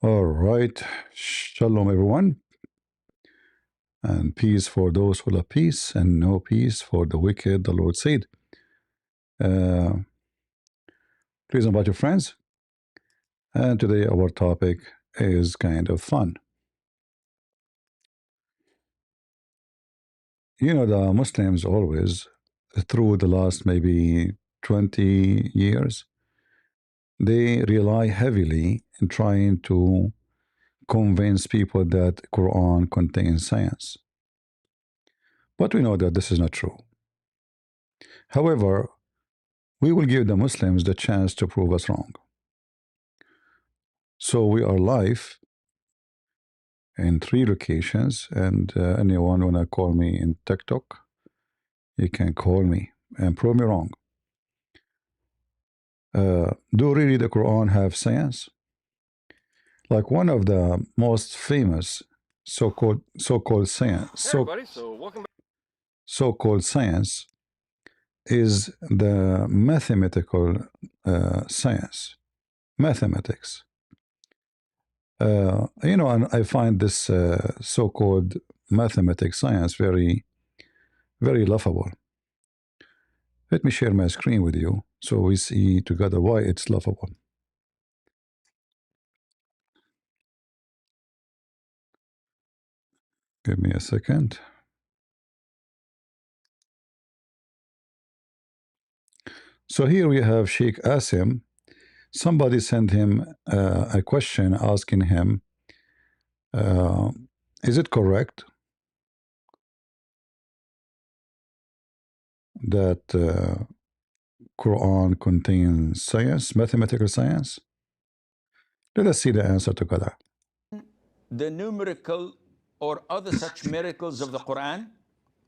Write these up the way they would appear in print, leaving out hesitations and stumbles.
All right. Shalom, everyone. And peace for those who love peace, and no peace for the wicked, the Lord said. Please invite your friends. And today, our topic is kind of fun. You know, the Muslims always, through the last maybe 20 years, they rely heavily in trying to convince people that Quran contains science. But we know that this is not true. However, we will give the Muslims the chance to prove us wrong. So we are live in 3 locations, and anyone wanna call me in TikTok, you can call me and prove me wrong. Do really the Quran have science? Like one of the most famous so-called science, so-called science is the mathematical science, mathematics. You know, and I find this so-called mathematics science very, very laughable. Let me share my screen with you so we see together why it's laughable. Give me a second. So here we have Sheikh Asim. Somebody sent him a question asking him, is it correct that Quran contains science, mathematical science? Let us see the answer together. The numerical or other such miracles of the Quran.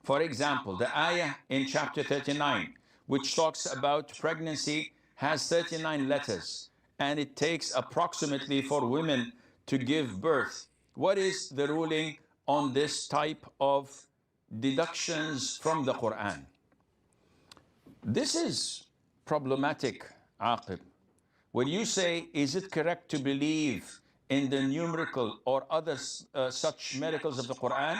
For example, the ayah in chapter 39, which talks about pregnancy, has 39 letters, and it takes approximately for women to give birth. What is the ruling on this type of deductions from the Quran? This is problematic, Aqib. When you say, is it correct to believe in the numerical or other such miracles of the Quran?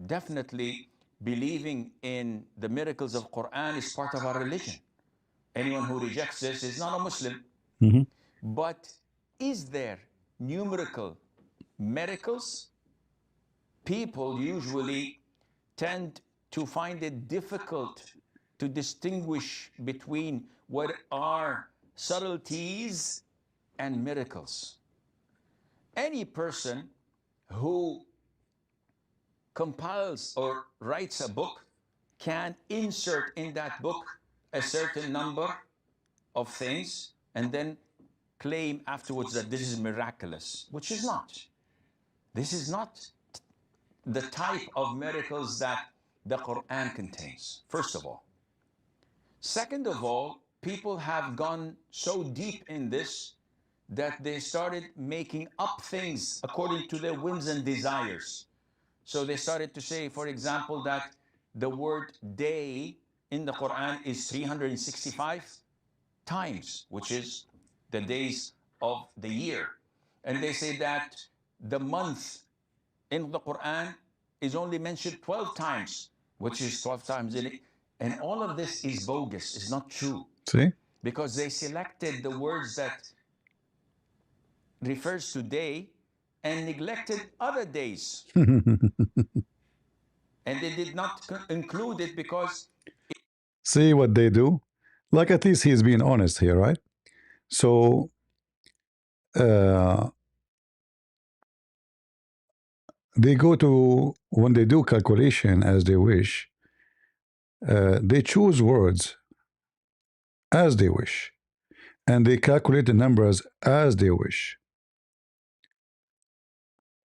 Definitely believing in the miracles of Quran is part of our religion. Anyone who rejects this is not a Muslim. But is there numerical miracles? People usually tend to find it difficult to distinguish between what are subtleties and miracles. Any person who compiles or writes a book can insert in that book a certain number of things and then claim afterwards that this is miraculous, which is not. This is not the type of miracles that the Quran contains, first of all. Second of all, people have gone so deep in this that they started making up things according to their whims and desires. So they started to say, for example, that the word day in the Quran is 365 times, which is the days of the year. And they say that the month in the Quran is only mentioned 12 times, which is 12 times in it. And all of this is bogus, is not true. See? Because they selected the words that refers to day and neglected other days. And they did not include it because... See what they do? Like at least he's being honest here, right? So they go to, when they do calculation as they wish, they choose words as they wish, and they calculate the numbers as they wish.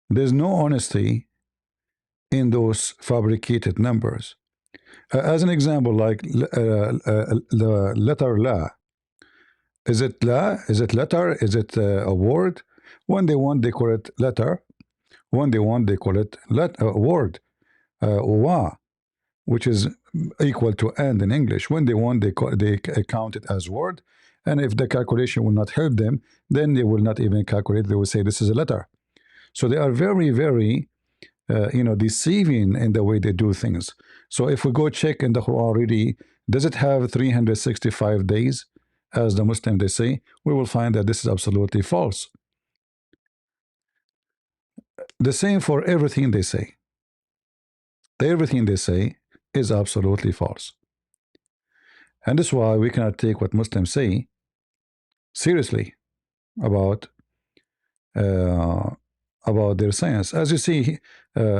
There's no honesty in those fabricated numbers. As an example, like the letter La. Is it La? Is it letter? Is it a word? When they want, they call it letter. When they want, they call it word. Wa, which is equal to and in English. When they want, they count it as word, and if the calculation will not help them, then they will not even calculate. They will say this is a letter. So they are very, very deceiving in the way they do things. So if we go check in the Quran, really, does it have 365 days, as the Muslim they say? We will find that this is absolutely false. The same for everything they say. Everything they say is absolutely false. And that's why we cannot take what Muslims say seriously about uh, their science. As you see,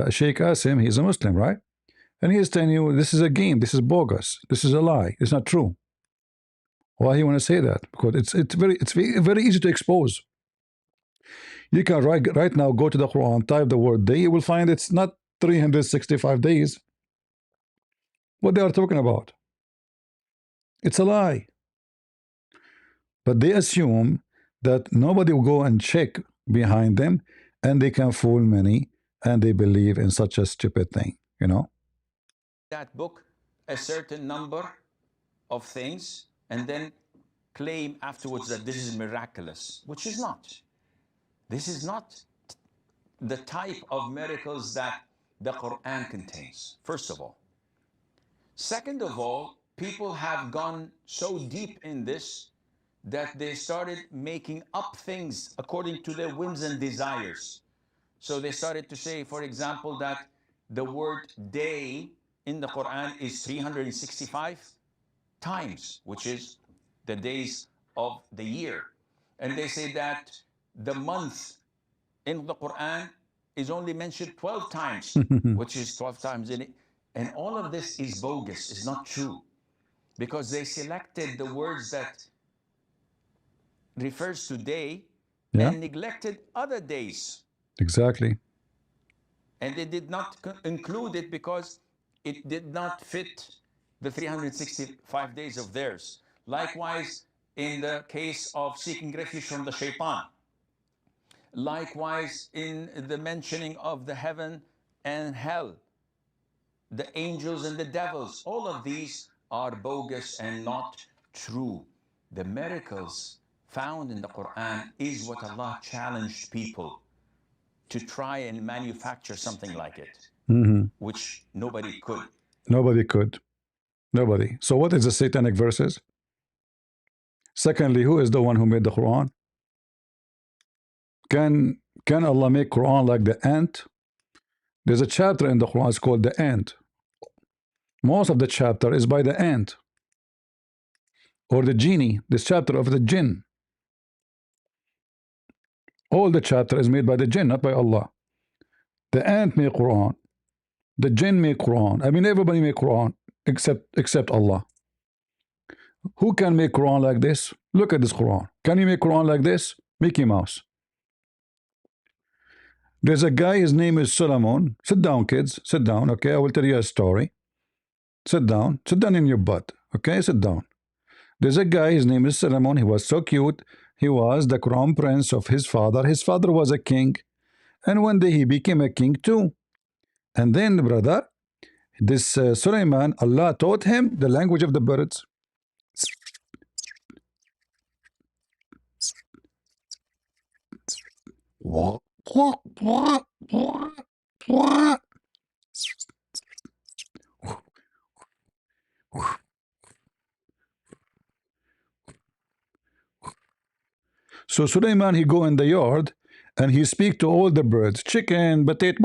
Sheikh Asim, he's a Muslim, right? And he is telling you this is a game, this is bogus, this is a lie, it's not true. Why you want to say that? Because it's very easy to expose. You can right now go to the Quran, type the word day, you will find it's not 365 days. What they are talking about? It's a lie. But they assume that nobody will go and check behind them, and they can fool many, and they believe in such a stupid thing, you know? That book a certain number of things and then claim afterwards that this is miraculous, which is not. This is not the type of miracles that the Quran contains, first of all. Second of all, people have gone so deep in this that they started making up things according to their whims and desires. So they started to say, for example, that the word day in the Quran is 365 times, which is the days of the year. And they say that the month in the Quran is only mentioned 12 times, which is 12 times in it. And all of this is bogus, is not true, because they selected the words that refers to day and neglected other days. Exactly. And they did not include it because it did not fit the 365 days of theirs. Likewise, in the case of seeking refuge from the shaitan. Likewise, in the mentioning of the heaven and hell, the angels and the devils, all of these are bogus and not true. The miracles found in the Quran is what Allah challenged people to try and manufacture something like it, which nobody could. Nobody could. Nobody. So what is the satanic verses? Secondly, who is the one who made the Quran? Can Allah make Quran like the ant? There's a chapter in the Quran, it's called the ant. Most of the chapter is by the ant. Or the genie, this chapter of the jinn. All the chapter is made by the jinn, not by Allah. The ant made Quran. The jinn made Quran. I mean, everybody made Quran except Allah. Who can make Quran like this? Look at this Quran. Can you make Quran like this? Mickey Mouse. There's a guy, his name is Solomon. Sit down, kids. Sit down, okay? I will tell you a story. Sit down. Sit down in your butt, okay? Sit down. There's a guy, his name is Solomon. He was so cute. He was the crown prince of his father. His father was a king. And one day he became a king too. And then, brother, this Suleiman, Allah taught him the language of the birds. So Suleiman, he go in the yard and he speak to all the birds, chicken, potato.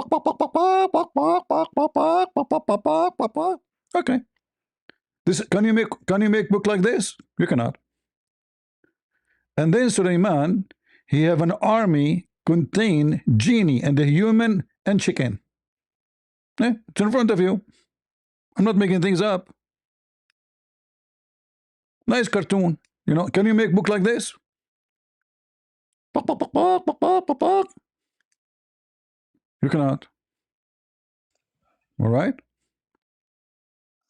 Okay. This can you make book like this? You cannot. And then Suleiman, he have an army contain genie and the human and chicken. It's in front of you. I'm not making things up. Nice cartoon. You know, can you make book like this? You cannot. All right.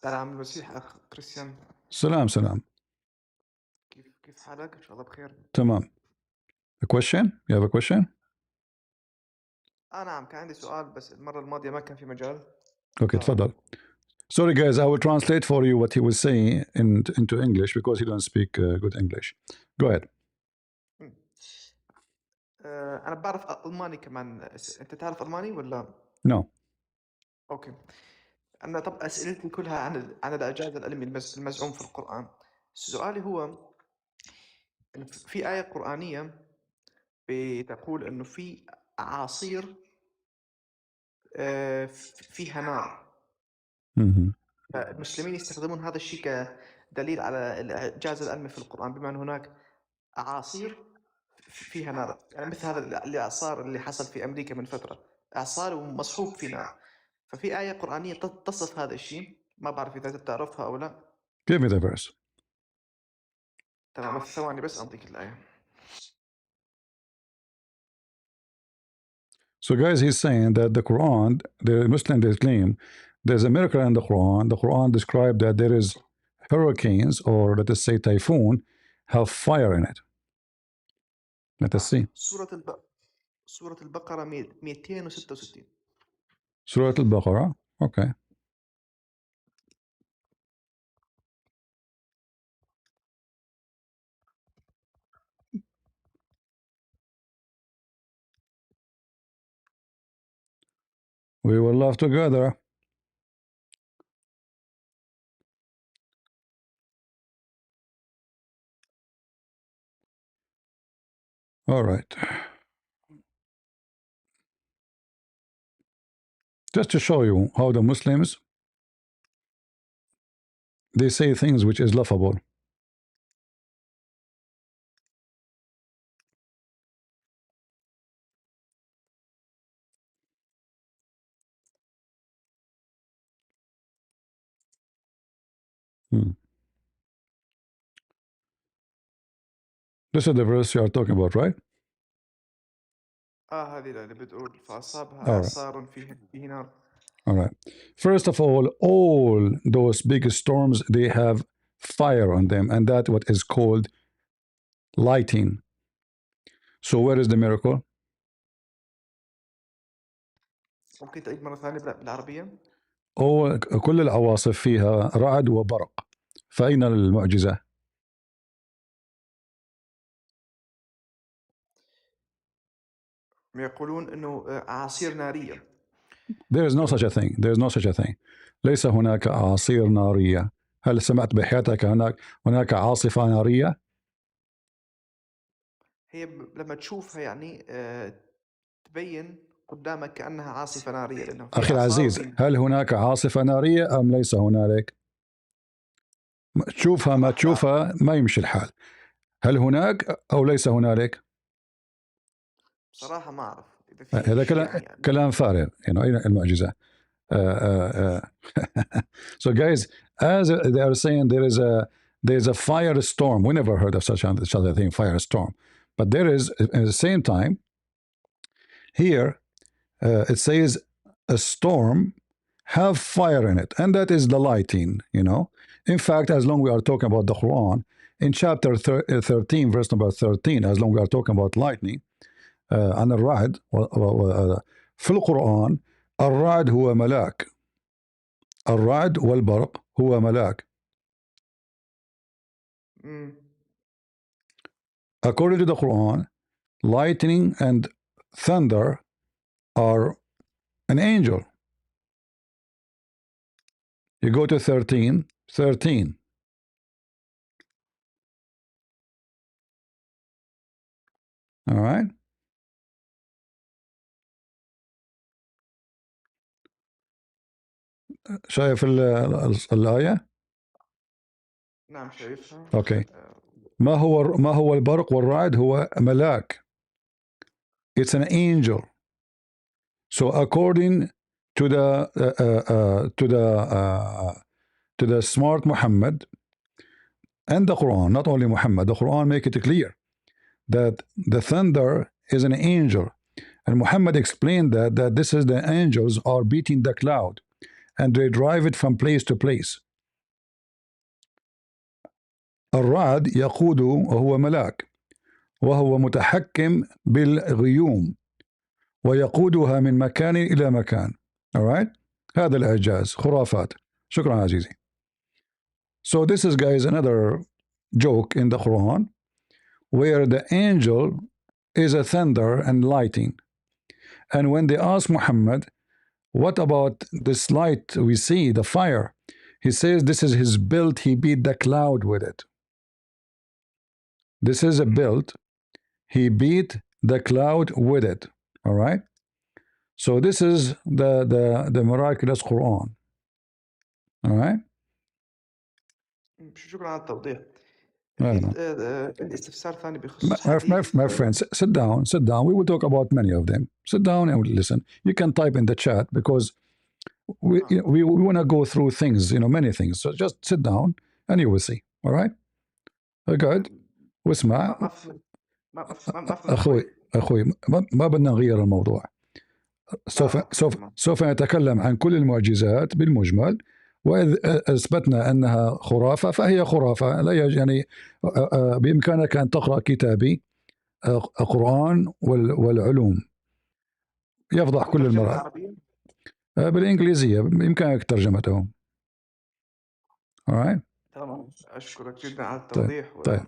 سلام المسيح أخ كريستيان. سلام. كيف حالك؟ إن شاء الله بخير. تمام. A question? You have a question? نعم كان عندي سؤال بس المرة الماضية ما كان في مجال. Okay, تفضل. Sorry, guys, I will translate for you what he was saying into English because he don't speak good English. Go ahead. أنا بعرف ألماني كمان. أنت تعرف ألماني ولا؟ No. أوكي. أنا طب أسئلتي كلها عن الإعجاز العلمي المزعوم في القرآن. سؤالي هو إن في آية قرآنية بتقول إنه في أعاصير فيها نار. المسلمين يستخدمون هذا الشيء كدليل على الإعجاز العلمي في القرآن، بما أن هناك أعاصير فيها نار، يعني مثل هذا الإعصار اللي حصل في أمريكا من فترة، إعصار ومصحوب في نار. ففي آية قرآنية تصف هذا الشيء، ما بعرف إذا تعرفها أو لا. Give me the verse. تمام، بس ثواني بس أعطيك الآية. So, guys, he's saying that the Quran, the Muslim, they claim there's a miracle in the Quran. The Quran described that there is hurricanes, or let us say typhoon, have fire in it. Let us see. سورة البقرة 266. Surah Al-Baqarah. Okay. We will laugh together. All right. Just to show you how the Muslims, they say things which is laughable. This is the verse you are talking about, right? هذه اللي بتقول فأصابها إعصار فيه نار. All right. First of all those big storms, they have fire on them, and that's what is called lighting. So where is the miracle? ممكن تعيد مرة ثانية بالعربية؟ كل العواصف فيها رعد وبرق، فأين المعجزة؟ يقولون إنه أعاصير نارية. There is no such a thing. There is no such a thing. ليس هناك أعاصير نارية. هل سمعت بحياتك هناك عاصفة نارية؟ هي لما تشوفها يعني تبين قدامك كأنها عاصفة نارية، لأنه أخي العزيز، هل هناك عاصفة نارية أم ليس هنالك؟ تشوفها ما تشوفها ما يمشي الحال. هل هناك أو ليس هنالك؟ بصراحة ما أعرف. هذا كلام فارغ. أين المعجزة؟ So, guys, as they are saying, there is a firestorm. We never heard of such a thing, firestorm. But there is, at the same time, here it says a storm have fire in it, and that is the lighting. In fact, as long we are talking about the Quran, in chapter 13, verse number 13, as long we are talking about lightning, عن الرعد في القرآن الرعد هو ملاك. الرعد والبرق هو ملاك. According to the Quran, lightning and thunder are an angel. You go to 13. All right. شايف الآية؟ نعم شايفها. Okay. ما هو البرق والرعد؟ هو ملاك. It's an angel. So according to the smart Muhammad and the Quran, not only Muhammad, the Quran make it clear that the thunder is an angel, and Muhammad explained that this is the angels are beating the cloud and they drive it from place to place. الرعد يقود وهو ملاك وهو متحكم بالغيوم ويقودها من مكان إلى مكان. Alright? هذا الإعجاز خرافات. Shukran Azizi. So this is, guys, another joke in the Quran where the angel is a thunder and lightning. And when they ask Muhammad, what about this light we see, the fire? He says this is his build, he beat the cloud with it. This is a build, he beat the cloud with it. All right? So this is the miraculous Quran. All right? شكرا على التوضيح. I في don't know. عندي استفسار ثاني بخصوص My حديث friends, sit down, sit down. We will talk about many of them. Sit down and listen. You can type in the chat because we want to go through things, many things. So just sit down and you will see. All right? Good. واسمع ما فهمت شوي. أخوي ما بدنا نغير الموضوع. سوف نتكلم عن كل المعجزات بالمجمل، وإذ أثبتنا أنها خرافة فهي خرافة. لا يعني بإمكانك أن تقرأ كتابي القرآن والعلوم، يفضح كل المرات. بالإنجليزية بإمكانك ترجمته. Alright. تمام، أشكرك جدا على التوضيح. طيب.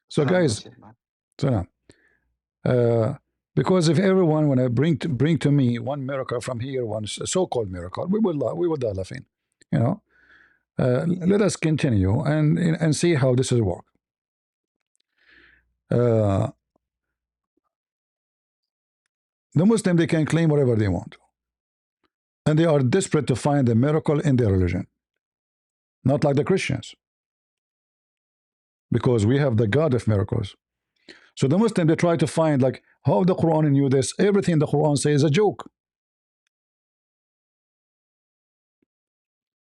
So guys, because if everyone want to bring to me one miracle from here, one so-called miracle, we would die laughing. Let us continue and see how this will work. The Muslim, they can claim whatever they want, and they are desperate to find a miracle in their religion, not like the Christians, because we have the God of miracles. So the Muslim, they try to find like how the Quran knew this. Everything the Quran says is a joke.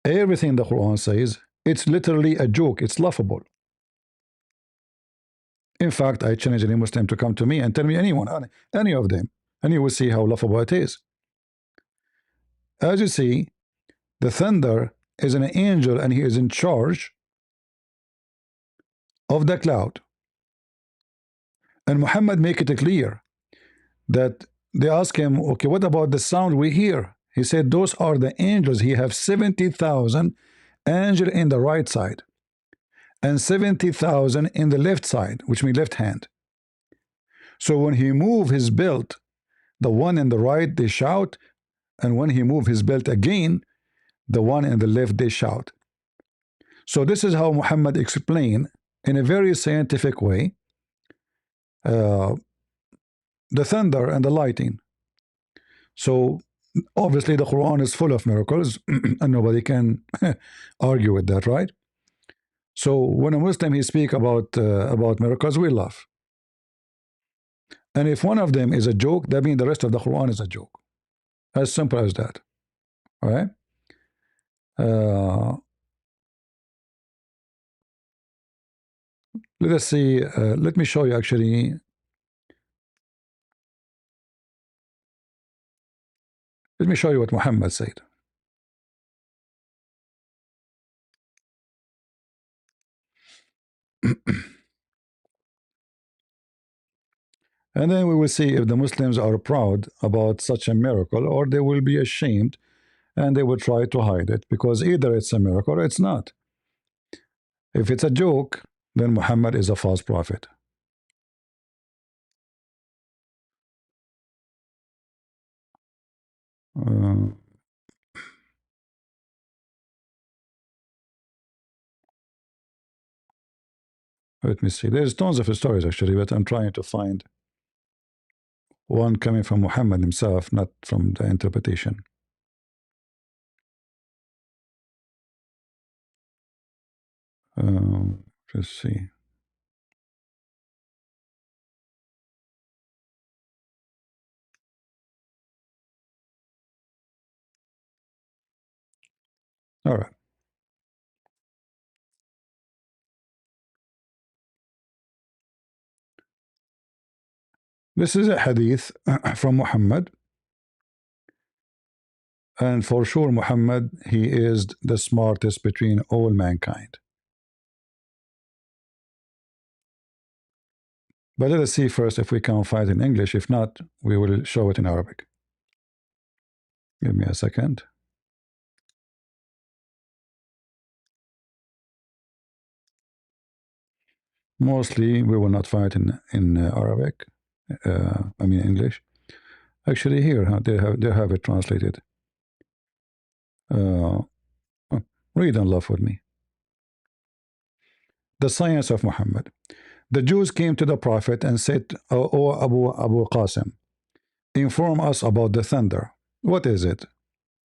Everything the Quran says, it's literally a joke. It's laughable. In fact, I challenge any Muslim to come to me and tell me any of them, and you will see how laughable it is. As you see, the thunder is an angel and he is in charge of the cloud. And Muhammad make it clear that they ask him, okay, what about the sound we hear? He said, those are the angels. He have 70,000 angels in the right side and 70,000 in the left side, which means left hand. So when he move his belt, the one in the right, they shout, and when he move his belt again, the one in the left, they shout. So this is how Muhammad explained in a very scientific way the thunder and the lightning. So obviously the Quran is full of miracles and nobody can argue with that, right? So when a Muslim he speak about miracles, we laugh. And if one of them is a joke, that means the rest of the Quran is a joke. As simple as that. All right? Let us see. Let me show you actually. Let me show you what Muhammad said. And then we will see if the Muslims are proud about such a miracle or they will be ashamed and they will try to hide it, because either it's a miracle or it's not. If it's a joke, then Muhammad is a false prophet. Let me see. There's tons of stories actually, but I'm trying to find one coming from Muhammad himself, not from the interpretation. Let's see. All right. This is a hadith from Muhammad. And for sure, Muhammad, he is the smartest between all mankind. But let us see first if we can find it in English. If not, we will show it in Arabic. Give me a second. Mostly we will not find in Arabic. I mean English. Actually, here they have it translated. Uh, read and laugh with me. The science of Muhammad. The Jews came to the Prophet and said, "O Abu Qasim, inform us about the thunder. What is it?"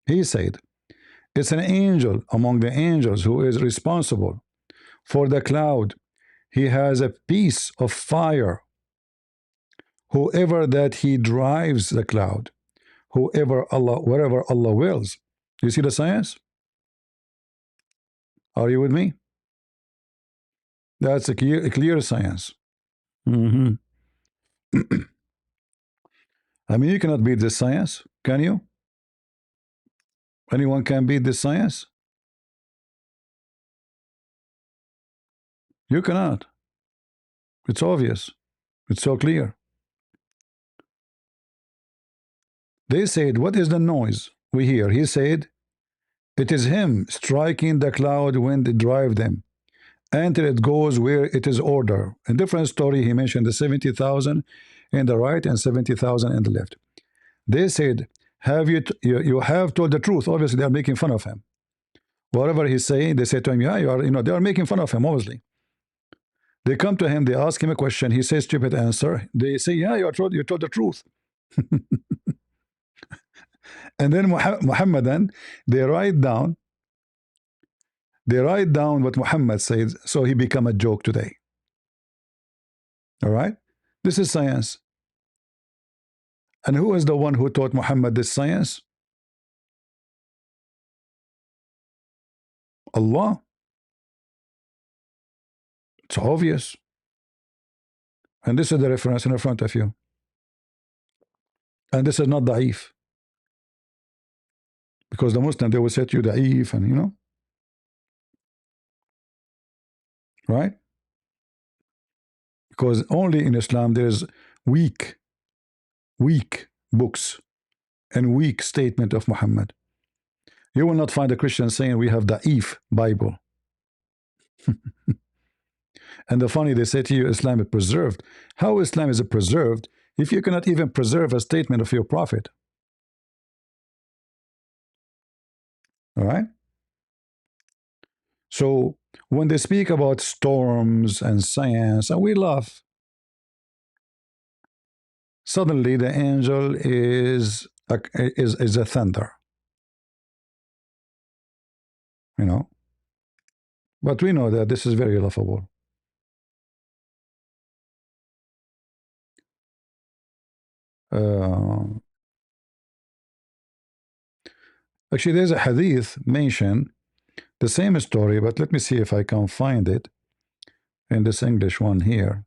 He said, "It's an angel among the angels who is responsible for the cloud. He has a piece of fire. Whoever that he drives the cloud, wherever Allah wills." You see the science? Are you with me? That's a clear science. I mean, you cannot beat this science, can you? Anyone can beat this science? You cannot. It's obvious. It's so clear. They said, "What is the noise we hear?" He said, "It is him striking the cloud when they drive them, until it goes where it is order." In different story, he mentioned the 70,000 in the right and 70,000 in the left. They said, "Have you have told the truth?" Obviously, they are making fun of him. Whatever he's saying, they say to him, "Yeah, you are." They are making fun of him. Obviously, they come to him, they ask him a question, he says stupid answer. They say, "Yeah, you told the truth." And then Muhammadan, they write down what Muhammad says, so he become a joke today. All right, this is science. And who is the one who taught Muhammad this science? Allah. It's obvious. And this is the reference in front of you. And this is not da'if. Because the Muslim, they will say to you da'if, and right? Because only in Islam there's weak books and weak statement of Muhammad. You will not find a Christian saying we have da'if Bible. And the funny, they say to you Islam is preserved. How Islam is preserved if you cannot even preserve a statement of your prophet? All right. So when they speak about storms and science, and we laugh, suddenly the angel is a thunder. But we know that this is very laughable. Actually, there's a hadith mentioned the same story, but let me see if I can find it in this English one here.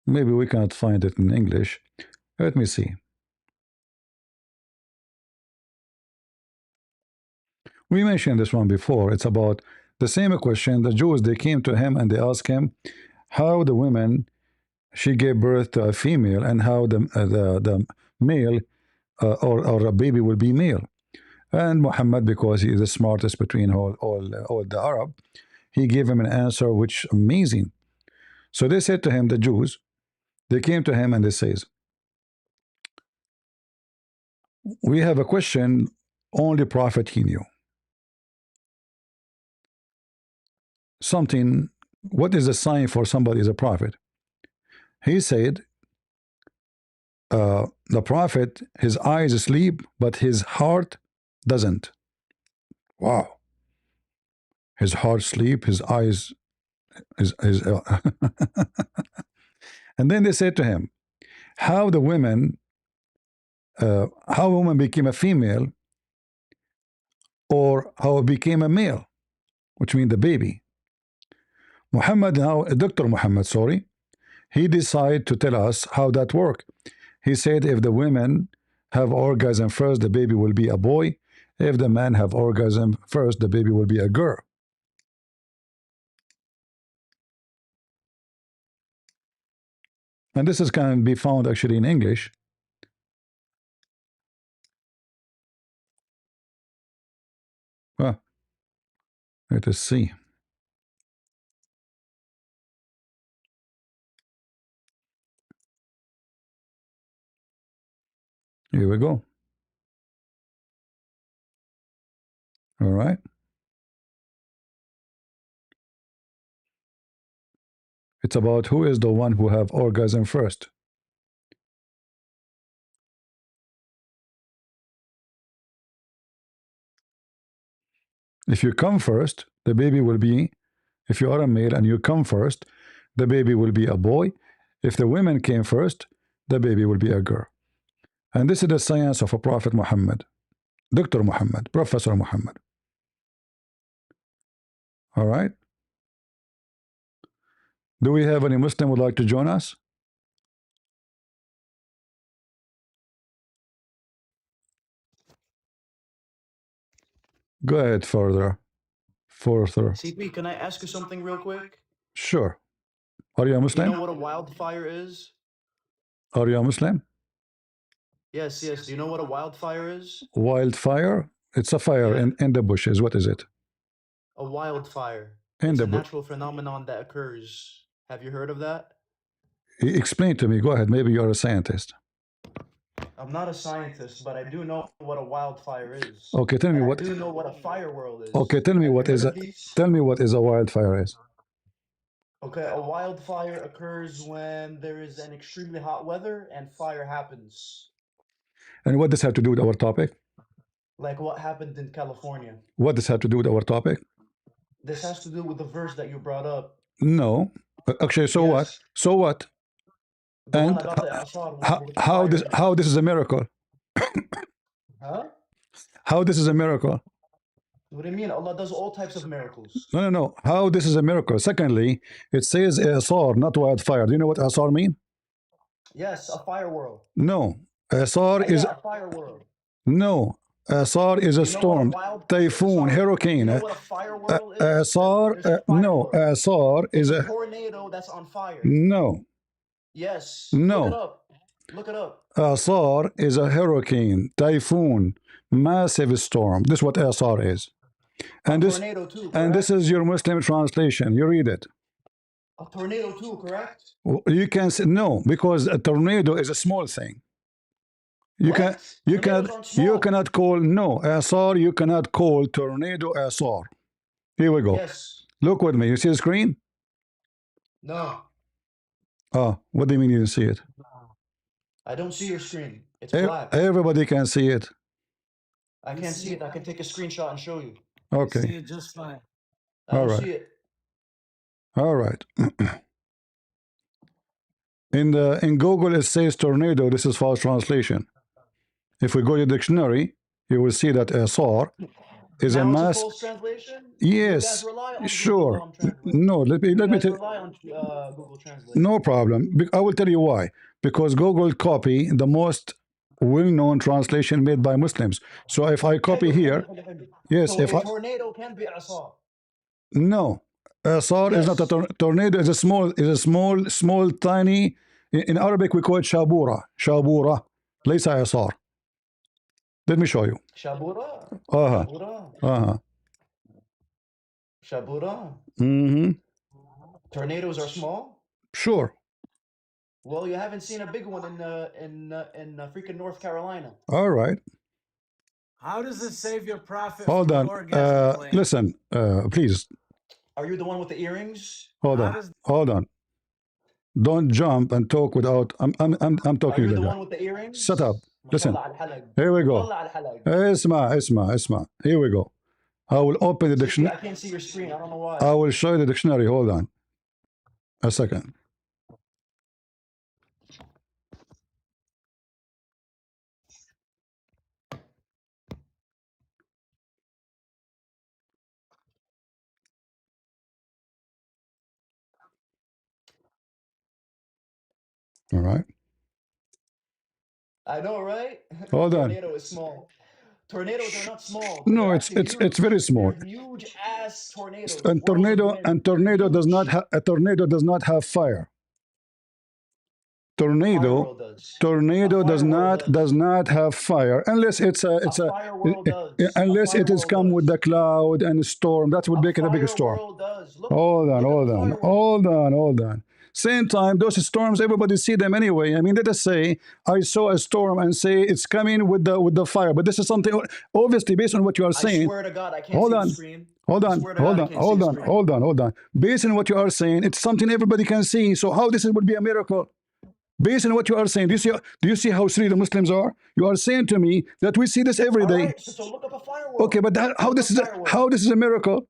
Maybe we cannot find it in English. Let me see. We mentioned this one before. It's about the same question. The Jews, they came to him and they asked him how the woman, she gave birth to a female, and how the male or a baby will be male. And Muhammad, because he is the smartest between all the Arab, he gave him an answer which amazing. So they said to him, the Jews, they came to him and they says, "We have a question only prophet he knew. Something, what is a sign for somebody is a prophet?" He said, the prophet, his eyes sleep, but his heart doesn't. Wow. His heart sleep, his eyes is and then they said to him, how the women, how a woman became a female, or how it became a male, which means the baby. Muhammad now, Dr. Muhammad, sorry, he decided to tell us how that worked. He said if the women have orgasm first, the baby will be a boy. If the man have orgasm first, the baby will be a girl. And this is can be found actually in English. Let us see. Here we go. All right. It's about who is the one who have orgasm first. If you come first, the baby will be, if you are a male and you come first, the baby will be a boy. If the women came first, the baby will be a girl. And this is the science of a Prophet Muhammad, Dr. Muhammad, Professor Muhammad. All right. Do we have any Muslim who would like to join us? Go ahead further. CP, can I ask you something real quick? Sure. Are you a Do you Muslim? know what a wildfire is? Are you a Muslim? Yes, yes. Do you know what a wildfire is? Wildfire? It's a fire Yeah. in the bushes. What is it? A wildfire. In It's the a bu- natural phenomenon that occurs. Have you heard of that? Explain to me. Go ahead. Maybe you're a scientist. I'm not a scientist, but I do know what a wildfire is. Okay, tell me And what. I do know what a fire world is. Okay, tell me Have what you is heard a. of these? Tell me what is a wildfire is. Okay, a wildfire occurs when there is an extremely hot weather and fire happens. And what does have to do with our topic? Like what happened in California. What does have to do with our topic? This has to do with the verse that you brought up. No. Actually, so Yes. what? So what? The And one about the Azhar with the how fire this in it. how this is a miracle? Huh? How this is a miracle? What do you mean? Allah does all types of miracles. No. How this is a miracle? Secondly, it says Asar, not wildfire. Do you know what Asar mean? Yes, a fire world. No. Asar is Yeah, a fire world. no. Asar is a storm, typhoon, hurricane. You know what a fire world is? Asar, There's a fire no. world. Asar is It's a a tornado that's on fire. no. Yes. No. Look it up. Look it up. Asar is a hurricane, typhoon, massive storm. This is what Asar is. And this, tornado too, and this is your Muslim translation. You read it. A tornado too, correct? You can say no, because a tornado is a small thing. You can you cannot call no Asar. You cannot call tornado Asar. Here we go. Yes. Look with me. You see the screen? No. What do you mean you didn't see it? I don't see your screen. It's black. Everybody can see it. I can't see it. I can take a screenshot and show you. Okay. I see it just fine. I don't see it. All right. In Google it says tornado. This is false translation. If we go to the dictionary, you will see that Asar is a mass. False translation? Yes. Sure. No. Let me tell. Rely on Google Translate. No problem. I will tell you why. Because Google copy the most well-known translation made by Muslims. So if I copy here, yes. So a tornado can be Asar. No. Asar is not a tornado. Is a small, tiny. In Arabic we call it shabura. Shabura. ليس Asar. Let me show you. Shabura. Shabura. Tornadoes are small. Sure. Well, you haven't seen a big one in freaking North Carolina. All right. How does it save your profit? Hold on. Listen, please. Are you the one with the earrings? Hold on. Don't jump and talk without. I'm talking to you the the guy. one with the earrings? Shut up. Listen. Here we go. Isma. Here we go. I will open the dictionary. I can't see your screen. I don't know why. I will show you the dictionary. Hold on. A second. All right. I know, right? Hold on. Tornado is small. Tornadoes are not small. No, it's very small. They're huge ass tornadoes. And tornado does not have fire. Tornado. Tornado does not have fire unless it's a fire world does. unless A it is fire come world with the cloud and storm. That would make it a big fire storm. world does. Look, Hold on, look hold at the on, fire world. hold on, hold on. Same time, those storms, everybody see them anyway. I mean, let us say I saw a storm and say it's coming with the fire, but this is something obviously based on what you are I saying. swear to God, I can't Hold see on. the screen. Hold I on, swear to hold God, I on, can't see hold the on, screen. hold on, hold on. Based on what you are saying, it's something everybody can see. So how this would be a miracle? Based on what you are saying, do you see how silly the Muslims are? You are saying to me that we see this every All day. right, so look up a fire world. Okay, but how Look this up is fire world. how this is a miracle?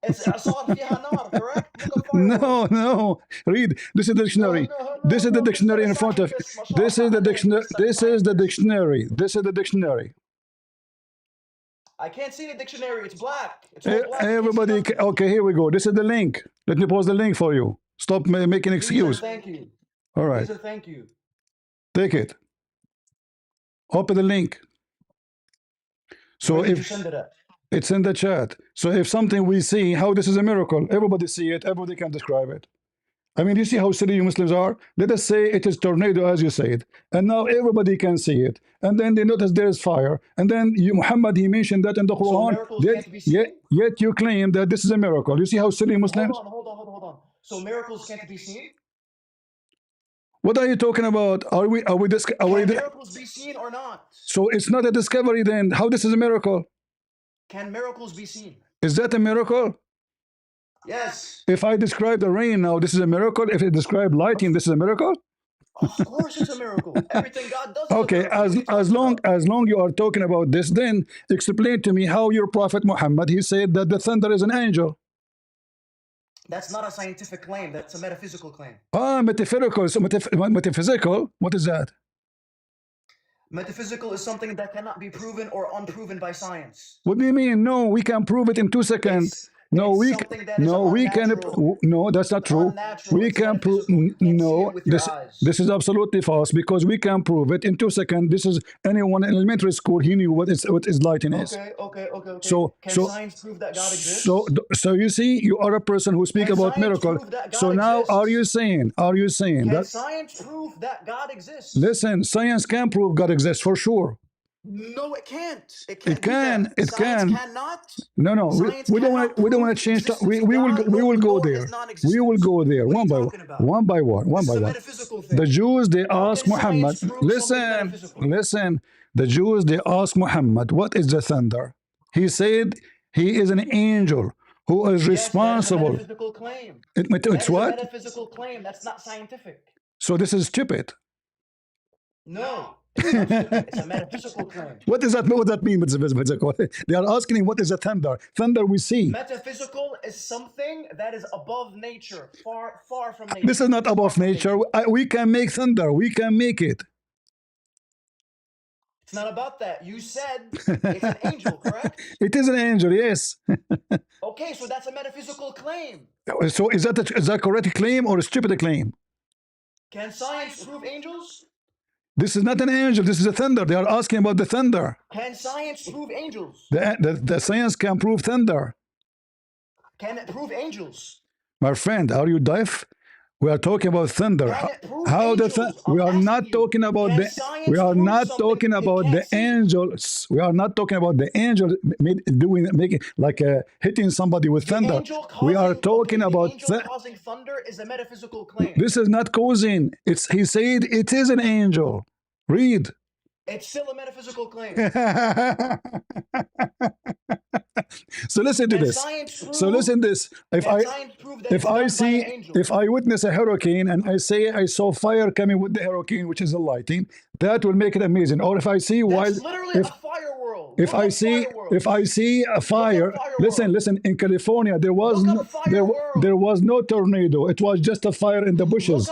It's Azhar fiha nar, correct? Look up fire world. No. Read. This is the dictionary. This is the dictionary in front of you. This is the dictionary. This is the dictionary. This is the dictionary. I can't see the dictionary. It's black. It's all black. Everybody. Okay, here we go. This is the link. Let me post the link for you. Stop making excuse. Thank you. All right. Thank you. Take it. Open the link. So Where did you if send it at? it's in the chat. So if something we see, how this is a miracle, everybody see it, everybody can describe it. I mean, you see how silly you Muslims are? Let us say it is tornado as you said, and now everybody can see it. And then they notice there is fire. And then Muhammad, he mentioned that in the Quran. So miracles can't be seen? Yet you claim that this is a miracle. You see how silly Muslims? Hold on. So miracles can't be seen? What are you talking about? Can miracles be seen or not? So it's not a discovery then. How this is a miracle? Can miracles be seen? Is that a miracle? Yes. If I describe the rain now, this is a miracle. If I describe lighting, this is a miracle. Of course it's a miracle. Everything God does is okay, a miracle. as long you are talking about this, then explain to me how your Prophet Muhammad, he said that the thunder is an angel. That's not a scientific claim. That's a metaphysical claim. Metaphysical. So metaphysical, what is that? Metaphysical is something that cannot be proven or unproven by science. What do you mean? No, we can prove it in 2 seconds. No, that's not true. We can prove. No, this is absolutely false because we can prove it in 2 seconds. This is anyone in elementary school. He knew what is lighting is. Okay. So, can science prove that God exists? So you see, you are a person who speaks about miracle. So now, are you saying can science prove that God exists? Listen, science can prove God exists for sure. No, it can't. It can. Science cannot. No. We don't want to change. We will go there. We will go there one by one. The Jews, they ask Muhammad. Listen. The Jews, they ask Muhammad, what is the thunder? He said he is an angel who is responsible. That's a metaphysical claim. It's what? A metaphysical claim. That's not scientific. So this is stupid. No. It's a metaphysical claim. What does that mean? They are asking him, what is a thunder? Thunder we see. Metaphysical is something that is above nature, far from nature. This is not above nature. We can make thunder. We can make it. It's not about that. You said it's an angel, correct? It is an angel, yes. Okay, so that's a metaphysical claim. So is that correct claim or a stupid claim? Can science prove angels? This is not an angel. This is a thunder. They are asking about the thunder. Can science prove angels? The science can prove thunder. Can it prove angels? My friend, are you deaf? We are talking about thunder. How we are not talking about the. We are not talking about the angels. We are not talking about the angel making like hitting somebody with thunder. We are talking about causing thunder is a metaphysical claim. This is not causing. He said it is an angel. Read. It's still a metaphysical claim. So listen to this. If I witness a hurricane and I say I saw fire coming with the hurricane, which is a lighting, that will make it amazing. Or if I see That's literally a fire world. If I see a fire, listen. In California, there was no tornado. It was just a fire in the bushes.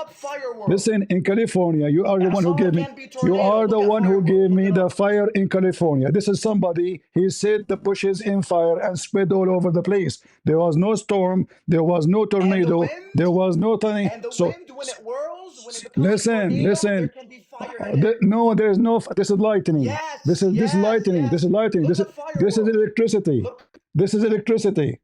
Listen, in California, you are the one who gave me. You are the one who gave me the fire in California. This is somebody. He set the bushes in fire and spread all over the place. There was no storm. There was no tornado. There was no thing. And the wind, when it whirls, when it becomes listen. There can be fire no, there is no. This is lightning. Yes, This is lightning. This is lightning. This is electricity. This is electricity.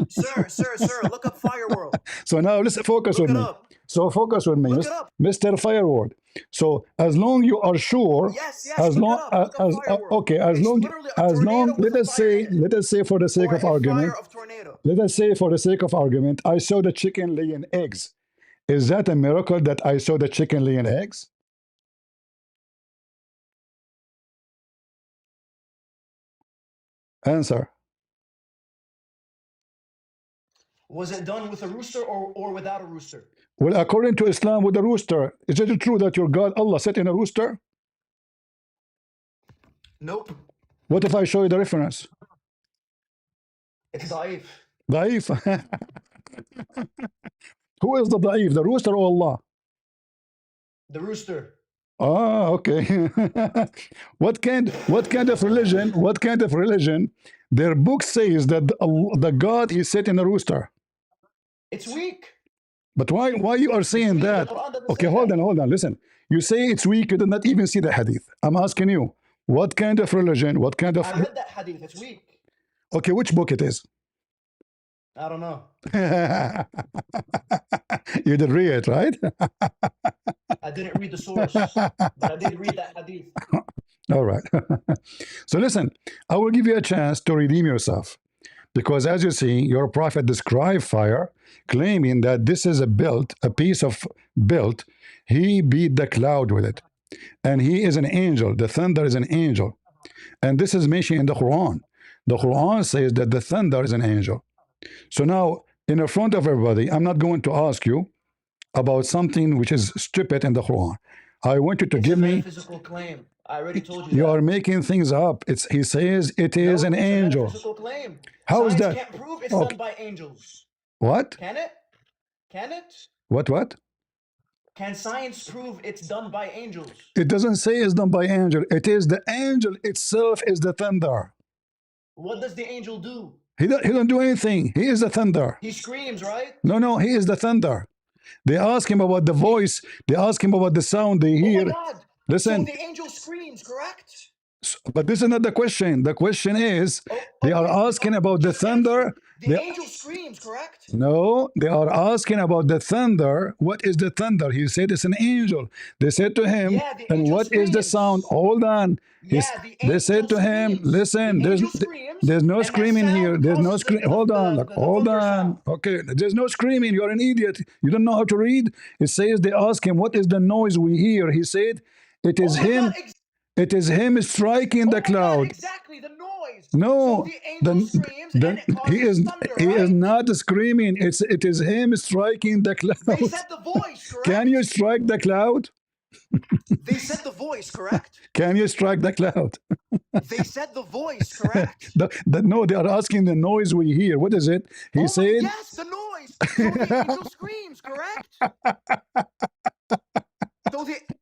Sir, look up fire world. So now let's focus Look with it me. up. So focus with me, Look it up. Mr. Fireword. So as long you are sure, Yes, as look long it up. Look up fire world. okay, as It's long literally a tornado with a fire in it. let us say for the sake Or of a argument, fire of tornado. let us say for the sake of argument, I saw the chicken laying eggs. Is that a miracle that I saw the chicken laying eggs? Answer. Was it done with a rooster or without a rooster? Well, according to Islam, with the rooster, is it true that your God Allah sat in a rooster? Nope. What if I show you the reference? It's da'if. Da'if. Who is the da'if, the rooster or Allah? The rooster. Ah, okay. What kind of religion? What kind of religion? Their book says that the God is set in a rooster. It's weak. But why you are saying weak. that? The Quran doesn't Okay, say hold that. on. Listen, you say it's weak. You did not even see the hadith. I'm asking you, what kind of religion? What kind of? I read that hadith. It's weak. Okay, which book it is? I don't know. You did read it, right? I didn't read the source, but I did read that hadith. All right. So listen, I will give you a chance to redeem yourself. Because as you see, your prophet described fire, claiming that this is a piece of built. He beat the cloud with it. And he is an angel. The thunder is an angel. And this is mentioned in the Quran. The Quran says that the thunder is an angel. So now, in front of everybody, I'm not going to ask you about something which is stupid in the Quran. I want you to give me. Physical claim. I already told you. You are making things up. He says it is an angel. Physical claim. How is that? Can't prove it's done by angels. What? Can it? Can it? What? Can science prove it's done by angels? It doesn't say it's done by angel. It is the angel itself is the thunder. What does the angel do? He don't do anything. He is the thunder. He screams, right? No, he is the thunder. They ask him about the voice. They ask him about the sound they hear. Oh my God. Listen. So the angel screams, correct? But this is not the question. The question is, they are asking about the thunder. The angel screams, correct? No, they are asking about the thunder. What is the thunder? He said it's an angel. They said to him, and what is the sound? Hold on. They said to him, listen, there's no screaming here. There's no scream. Hold on. Okay, there's no screaming. You're an idiot. You don't know how to read. It says they ask him, what is the noise we hear? He said, it is him. It is him striking the cloud. Exactly, the noise. No, so the angel screams and it causes thunder, he right? is not screaming. It is him striking the cloud. They said the voice, correct? Can you strike the cloud? They said the voice, correct? Can you strike the cloud? They said the voice, correct? No, they are asking the noise we hear. What is it? He said, yes, the noise. So the angel screams, correct?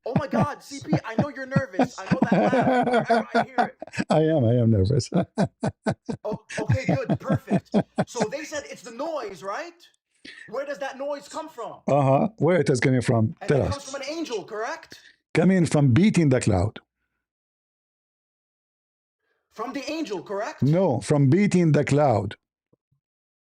Oh my God, CP, I know you're nervous. I know that laugh. Wherever I hear it. I am nervous. Okay, good, perfect. So they said it's the noise, right? Where does that noise come from? Where it is coming from? And Tell it us. comes from an angel, correct? Coming from beating the cloud. From the angel, correct? No, from beating the cloud.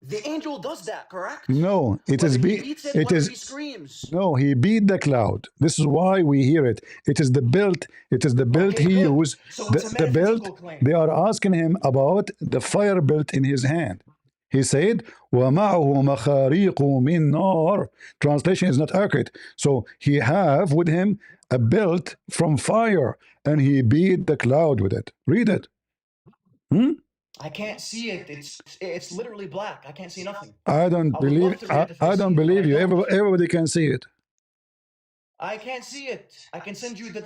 The angel does that, correct? No, it is he screams. No, he beat the cloud. This is why we hear it. It is the belt. It is the belt he used. So the belt. Claim. They are asking him about the fire belt in his hand. He said, وَمَعَهُ مَخَارِيقُ مِنْ نَارٍ. Translation is not accurate. So he have with him a belt from fire, and he beat the cloud with it. Read it. I can't see it. It's literally black. I can't see nothing. I don't believe you. Everybody can see it. I can't see it. I can send you the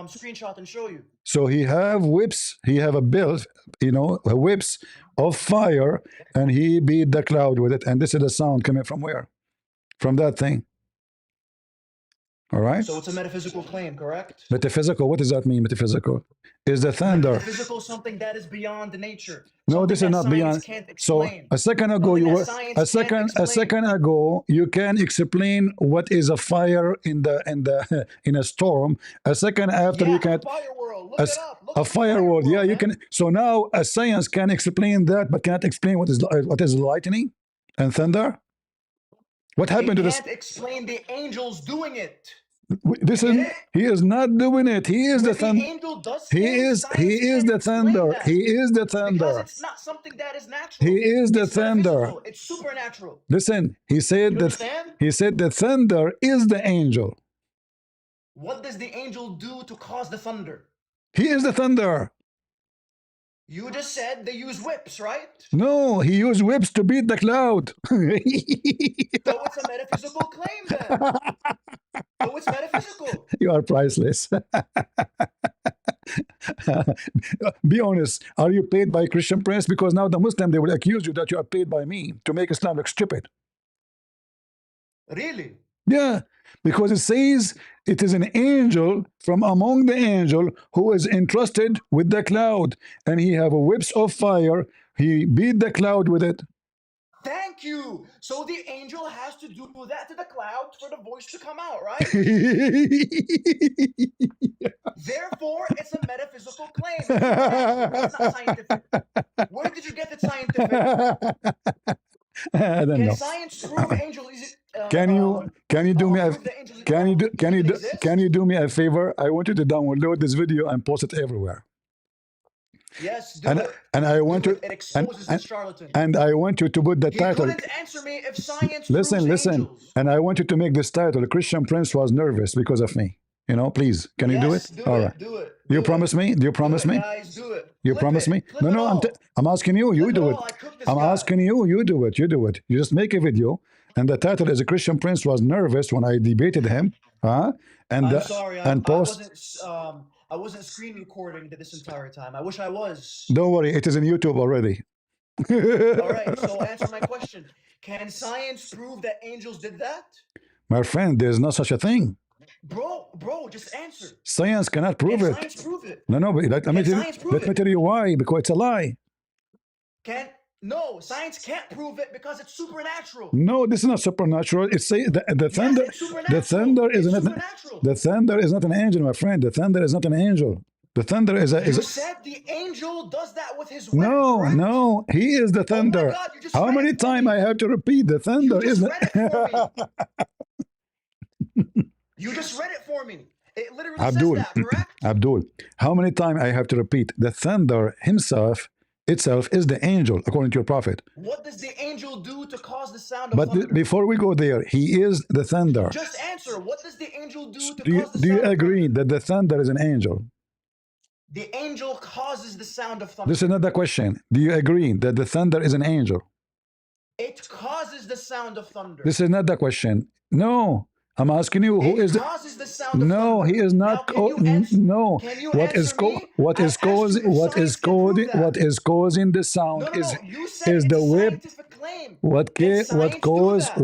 screenshot and show you. So he have whips. He have a belt, whips of fire, and he beat the cloud with it. And this is the sound coming from where? From that thing. All right? So it's a metaphysical claim, correct? Metaphysical, what does that mean, metaphysical? Is the thunder. Metaphysical something that is beyond nature. No, Something this is that not science beyond. can't So explain. a second ago, Something you that were science can't a explain. second ago, you can explain what is a fire in the in a storm. A second after, Yeah, you can't. a fire world. Look A, it up. Look a up the fire world, yeah, world, you man. can. So now a science can explain that, but cannot explain what is lightning and thunder. What happened It to this? can't explain the angels doing it. This You is get it? he is not doing it. He is the When the thunder. angel does He things, is science the can't explain thunder. that. He is the Because thunder. it's not something that is He natural. is the It's thunder. metaphysical. It's supernatural. Listen, he said You that understand? he said the thunder is the angel. What does the angel do to cause the thunder? He is the thunder. You just said they use whips, right? No, he used whips to beat the cloud. So it's a metaphysical claim then. So it's metaphysical. You are priceless. Be honest. Are you paid by Christian Prince? Because now the Muslim, they will accuse you that you are paid by me to make Islam look stupid. Really? Yeah, because it says it is an angel from among the angel who is entrusted with the cloud, and he have a whips of fire. He beat the cloud with it. Thank you. So the angel has to do that to the cloud for the voice to come out, right? Therefore, it's a metaphysical claim. It's supernatural. It's not scientific. Where did you get the scientific? I don't Can know. science prove angel is it? Can you do me a prove the angel can you do me a favor? I want you to download this video and post it everywhere. Yes, do it. And I want Do to it. It exposes the charlatan. and I want you to put the He title. couldn't answer me if science Listen, proves listen. angels. And I want you to make this title. Christian Prince was nervous because of me. You know, please. Can you do it? All right. Do it. You promise me? Do you promise me? Guys, do it. You Flip promise it. me? Flip No, it no. all. I'm asking you. You Flip do it it. all. I cooked this I'm guy. asking you. You do it. You do it. You just make a video, and the title is Christian Prince was nervous when I debated him. And I'm sorry. and post. I wasn't screen recording this entire time. I wish I was. Don't worry. It is in YouTube already. All right. So answer my question. Can science prove that angels did that? My friend, there's no such a thing. Bro, just answer. Science cannot prove Can it. science prove it? No, but let me tell you why. Because it's a lie. No, science can't prove it because it's supernatural. No, this is not supernatural. It's say the thunder. Yes, it's supernatural. The thunder is It's not. supernatural. The thunder is not an angel, my friend. The thunder is not an angel. The thunder is a. You said the angel does that with his whip, No, correct? no. He is the thunder. Oh my God, you just How read many it for times me. I have to repeat? The thunder You is just not. read it for me. You just read it for me. It literally Abdul, says that, correct? Abdul. How many times I have to repeat? The thunder itself is the angel, according to your prophet. What does the angel do to cause the sound of But thunder? before we go there, he is the thunder. Just answer. What does the angel do to Do you, cause the do you sound of agree thunder? that the thunder is an angel? The angel causes the sound of thunder. This is not the question. Do you agree that the thunder is an angel? It causes the sound of thunder. This is not the question. No. I'm asking you, who is It causes the sound of thunder. No, he is Now, not. can you answer, No. Can you What is answer me? what I is asked you causing if what science is can prove causing that. what is causing the sound No. You said is it's the a whip. scientific claim. What Can science do that?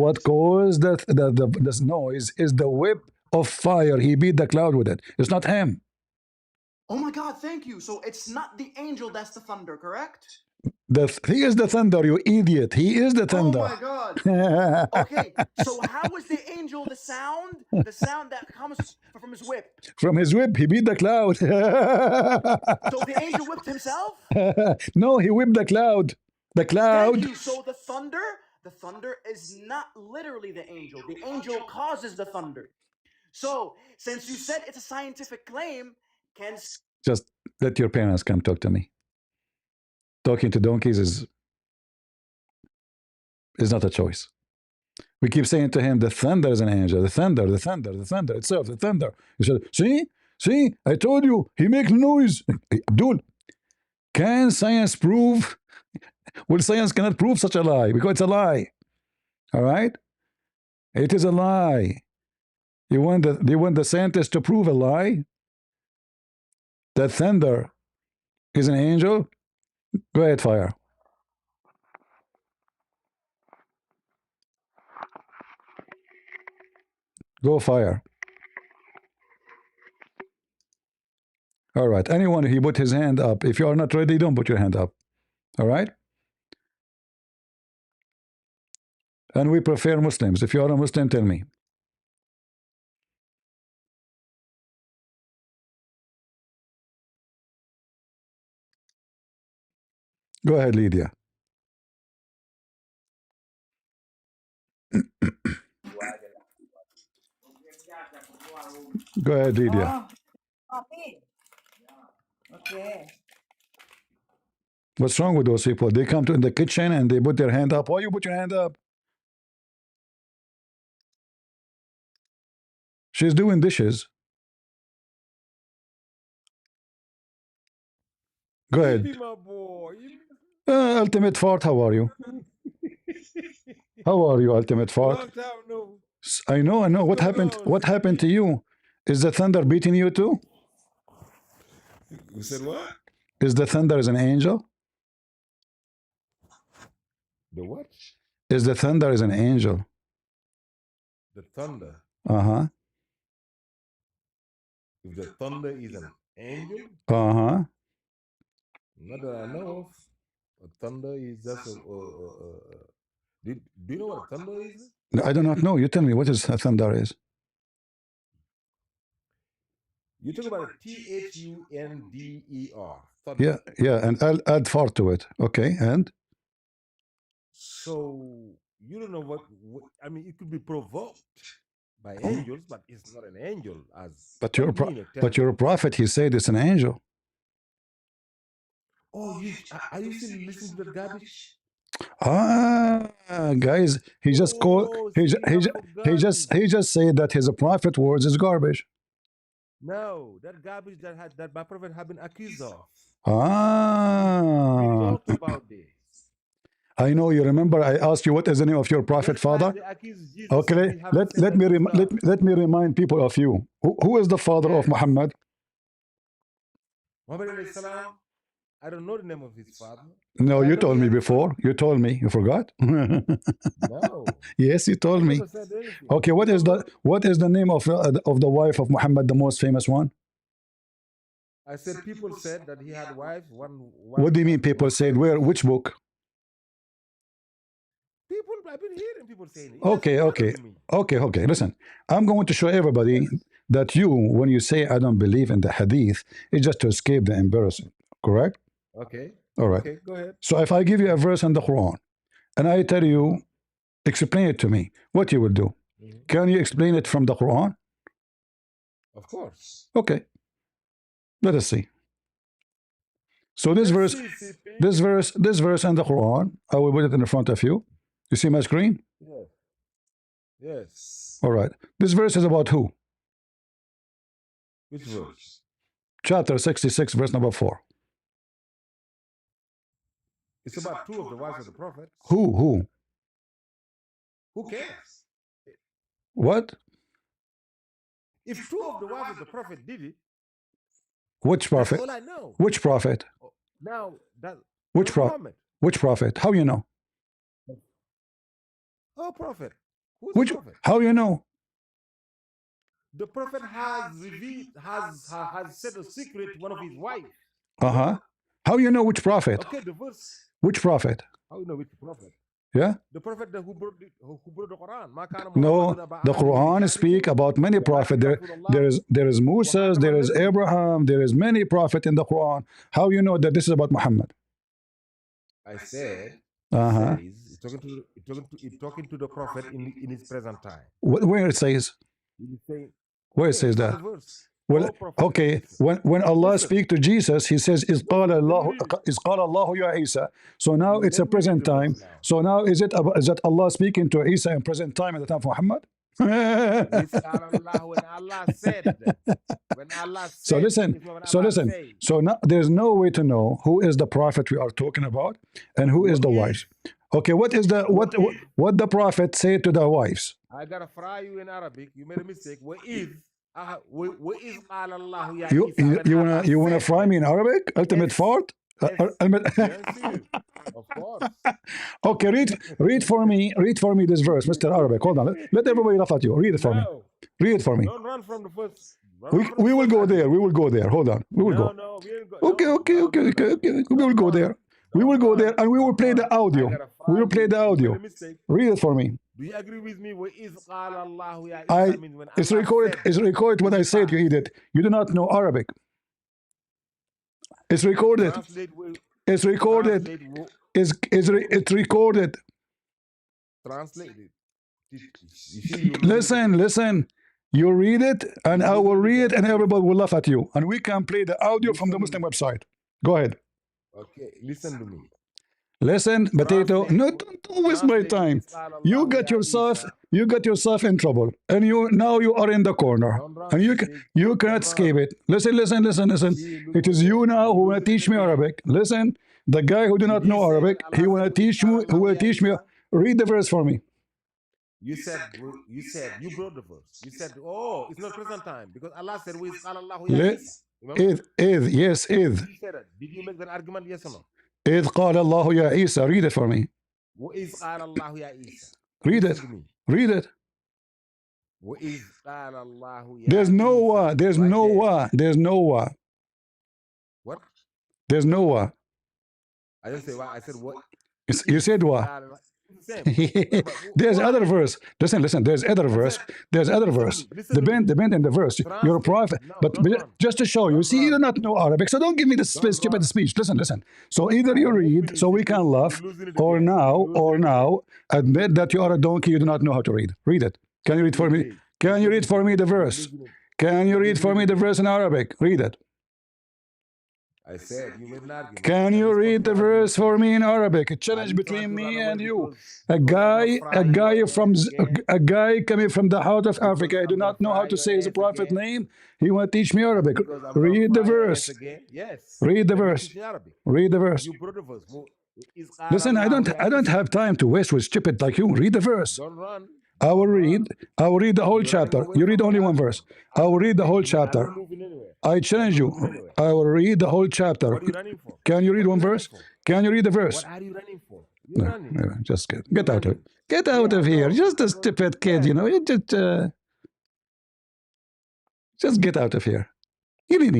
what caused the noise is the whip of fire. He beat the cloud with it. It's not him. Oh my God, thank you. So it's not the angel that's the thunder, correct? He is the thunder, you idiot. He is the thunder. Oh my God. Okay, so how is the angel the sound? The sound that comes from his whip. From his whip, he beat the cloud. So the angel whipped himself? No, he whipped the cloud. The cloud. Thank you. So the thunder is not literally the angel. The angel causes the thunder. So since you said it's a scientific claim, can Just let your parents come talk to me. Talking to donkeys is not a choice. We keep saying to him, the thunder is an angel. The thunder itself, the thunder. He said, see, I told you, he makes noise. Abdul, can science prove? Well, science cannot prove such a lie because it's a lie. All right? It is a lie. You want the scientists to prove a lie? That thunder is an angel? Go ahead, fire. Go fire. All right. Anyone who put his hand up, if you are not ready, don't put your hand up. All right. And we prefer Muslims. If you are a Muslim, tell me. Go ahead, Lydia. Go ahead, Lydia. Okay. What's wrong with those people? They come to in the kitchen and they put their hand up. Why you put your hand up? She's doing dishes. Go ahead. My boy. Ultimate Fart, how are you? How are you, Ultimate Fart? Long time no. I know, I know. What happened? What happened to you? Is the thunder beating you too? You said what? Is the thunder is an angel? The what? Is the thunder is an angel? The thunder. Uh-huh. If the thunder is an angel, Uh-huh. not that I know of. A thunder is just a. Do you know what a thunder is? I do not know. You tell me what is a thunder is. You talk about a thunder. Yeah, yeah, and I'll add fart to it. Okay, and So you don't know what I mean. It could be provoked by angels, but it's not an angel. As but what you're do you mean, but you're a prophet. He said it's an angel. Oh, are you still listening to that garbage? Ah, guys, he just called. Oh, He see, ju- he, I've ju- forgotten. he just said that his prophet words is garbage. No, that garbage that my prophet have been accused of. We Ah, talked about this. I know. You remember? I asked you what is the name of your prophet, Just like father. they accuse Jesus Okay, of having let said let that me he's rem- God. let me remind people of you. Who is the father of Yes. Muhammad? Muhammad alayhi salam, I don't know the name of his father. No, But I you know told he me had a before. son. You told me. You forgot? No, Yes, you I told me. never said anything. Okay, what is Remember? the name of the wife of Muhammad, the most famous one? I said people said that he had wives. What do you mean people said? Where? Which book? People, I've been hearing people saying it. Okay, It just okay, bothers me. okay. Listen, I'm going to show everybody that you, when you say I don't believe in the hadith, it's just to escape the embarrassment. Correct? Okay. All right. Okay, go ahead. So if I give you a verse in the Quran and I tell you, explain it to me, what you will do? Mhm. Can you explain it from the Quran? Of course. Okay. Let us see. So this Let's verse, see, CP. this verse in the Quran, I will put it in front of you. You see my screen? Yes. Yes. All right. This verse is about who? Which verse? Chapter 66, verse number 4. It's about two of the wives of the prophet. Who? Who cares? What? If two of the wives of the prophet did it, Which that's prophet? all I know. Which prophet? Now that Which Prophet prophet? Muhammad. Which prophet? How you know? Oh, prophet. Who's Which? the prophet? How you know? The prophet has revealed, has said a secret to one of his wives. Uh-huh. How you know which prophet? Okay, the verse. Which prophet? How you know which prophet? Yeah? The prophet who brought the Quran. No, the Quran speak about many prophets. There is Moses, there is Abraham, there is many prophets in the Quran. How you know that this is about Muhammad? I said, Uh-huh. says, talking to the prophet in his present time. Where it says? He's saying, Where it yeah, says it's on that? the verse. Well, Oh, prophet, okay. listen. When Allah Listen. speak to Jesus, He says, "Is qala Listen, let Allah, me read it. is qala Allah ya Isa." So now it's a Let me read present the verse time. now. So now is that Allah speaking to Isa in present time at the time of Muhammad? It's Allah when Allah said. When Allah said. So listen. It's not when So Allah listen. say. So now there's no way to know who is the prophet we are talking about and who is the wives. Okay, what is the what the prophet said to the wives? I gotta fry you in Arabic. You made a mistake. Where is Allah ya You Isa when Allah you wanna said. fry me in Arabic? Ultimate Yes. fart? Yes, you. Of course. Okay, read for me this verse, Mr. Arabic. Hold on. Let everybody laugh at you. Read it for me. No. Read it for me. Don't run from the first. We will go there. We will go there. Hold on. We will go. No, we ain't go. Okay, no, okay, no, okay, no, okay, no. okay. We will go there. We will go there, and we will play the audio. We will play the You audio. made a mistake. Read it for me. Do you agree with me? Means when It's Allah recorded. said, It's recorded what I said. You eat it. You do not know Arabic. It's recorded. It's recorded. It's recorded. Translate it. You see, you Listen. You read it, and I will read it, and everybody will laugh at you. And we can play the audio from the Muslim website. Go ahead. Okay, listen to me. Listen, potato. No, don't waste my time. You got yourself in trouble, and now you are in the corner, and you cannot escape it. Listen. It is you now who will teach me Arabic. Listen, the guy who do not know Arabic, he will teach me. Who will teach me? Read the verse for me. You brought the verse. You said, oh, it's not present time because Allah said, "Wa iz qala Allahu ya Isa." Remember? Yes, Did you say that? Did you make that argument? Yes or no? إذ قال الله يا عيسى. Read it for me. وَإِذْ قَالَ اللَّهُ يَا عِيسَى. Read it. Read it. وَإِذْ قَالَ اللَّهُ يَا There's no عِيسَى. wa. There's no wa. There's no wa. What? There's no wa. I didn't say wa. I said what? You said wa. There's other verse. Listen. There's other verse. There's other verse. The bend in the verse. You're a prophet. But just to show you, see, you do not know Arabic, so don't give me this stupid speech. Listen. So either you read, so we can laugh, or now admit that you are a donkey. You do not know how to read. Read it. Can you read for me? Can you read for me the verse? Can you read for me the verse in Arabic? Read it. I said you made an argument. Can you read the verse for me in Arabic? A challenge between me and you. A guy coming from the heart of Africa. I do not know how to say his prophet name. He want to teach me Arabic. Read the verse. Yes. Read the verse. Read the verse. You brought the verse. Listen, I don't have time to waste with stupid like you. Read the verse. Don't run. I will read the whole chapter. You read only one verse. I will read the whole chapter. I challenge you. I will read the whole chapter. What are you running for? Can you read one verse? Can you read the verse? What are you running for? You're running. No, just get out of it. Get out of here. Just a stupid kid, you know. Just get out of here. Read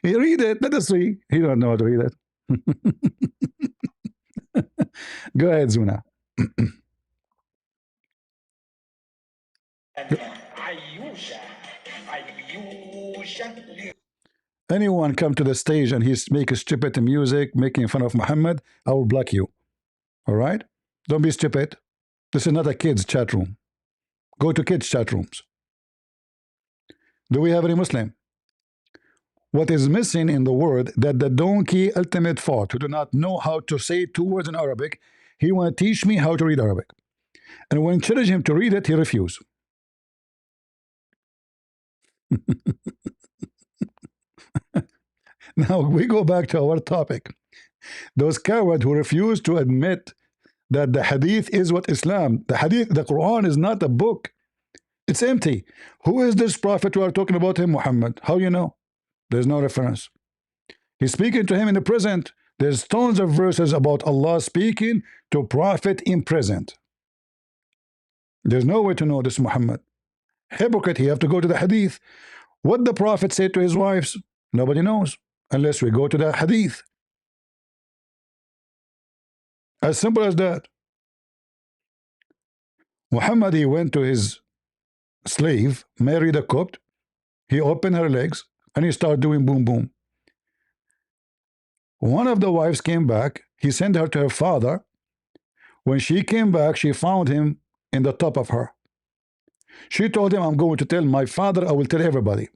it. Let us see. He don't know how to read it. Go ahead, Zuna. Anyone come to the stage and he's making stupid music, making fun of Muhammad, I will block you. All right? Don't be stupid. This is not a kids' chat room. Go to kids' chat rooms. Do we have any Muslim? What is missing in the word that the donkey ultimate thought, who do not know how to say two words in Arabic, he want to teach me how to read Arabic. And when I challenge him to read it, he refused. Now we go back to our topic. Those cowards who refuse to admit that the hadith is what Islam, the Quran is not a book. It's empty. Who is this prophet we are talking about him? Muhammad. How you know? There's no reference. He's speaking to him in the present. There's tons of verses about Allah speaking to prophet in present. There's no way to know this Muhammad. Hypocrite, you have to go to the hadith. What the prophet said to his wives, nobody knows unless we go to the hadith. As simple as that. Muhammad, he went to his slave, married a Copt, he opened her legs, and he started doing boom boom. One of the wives came back, he sent her to her father. When she came back, she found him in the top of her. She told him, I'm going to tell my father, I will tell everybody.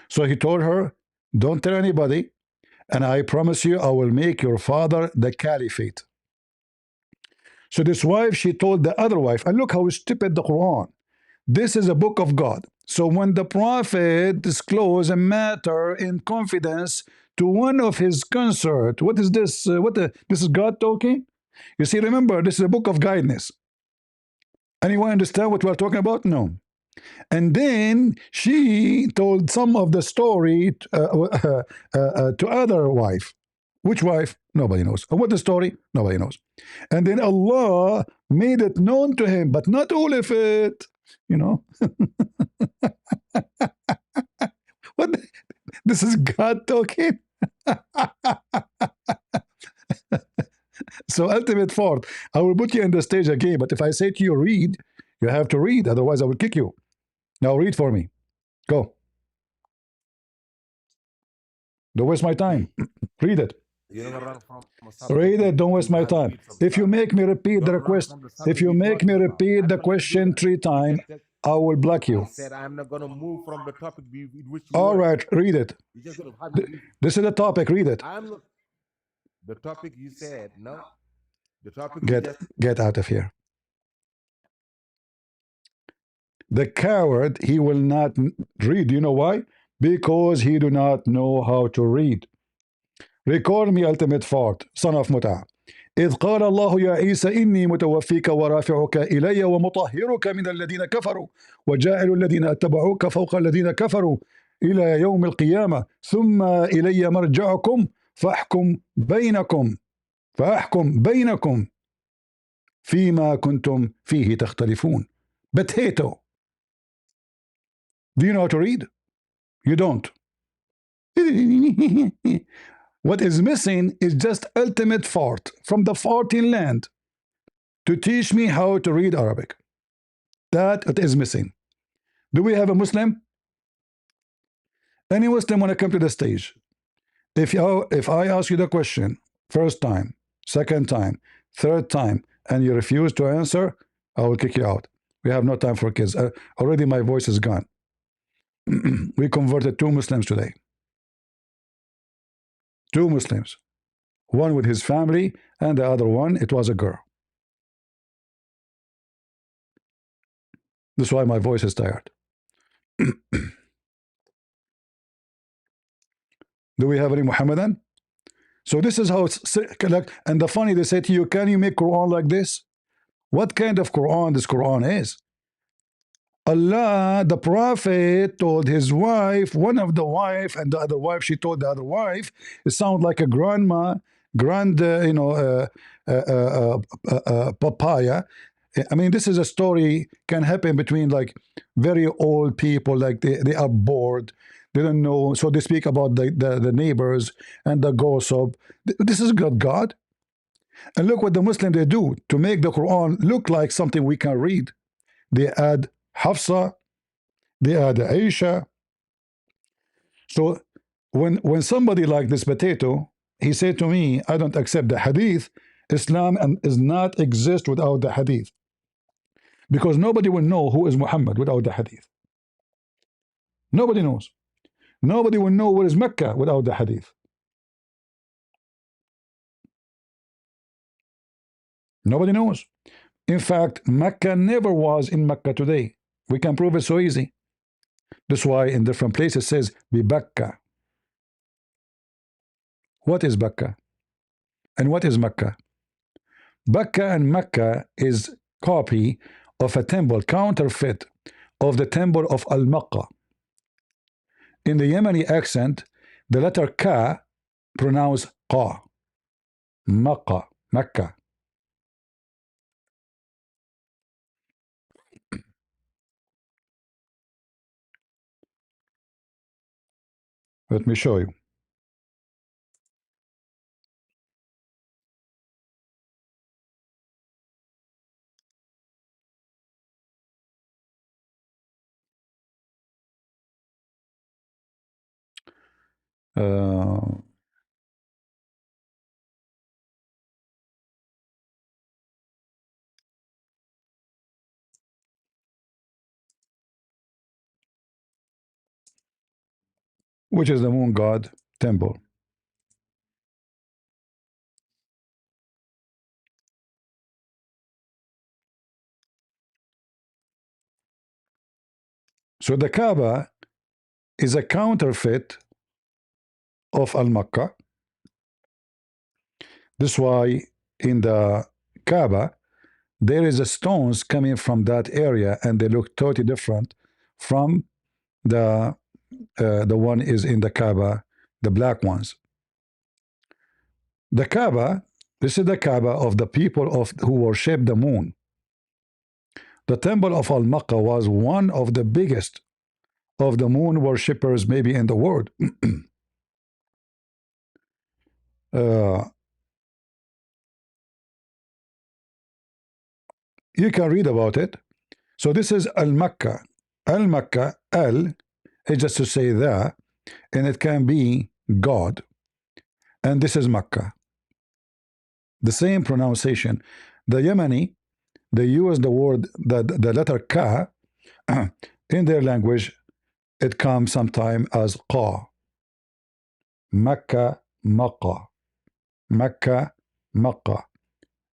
So he told her, don't tell anybody, and I promise you I will make your father the caliphate. So this wife, she told the other wife, and look how stupid the Quran. This is a book of God. So when the prophet disclosed a matter in confidence to one of his consort, what is this? This is God talking? You see, remember, this is a book of guidance. Anyone understand what we're talking about? No. And then she told some of the story to other wife. Which wife? Nobody knows. And what the story? Nobody knows. And then Allah made it known to him, but not all of it. You know. What? This is God talking. So ultimate fault. I will put you in the stage again, but if I say to you read, you have to read, otherwise I will kick you. Now read for me. Go. Don't waste my time. Read it. You never run from a subject Read it. Don't waste to my have time. read from the If you subject. make me repeat the Don't run request, from the if subject you we're make me talking about. repeat the I'm not gonna do question that. 3 You times, just I will block I you. said I'm not gonna move from the topic in which you All were. right, read it. You just gonna have me read. This is the topic. Read it. I'm not the topic you said. No, the topic you just Get out of here. The coward, he will not read. You know why? Because he do not know how to read. Record me ultimate fault, son of Muta. إذ قال الله يا عيسى إني متوفيك ورافعك إلي ومطهرك من الذين كفروا وجاعل الذين اتبعوك فوق الذين كفروا إلى يوم القيامة ثم إلي مرجعكم فأحكم بينكم فيما كنتم فيه تختلفون. Potato. Do you know how to read? You don't. What is missing is just ultimate fart from the farting land to teach me how to read Arabic. That it is missing. Do we have a Muslim? Any Muslim want to come to the stage? If I ask you the question first time, second time, third time, and you refuse to answer, I will kick you out. We have no time for kids. Already my voice is gone. We converted 2 Muslims today. 2 Muslims. One with his family, and the other one, it was a girl. That's why my voice is tired. Do we have any Muhammadan? So this is how it's like, and the funny, they say to you, can you make Quran like this? What kind of Quran this Quran is? Allah, the Prophet told his wife, one of the wife, and the other wife, she told the other wife, it sounds like a grandma, papaya. I mean, this is a story can happen between like very old people, like they are bored, they don't know, so they speak about the neighbors and the gossip. This is God. And look what the Muslim they do to make the Quran look like something we can read. They add Hafsa, they add Aisha. So when somebody like this potato, he said to me, I don't accept the hadith. Islam does not exist without the hadith. Because nobody will know who is Muhammad without the hadith. Nobody knows. Nobody will know where is Mecca without the hadith. Nobody knows. In fact, Mecca never was in Mecca today. We can prove it so easy. That's why in different places it says Bibakka. What is Bakka? And what is Mecca? Bakka and Mecca is copy of a temple, counterfeit of the temple of Al-Makkah. In the Yemeni accent, the letter Ka pronounced Qa. Makkah, Mecca. Let me show you. Which is the moon god temple. So the Kaaba is a counterfeit of Al-Makkah. That's why in the Kaaba there is a stones coming from that area and they look totally different from the one is in the Kaaba, the black ones. The Kaaba, this is the Kaaba of the people of who worship the moon. The temple of Al-Makkah was one of the biggest of the moon worshippers maybe in the world. You can read about it. So this is Al-Makkah. Al-Makkah, Al is just to say that, and it can be God. And this is Makkah. The same pronunciation. The Yemeni, they use the word, the letter Ka, in their language, it comes sometime as Qa. Makkah, Makkah. Makkah, Makkah.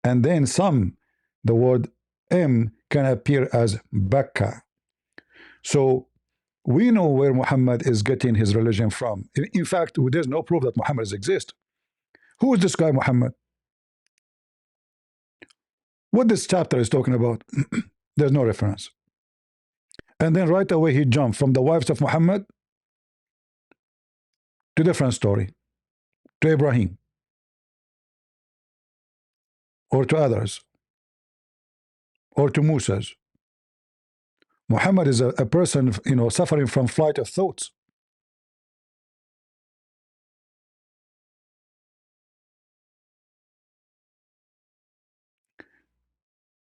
And then the word M can appear as Bakka. So we know where Muhammad is getting his religion from. In fact, there's no proof that Muhammad exists. Who is this guy, Muhammad? What this chapter is talking about, there's no reference. And then right away he jumped from the wives of Muhammad to different story, to Ibrahim or to others or to Musa's. Muhammad is a person, suffering from flight of thoughts.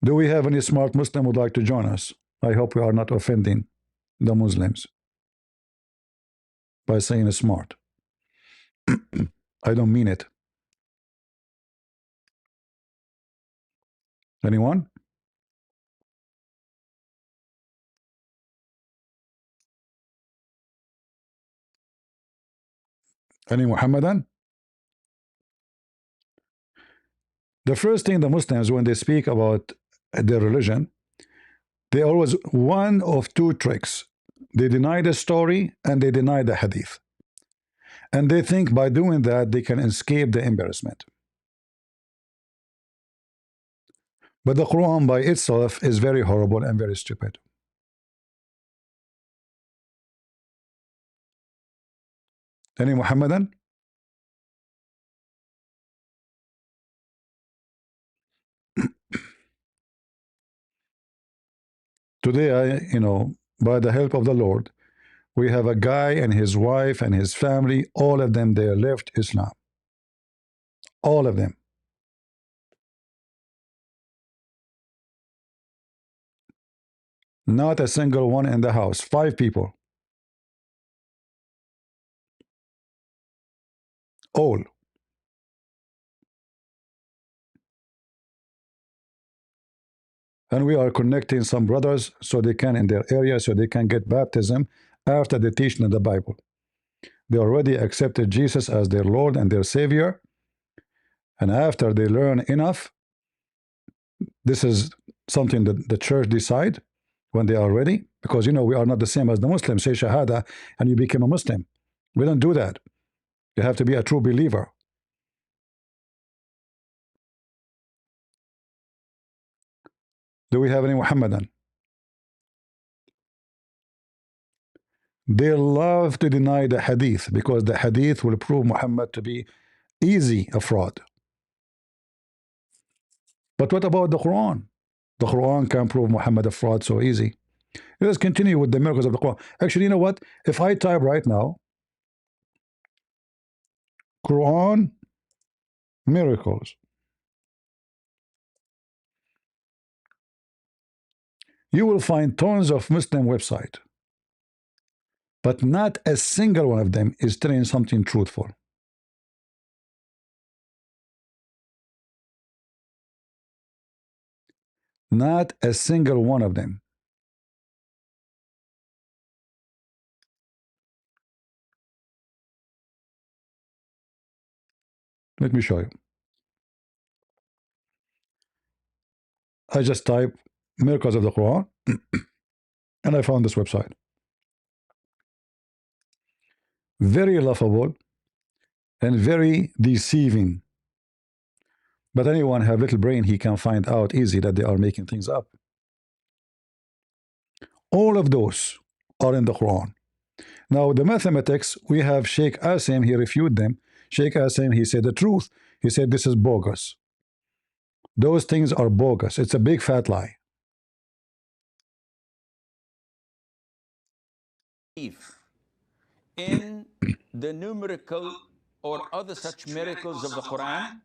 Do we have any smart Muslim who would like to join us? I hope we are not offending the Muslims by saying smart. I don't mean it. Anyone? Any Muhammadan? The first thing the Muslims, when they speak about their religion, they always one of two tricks. They deny the story and they deny the hadith. And they think by doing that they can escape the embarrassment. But the Quran by itself is very horrible and very stupid. Any Muhammadan? Today, by the help of the Lord, we have a guy and his wife and his family, all of them, they left Islam. All of them. Not a single one in the house. 5 people. All. And we are connecting some brothers so they can, in their area, so they can get baptism after the teaching of the Bible. They already accepted Jesus as their Lord and their Savior. And after they learn enough, this is something that the church decide when they are ready. Because, we are not the same as the Muslims. Say Shahada and you become a Muslim. We don't do that. You have to be a true believer. Do we have any Muhammadan? They love to deny the hadith because the hadith will prove Muhammad to be easy a fraud. But what about the Quran? The Quran can prove Muhammad a fraud so easy. Let's continue with the miracles of the Quran. Actually, you know what? If I type right now, Quran miracles, you will find tons of Muslim websites. But not a single one of them is telling something truthful. Not a single one of them. Let me show you. I just type miracles of the Quran and I found this website. Very laughable and very deceiving. But anyone have little brain, he can find out easy that they are making things up. All of those are in the Quran. Now, the mathematics, we have Sheikh Asim, he refuted them. Sheikh Asim, he said the truth. He said this is bogus. Those things are bogus. It's a big fat lie. believe in the numerical or other such miracles of the Quran.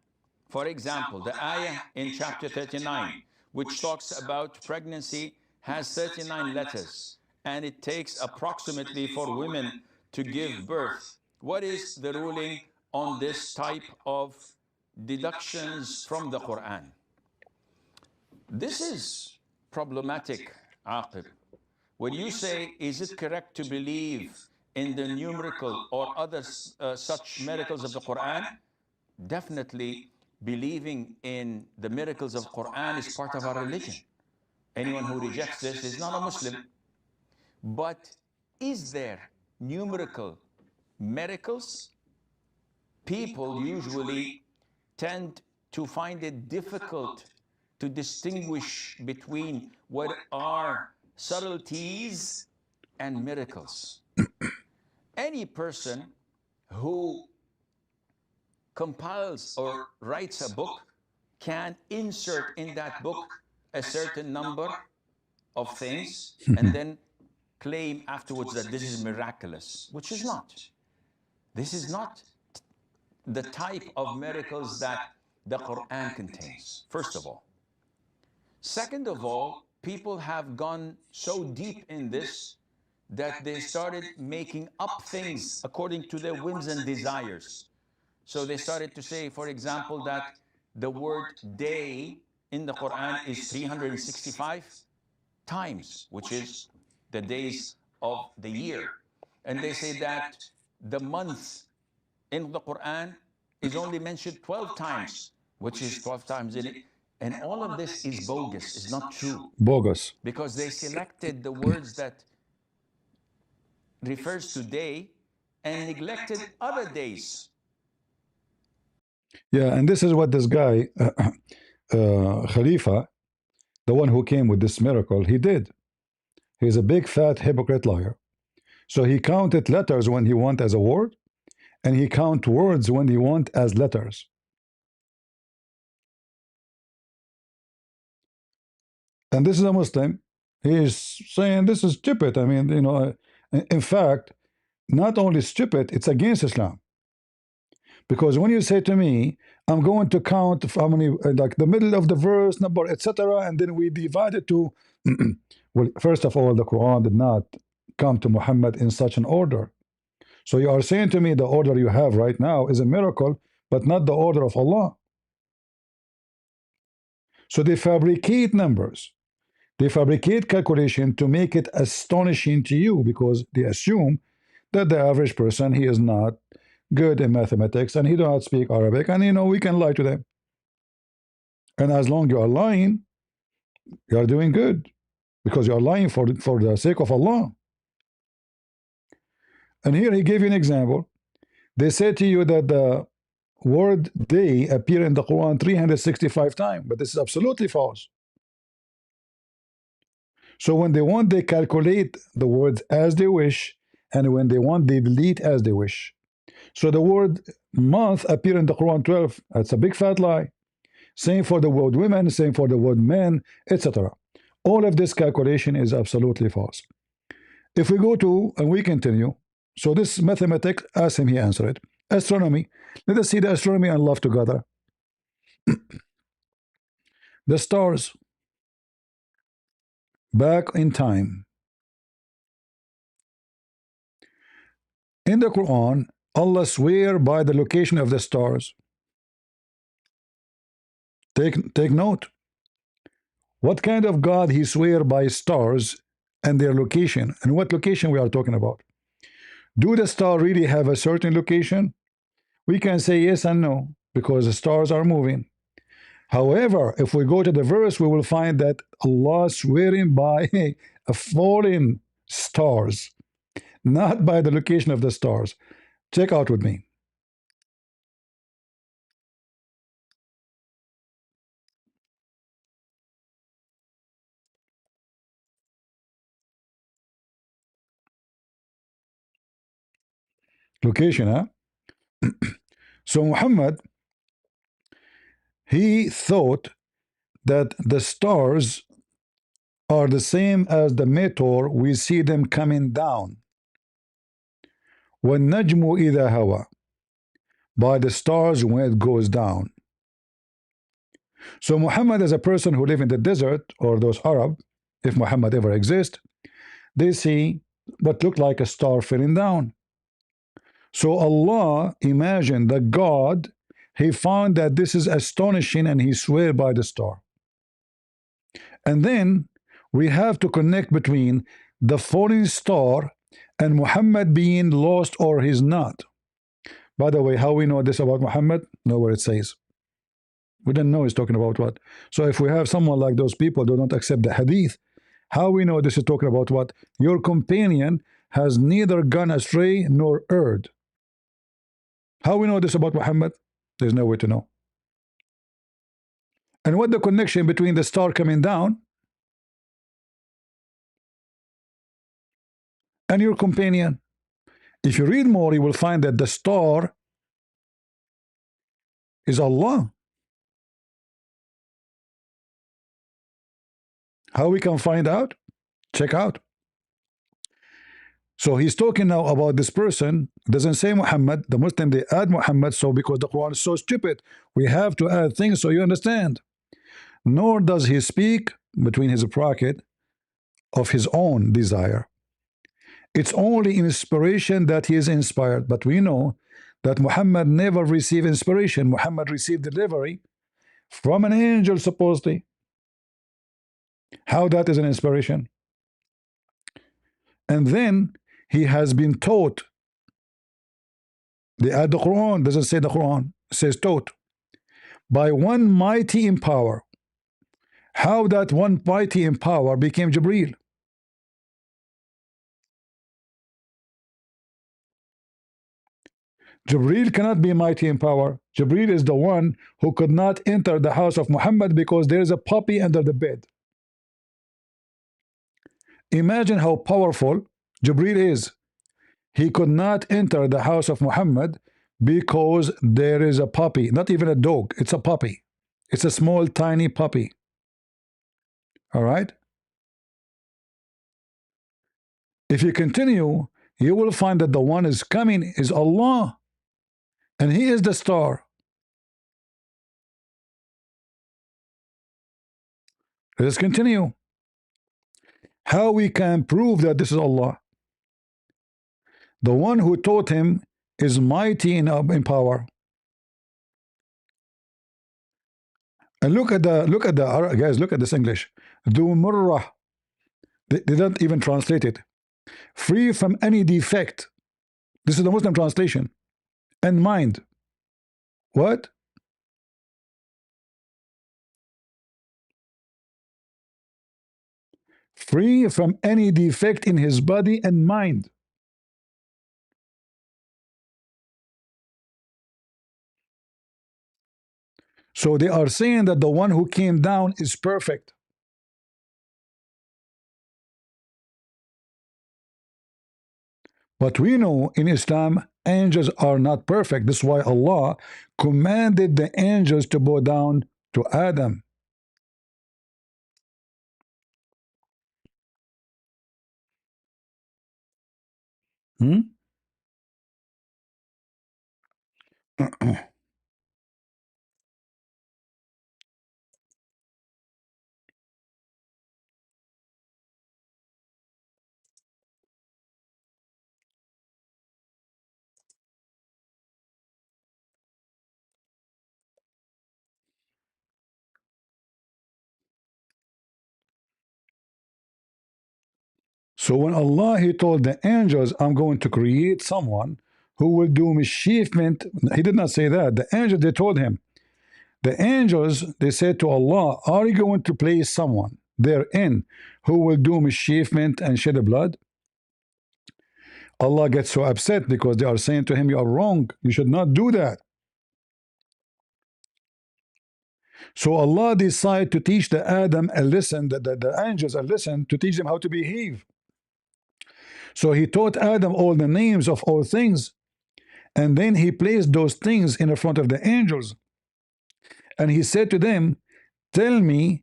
For example, the ayah in chapter 39, which talks about pregnancy, has 39 letters, and it takes approximately for women to give birth. What is the ruling on this type of deductions from the Quran? This is problematic, Aqib. When you say, is it correct to believe in the numerical or other such miracles of the Quran? Definitely, believing in the miracles of Quran is part of our religion. Anyone who rejects this is not a Muslim. But is there numerical miracles? People usually tend to find it difficult to distinguish between what are subtleties and miracles. Any person who compiles or writes a book can insert in that book a certain number of things and then claim afterwards that this is miraculous, which is not. This is not the type of miracles that the Quran contains, first of all. Second of all, people have gone so deep in this that they started making up things according to their whims and desires. So they started to say, for example, that the word day in the Quran is 365 times, which is the days of the year. And they say that the month in the Quran is only mentioned 12 times, which is 12 times in it. And all of this is bogus, is not true. Bogus. Because they selected the words that refers to day and neglected other days. Yeah, and this is what this guy, Khalifa, the one who came with this miracle, he did. He's a big fat hypocrite liar. So he counted letters when he want as a word, and he count words when he want as letters. And this is a Muslim. He is saying this is stupid. I mean, you know, in fact, not only stupid, it's against Islam. Because when you say to me, I'm going to count how many, like the middle of the verse number, etc., and then we divide it to, well, first of all, the Quran did not come to Muhammad in such an order. So you are saying to me the order you have right now is a miracle, but not the order of Allah. So they fabricate numbers. They fabricate calculation to make it astonishing to you because they assume that the average person, he is not good in mathematics and he does not speak Arabic, and you know we can lie to them. And as long you are lying, you are doing good because you are lying for the sake of Allah. And here he gave you an example. They said to you that the word day appear in the Quran 365 times, but this is absolutely false. So when they want, they calculate the words as they wish, and when they want, they delete as they wish. So the word month appear in the Quran 12. That's a big fat lie. Same for the word women, same for the word men, etc. All of this calculation is absolutely false. If we go to, and we continue, so this mathematics, ask him, he answered it. Astronomy, let us see the astronomy and love together. The stars, back in time. In the Quran, Allah swear by the location of the stars. Take note. What kind of God he swear by stars and their location? And what location we are talking about? Do the star really have a certain location? We can say yes and no, because the stars are moving. However, if we go to the verse, we will find that Allah swearing by a fallen stars, not by the location of the stars. Check out with me. Location, huh? So Muhammad, he thought that the stars are the same as the meteor, we see them coming down. وَالنَّجْمُ إِذَا هَوَى, by the stars when it goes down. So Muhammad is a person who live in the desert, or those Arab, if Muhammad ever exists, they see what looked like a star falling down. So Allah imagined that God, he found that this is astonishing and he swear by the star. And then we have to connect between the falling star and Muhammad being lost or he's not. By the way, how we know this about Muhammad? Nowhere it says. We don't know he's talking about what. So if we have someone like those people who don't accept the hadith, how we know this is talking about what? Your companion has neither gone astray nor erred. How we know this about Muhammad? There's no way to know. And what the connection between the star coming down and your companion? If you read more, you will find that the star is Allah. How we can find out? Check out. So he's talking now about this person, doesn't say Muhammad. The Muslim, they add Muhammad, so because the Quran is so stupid, we have to add things so you understand. Nor does he speak between his bracket of his own desire. It's only inspiration that he is inspired. But we know that Muhammad never received inspiration. Muhammad received delivery from an angel, supposedly. How that is an inspiration? And then he has been taught. They add the Quran, doesn't say the Quran, it says taught by one mighty in power. How that one mighty in power became Jibreel? Jibreel cannot be mighty in power. Jibreel is the one who could not enter the house of Muhammad because there is a puppy under the bed. Imagine how powerful Jibreel is. He could not enter the house of Muhammad because there is a puppy, not even a dog, it's a puppy. It's a small, tiny puppy. All right? If you continue, you will find that the one is coming is Allah, and He is the star. Let's continue. How we can prove that this is Allah? The one who taught him is mighty in power. And look at the guys, look at this English. Du murrah. They don't even translate it. Free from any defect. This is the Muslim translation. And mind. What? Free from any defect in his body and mind. So they are saying that the one who came down is perfect. But we know in Islam, angels are not perfect. This is why Allah commanded the angels to bow down to Adam. Hmm? So when Allah, He told the angels, I'm going to create someone who will do mischievement, He did not say that. The angels, they told Him. The angels, they said to Allah, are you going to place someone therein who will do mischievement and shed blood? Allah gets so upset because they are saying to Him, you are wrong. You should not do that. So Allah decided to teach the Adam a lesson, the angels a lesson to teach them how to behave. So He taught Adam all the names of all things, and then He placed those things in the front of the angels. And He said to them, tell me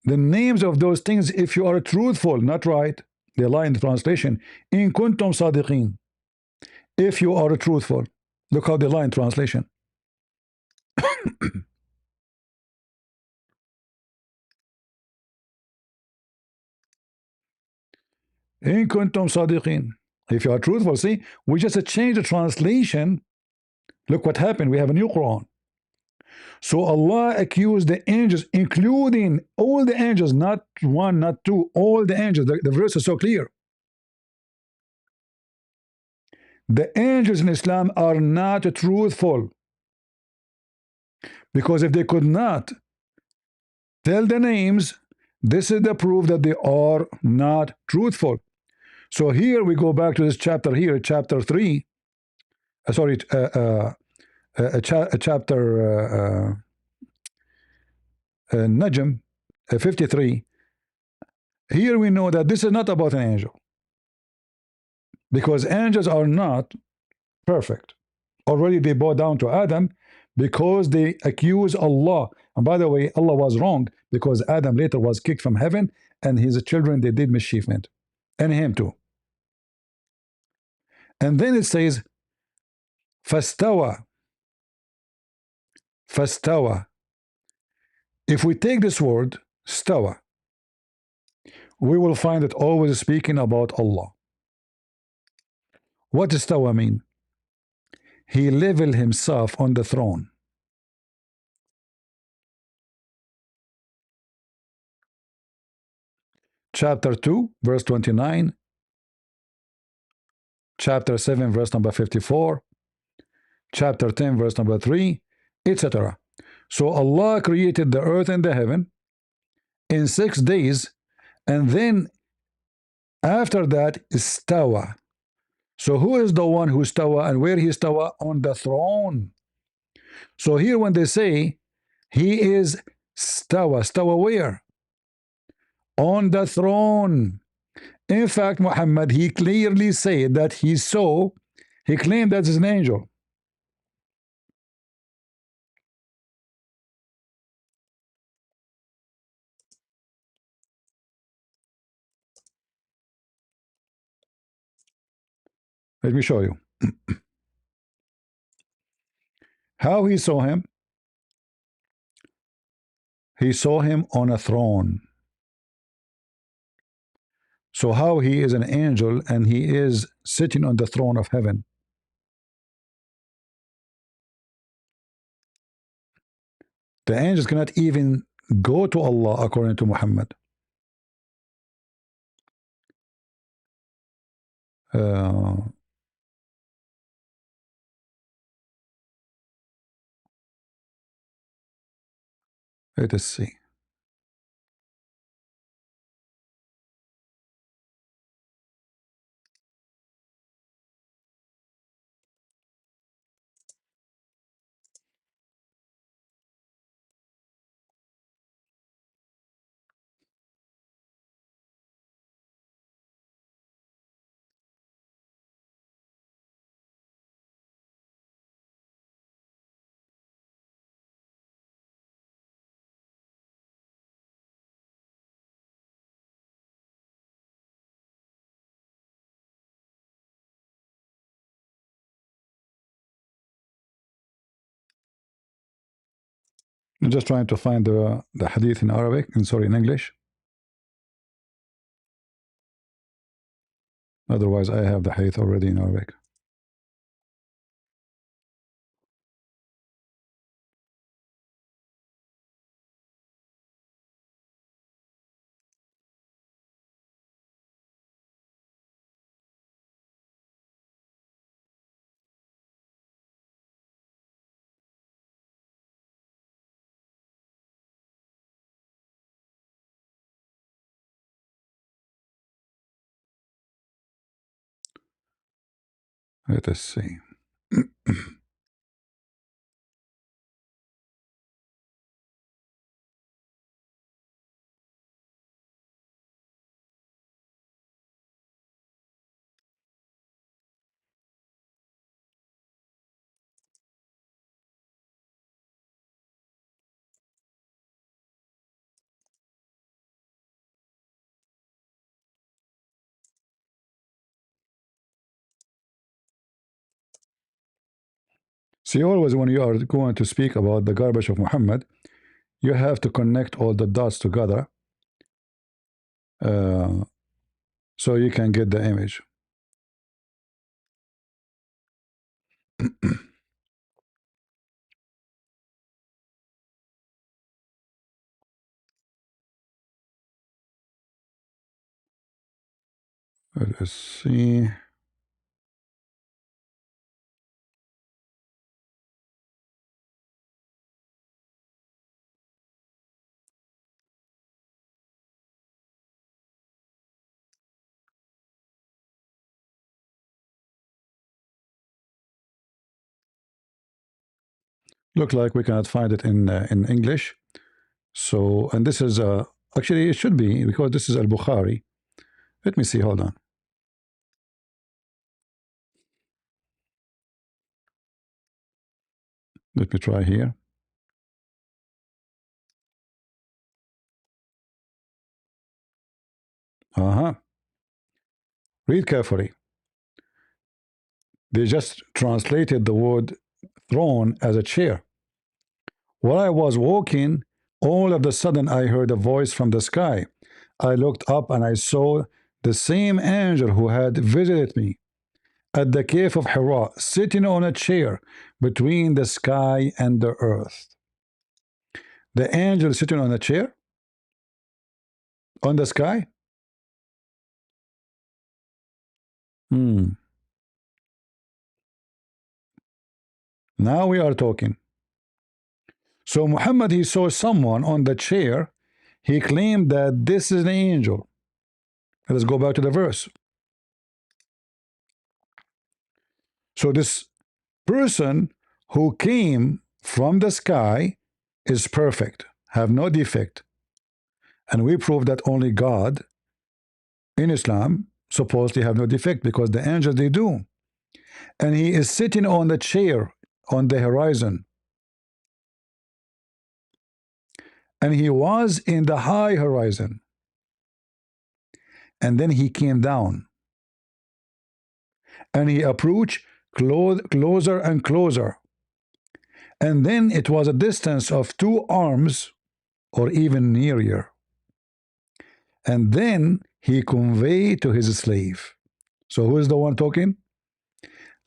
the names of those things if you are truthful, not right. They lie in the translation. In kuntum sadiqin. if you are truthful. Look how they lie in translation. In kuntum sadiqin. If you are truthful, see, we just changed the translation. Look what happened. We have a new Quran. So Allah accused the angels, including all the angels, not one, not two, all the angels. The verse is so clear. The angels in Islam are not truthful, because if they could not tell the names, this is the proof that they are not truthful. So here we go back to this chapter here, chapter 3. Sorry, chapter Najm 53. Here we know that this is not about an angel, because angels are not perfect. Already they bow down to Adam because they accuse Allah. And by the way, Allah was wrong, because Adam later was kicked from heaven, and his children, they did mischievement, and him too. And then it says, fastawa. Fastawa. If we take this word, stawa, we will find it always speaking about Allah. What does stawa mean? He leveled himself on the throne. Chapter 2, verse 29. Chapter 7, verse number 54. Chapter 10, verse number 3, etc. So Allah created the earth and the heaven in 6 days, and then after that, stawa. So who is the one who stawa, and where he stawa? On the throne. So here when they say he is stawa, stawa where? On the throne. In fact, Muhammad, he clearly said that he saw, he claimed that is an angel. Let me show you. How he saw him? He saw him on a throne. So how he is an angel and he is sitting on the throne of heaven? The angels cannot even go to Allah according to Muhammad. Let us see. I'm just trying to find the hadith in Arabic, and sorry, in English. Otherwise, I have the hadith already in Arabic. Let us see. See, always when you are going to speak about the garbage of Muhammad, you have to connect all the dots together so you can get the image. Let's see. Look like we cannot find it in English. So, and this is actually it should be because this is Al Bukhari. Let me see. Hold on. Let me try here. Read carefully. They just translated the word throne as a chair. While I was walking, all of a sudden I heard a voice from the sky. I looked up and I saw the same angel who had visited me at the cave of Hira, sitting on a chair between the sky and the earth. The angel sitting on a chair on the sky? Now we are talking. So Muhammad, he saw someone on the chair. He claimed that this is an angel. Let's go back to the verse. So this person who came from the sky is perfect, have no defect. And we prove that only God in Islam supposedly have no defect because the angels they do. And he is sitting on the chair on the horizon. And he was in the high horizon. And then he came down. And he approached closer and closer. And then it was a distance of 2 arms or even nearer. And then he conveyed to his slave. So who is the one talking?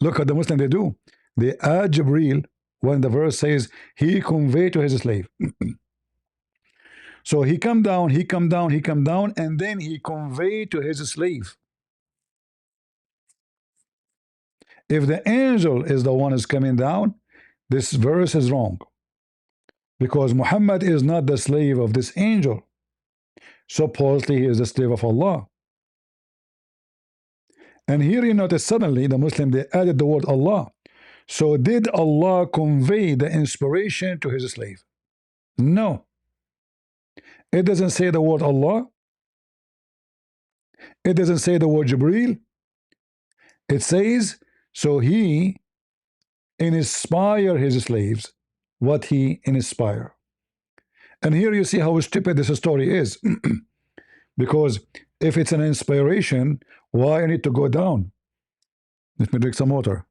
Look at the Muslim they do. They add Jibreel when the verse says he conveyed to his slave. So he come down, he come down, he come down, and then he conveyed to his slave. If the angel is the one is coming down, this verse is wrong. Because Muhammad is not the slave of this angel. Supposedly he is the slave of Allah. And here you notice suddenly the Muslim they added the word Allah. So did Allah convey the inspiration to his slave? No. It doesn't say the word Allah. It doesn't say the word Jibreel. It says, so he inspire his slaves what he inspire. And here you see how stupid this story is. Because if it's an inspiration, why I need to go down? Let me drink some water.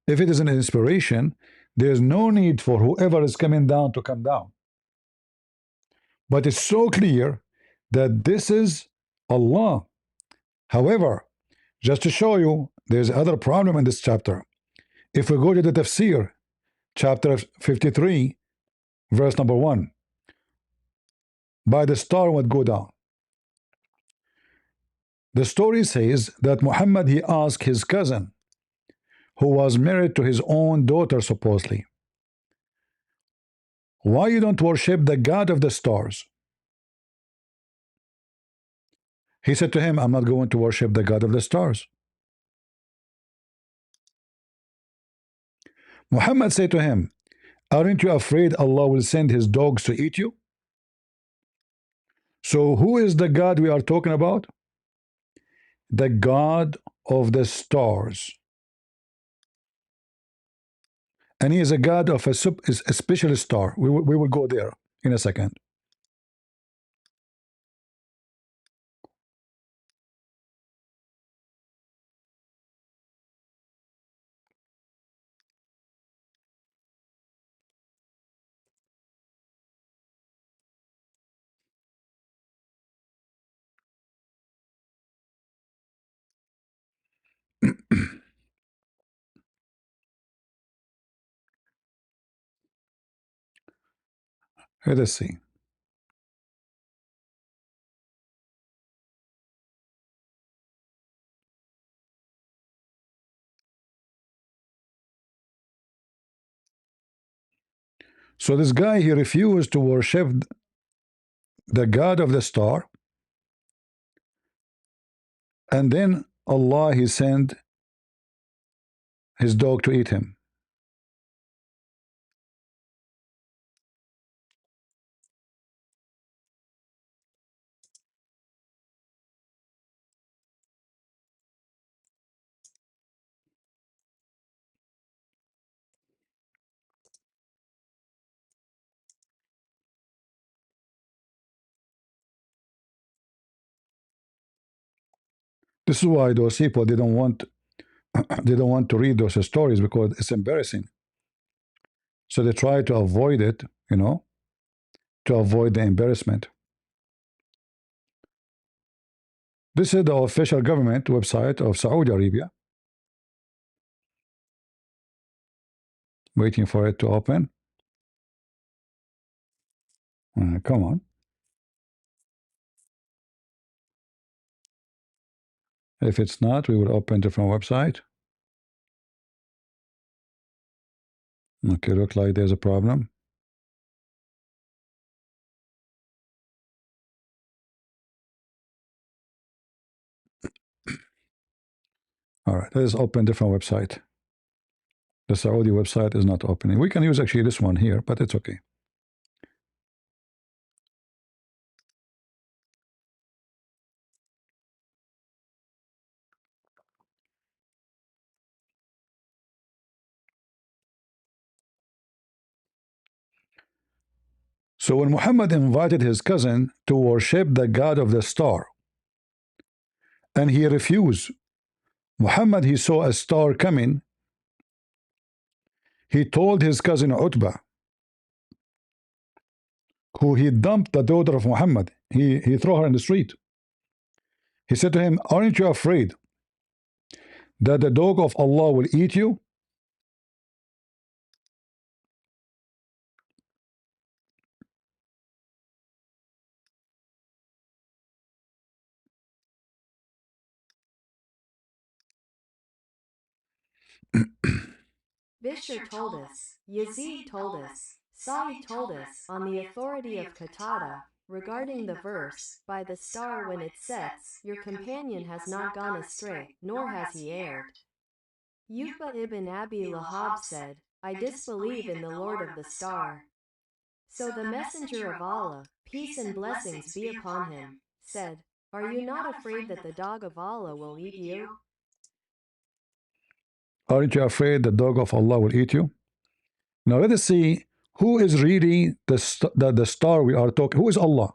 If it is an inspiration, there's no need for whoever is coming down to come down. But it's so clear that this is Allah. However, just to show you, there's other problem in this chapter. If we go to the tafsir, chapter 53, verse number 1, by the star would go down. The story says that Muhammad, he asked his cousin, who was married to his own daughter supposedly, why you don't worship the God of the stars? He said to him, I'm not going to worship the God of the stars. Muhammad said to him, aren't you afraid Allah will send his dogs to eat you? So who is the God we are talking about? The God of the stars. and he is a god of a special star. We will go there in a second. Let us see. So this guy, he refused to worship the god of the star, and then Allah, he sent his dog to eat him. This is why those people, they don't want they don't want to read those stories because it's embarrassing. So they try to avoid it, to avoid the embarrassment. This is the official government website of Saudi Arabia. Waiting for it to open. Come on. If it's not, we will open different website. Okay, look like there's a problem. All right, let's open different website. The Saudi website is not opening. We can use actually this one here, but it's okay. So when Muhammad invited his cousin to worship the god of the star, and he refused, Muhammad, he saw a star coming. He told his cousin Utbah, who he dumped the daughter of Muhammad. He threw her in the street. He said to him, aren't you afraid that the dog of Allah will eat you? Bishr told us, Yazid told us, Sa'id told us, on the authority of Qatada, regarding the verse, by the star when it sets, your companion has not gone astray, nor has he erred. Utbah ibn Abi Lahab said, I disbelieve in the Lord of the star. So the Messenger of Allah, peace and blessings be upon him, said, are you not afraid that the dog of Allah will eat you? Aren't you afraid the dog of Allah will eat you? Now let us see who is really the star we are talking. Who is Allah?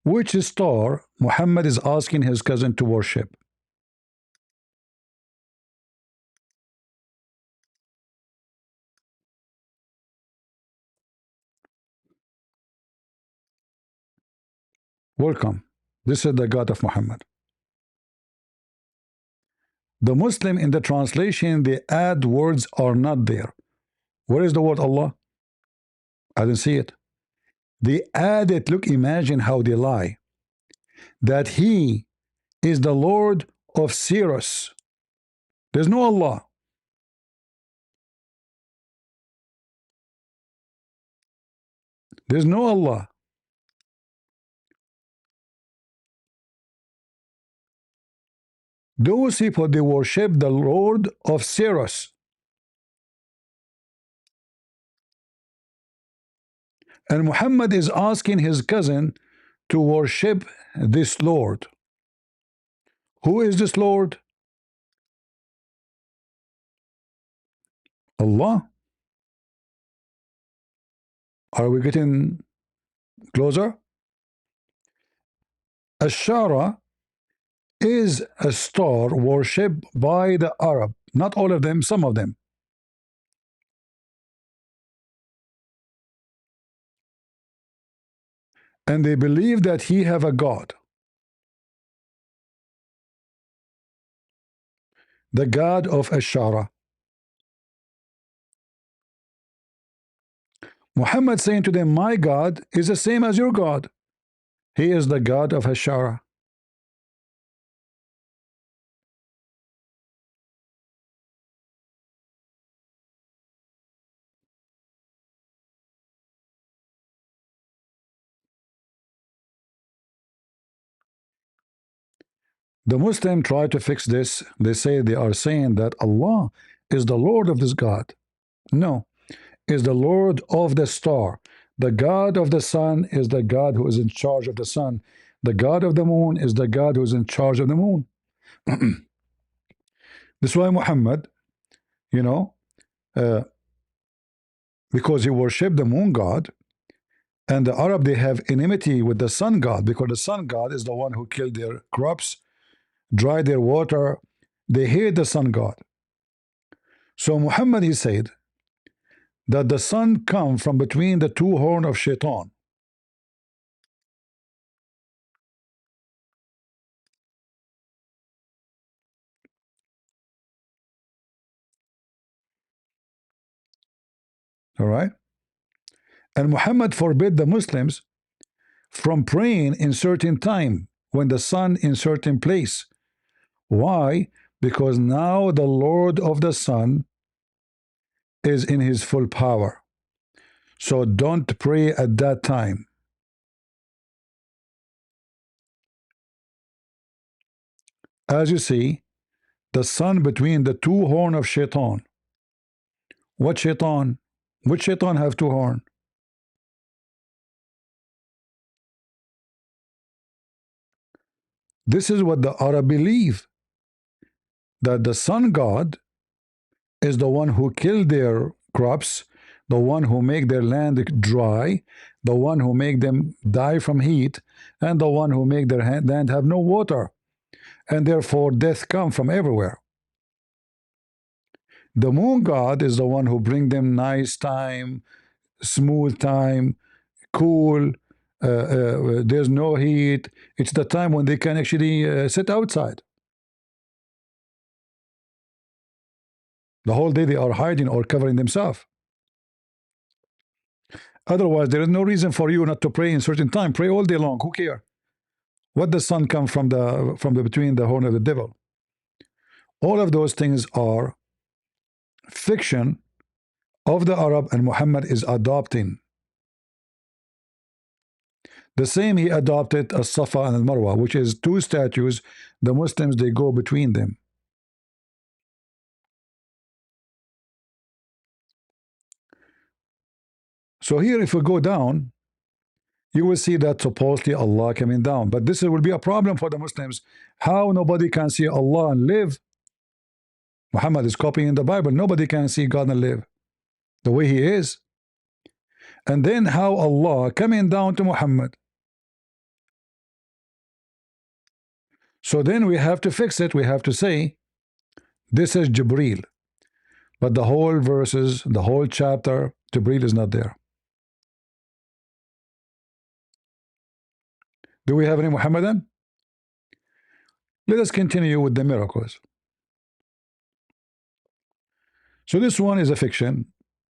Which star Muhammad is asking his cousin to worship? Welcome. This is the God of Muhammad. The Muslim in the translation, the add words are not there. Where is the word Allah? I didn't see it. They add it. Look, imagine how they lie. That he is the Lord of Sirius. There's no Allah. There's no Allah. Those people, they worship the Lord of Sirius. And Muhammad is asking his cousin to worship this Lord. Who is this Lord? Allah. Are we getting closer? Ashara is a star worshipped by the Arab. Not all of them, some of them. And they believe that he have a God. The God of Ashara. Muhammad saying to them, my God is the same as your God. He is the God of Ashara. The Muslim try to fix this. They say they are saying that Allah is the Lord of this God. No, is the Lord of the star. The God of the sun is the God who is in charge of the sun. The God of the moon is the God who is in charge of the moon. This is why Muhammad, you know, uh, because he worshipped the moon god, and the Arab, they have enmity with the sun god, because the sun god is the one who killed their crops, dried their water. They hate the sun god. So Muhammad, he said that the sun come from between the two horns of shaitan. All right. And Muhammad forbid the Muslims from praying in certain time when the sun in certain place. Why? Because now the Lord of the sun is in his full power. So don't pray at that time. As you see, the sun between the two horns of shaitan. What shaitan? Which shaitan have two horns? This is what the Arab believe, that the sun god is the one who killed their crops, the one who make their land dry, the one who make them die from heat, and the one who make their land have no water, and therefore death come from everywhere. The moon god is the one who bring them nice time, smooth time, cool. There's no heat. It's the time when they can actually sit outside. The whole day they are hiding or covering themselves. Otherwise, there is no reason for you not to pray in certain time. Pray all day long. Who care? What the sun come from the between the horn of the devil? All of those things are fiction of the Arab, and Muhammad is adopting. The same he adopted as Safa and Al-Marwa, which is two statues. The Muslims, they go between them. So here, if we go down, you will see that supposedly Allah coming down. But this will be a problem for the Muslims. How nobody can see Allah and live? Muhammad is copying the Bible. Nobody can see God and live the way he is. And then how Allah coming down to Muhammad. So then we have to fix it. We have to say, this is Jibreel. But the whole verses, the whole chapter, Jibreel is not there. Do we have any Muhammadan? Let us continue with the miracles. So this one is a fiction.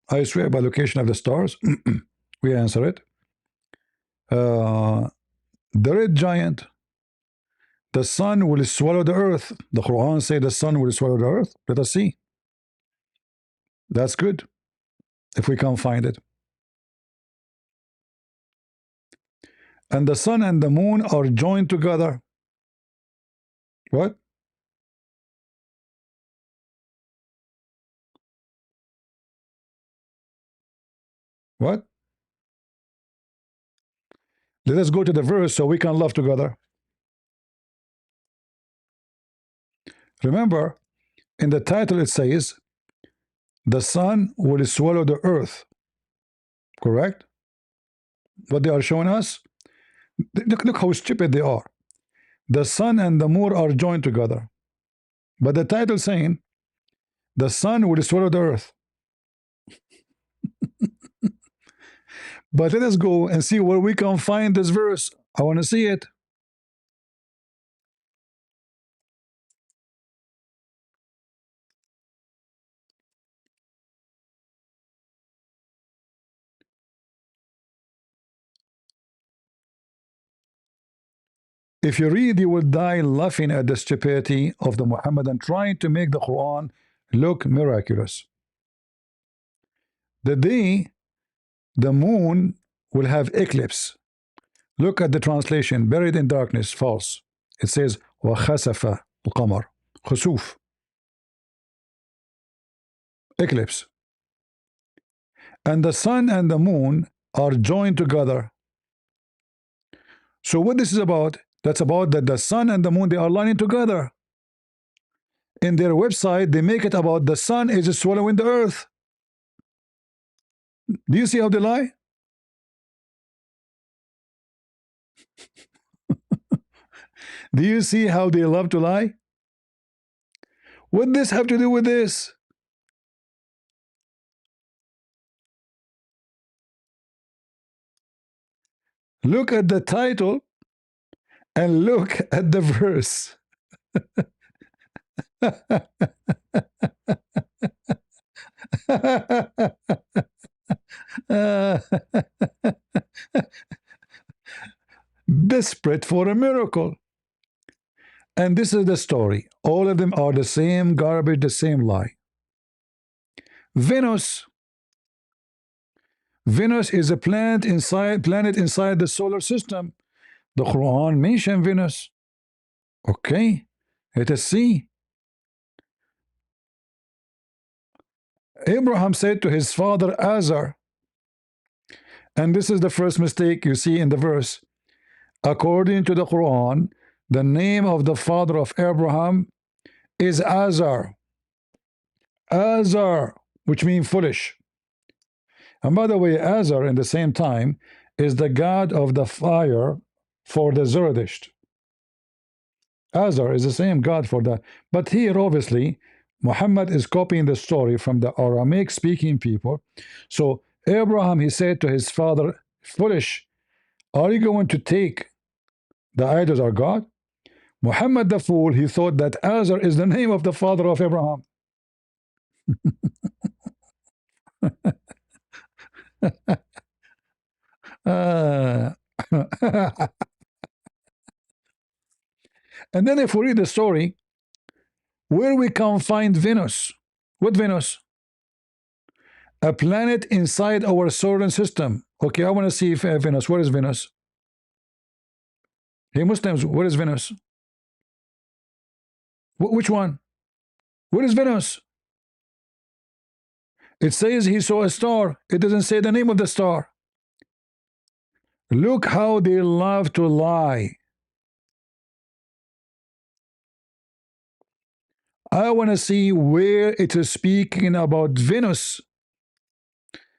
I swear by location of the stars. We answer it. The red giant. The sun will swallow the earth. The Quran say the sun will swallow the earth. Let us see. That's good, if we can find it. And the sun and the moon are joined together. What? What? Let us go to the verse so we can love together. Remember, in the title it says, the sun will swallow the earth. Correct? What they are showing us? Look how stupid they are. The sun and the moon are joined together. But the title saying the sun will swallow the earth. But let us go and see where we can find this verse. I want to see it. If you read, you will die laughing at the stupidity of the Muhammadan trying to make the Quran look miraculous. The day the moon will have eclipse. Look at the translation, buried in darkness, false. It says, وَخَسَفَ الْقَمَرُ خسوف, eclipse. And the sun and the moon are joined together. So what this is about, that's about that the sun and the moon, they are lining together. In their website, they make it about the sun is swallowing the earth. Do you see how they lie? Do you see how they love to lie? What does this have to do with this? Look at the title and look at the verse. Desperate for a miracle. And this is the story. All of them are the same garbage, the same lie. Venus. Venus is a planet inside the solar system. The Quran mentioned Venus. Okay, let us see. Abraham said to his father Azhar, and this is the first mistake you see in the verse. According to the Quran, the name of the father of Abraham is Azhar. Azhar, which means foolish. And by the way, Azhar in the same time is the god of the fire for the Zoroastrian. Azhar is the same god for that. But here, obviously, Muhammad is copying the story from the Aramaic speaking people. So Abraham, he said to his father, foolish, are you going to take the idols are God? Muhammad the fool, he thought that Azhar is the name of the father of Abraham. And then if we read the story, where we can find Venus. What Venus? A planet inside our solar system. Okay, I want to see if Venus. Where is Venus? Hey Muslims, where is Venus? Which one? Where is Venus? It says he saw a star. It doesn't say the name of the star. Look how they love to lie. I want to see where it is speaking about Venus.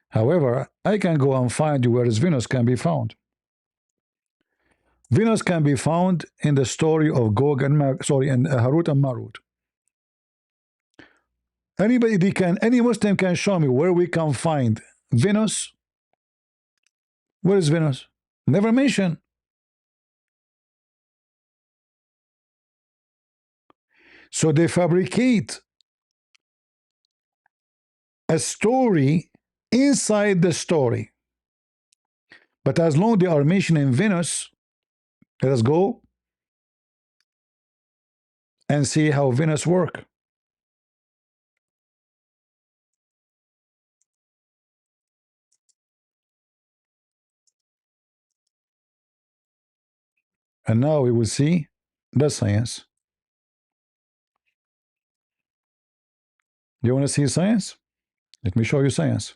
However, I can go and find you where Venus can be found. Venus can be found in the story of Gog and Harut and Marut. Any Muslim can show me where we can find Venus. Where is Venus? Never mentioned. So they fabricate a story inside the story. But as long as they are mentioning Venus, let us go and see how Venus works. And now we will see the science. You want to see science? Let me show you science.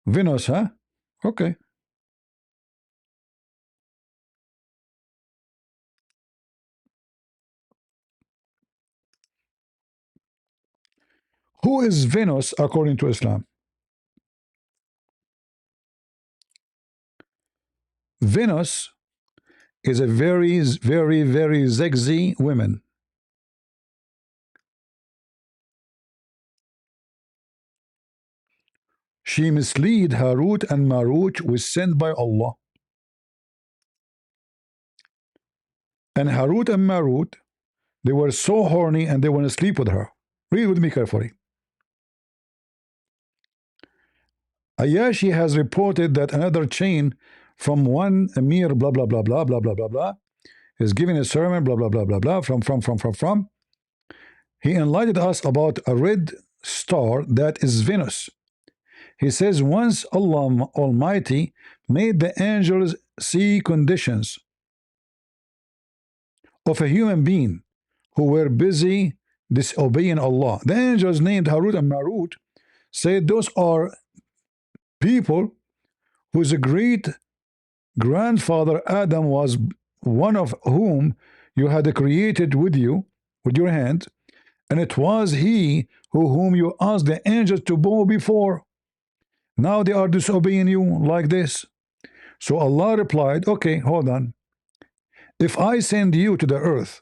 Venus, huh? Okay. Who is Venus according to Islam? Venus is a very, very, very sexy woman. She misled Harut and Marut, was sent by Allah. And Harut and Marut, they were so horny and they want to sleep with her. Read with me carefully. Ayashi has reported that another chain from one Emir blah blah blah blah blah blah blah blah is giving a sermon blah blah blah blah blah from. He enlightened us about a red star that is Venus. He says once Allah Almighty made the angels see conditions of a human being who were busy disobeying Allah. The angels named Harut and Marut said those are people whose great grandfather Adam was one of whom you had created with your hand, and it was he whom you asked the angels to bow before. Now they are disobeying you like this. So Allah replied, okay, hold on. If I send you to the earth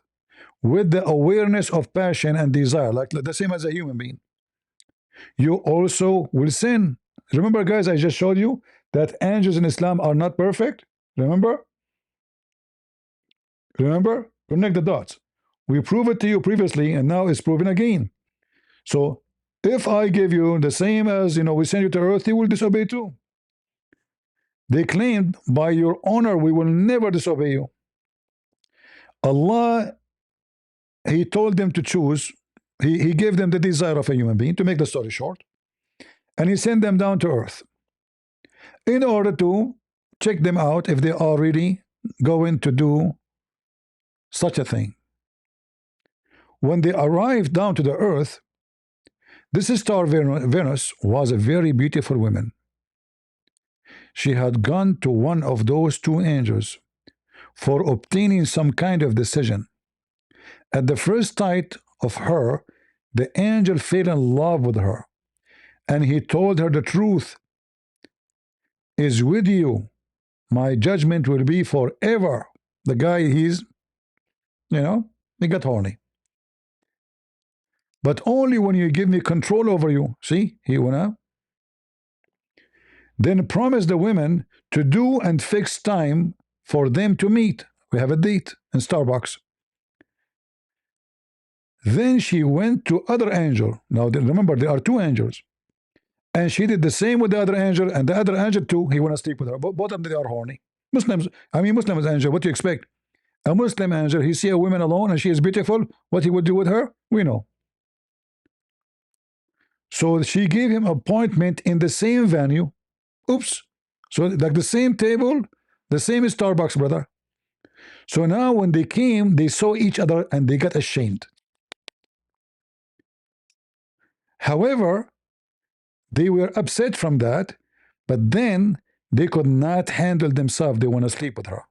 with the awareness of passion and desire, like the same as a human being, you also will sin. Remember, guys, I just showed you that angels in Islam are not perfect. Remember? Connect the dots. We proved it to you previously, and now it's proven again. So if I give you the same as, we send you to earth, you will disobey too. They claimed, by your honor, we will never disobey you. Allah, He told them to choose. He gave them the desire of a human being, to make the story short, and He sent them down to earth in order to check them out if they are really going to do such a thing. When they arrived down to the earth, this star Venus was a very beautiful woman. She had gone to one of those two angels for obtaining some kind of decision. At the first sight of her, the angel fell in love with her, and he told her the truth is with you. My judgment will be forever. The guy, he got horny. But only when you give me control over you. See, he went out. Then promised the women to do and fix time for them to meet. We have a date in Starbucks. Then she went to other angel. Now remember, there are two angels. And she did the same with the other angel, and the other angel too, he want to sleep with her. Both of them, they are horny. Muslims angel, what do you expect? A Muslim angel, he see a woman alone and she is beautiful, what he would do with her? We know. So she gave him appointment in the same venue. Oops. So like the same table, the same Starbucks, brother. So now when they came, they saw each other and they got ashamed. However, they were upset from that, but then they could not handle themselves. They want to sleep with her.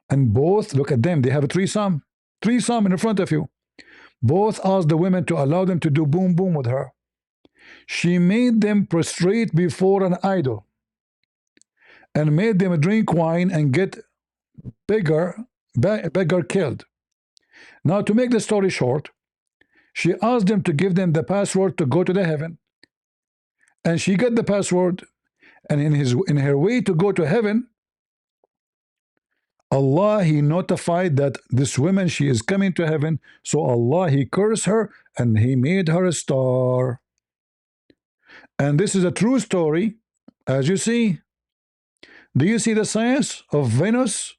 And both, look at them, they have a threesome in front of you. Both asked the women to allow them to do boom boom with her. She made them prostrate before an idol and made them drink wine and get beggar killed. Now, to make the story short, she asked them to give them the password to go to the heaven, and she got the password. And in her way to go to heaven, Allah, He notified that this woman, she is coming to heaven. So Allah, He cursed her and He made her a star. And this is a true story, as you see. Do you see the science of Venus?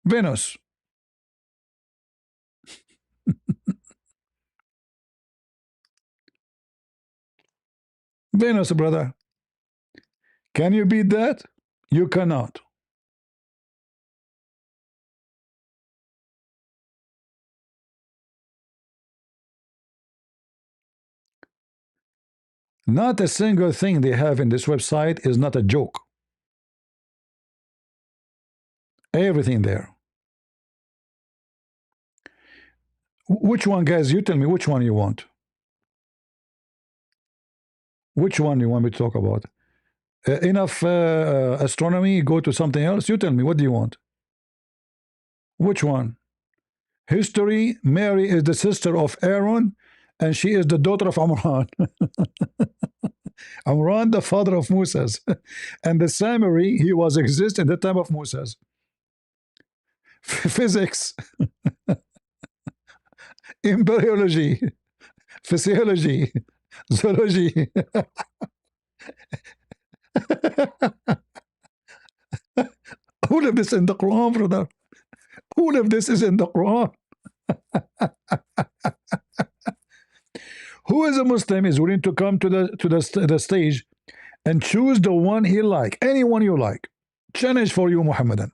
Venus. Venus, brother. Can you beat that? You cannot. Not a single thing they have in this website is not a joke. Everything there. Which one, guys? You tell me which one you want. Which one you want me to talk about? Enough astronomy, go to something else. You tell me, what do you want? Which one? History, Mary is the sister of Aaron, and she is the daughter of Amran. Amran, the father of Moses. And the Samari, he was exist in the time of Moses. Physics, embryology, physiology, zoology. All of this in the Quran, brother. All of this is in the Quran. Who is a Muslim is willing to come to the stage and choose the one he like, anyone you like. Challenge for you, Muhammadan.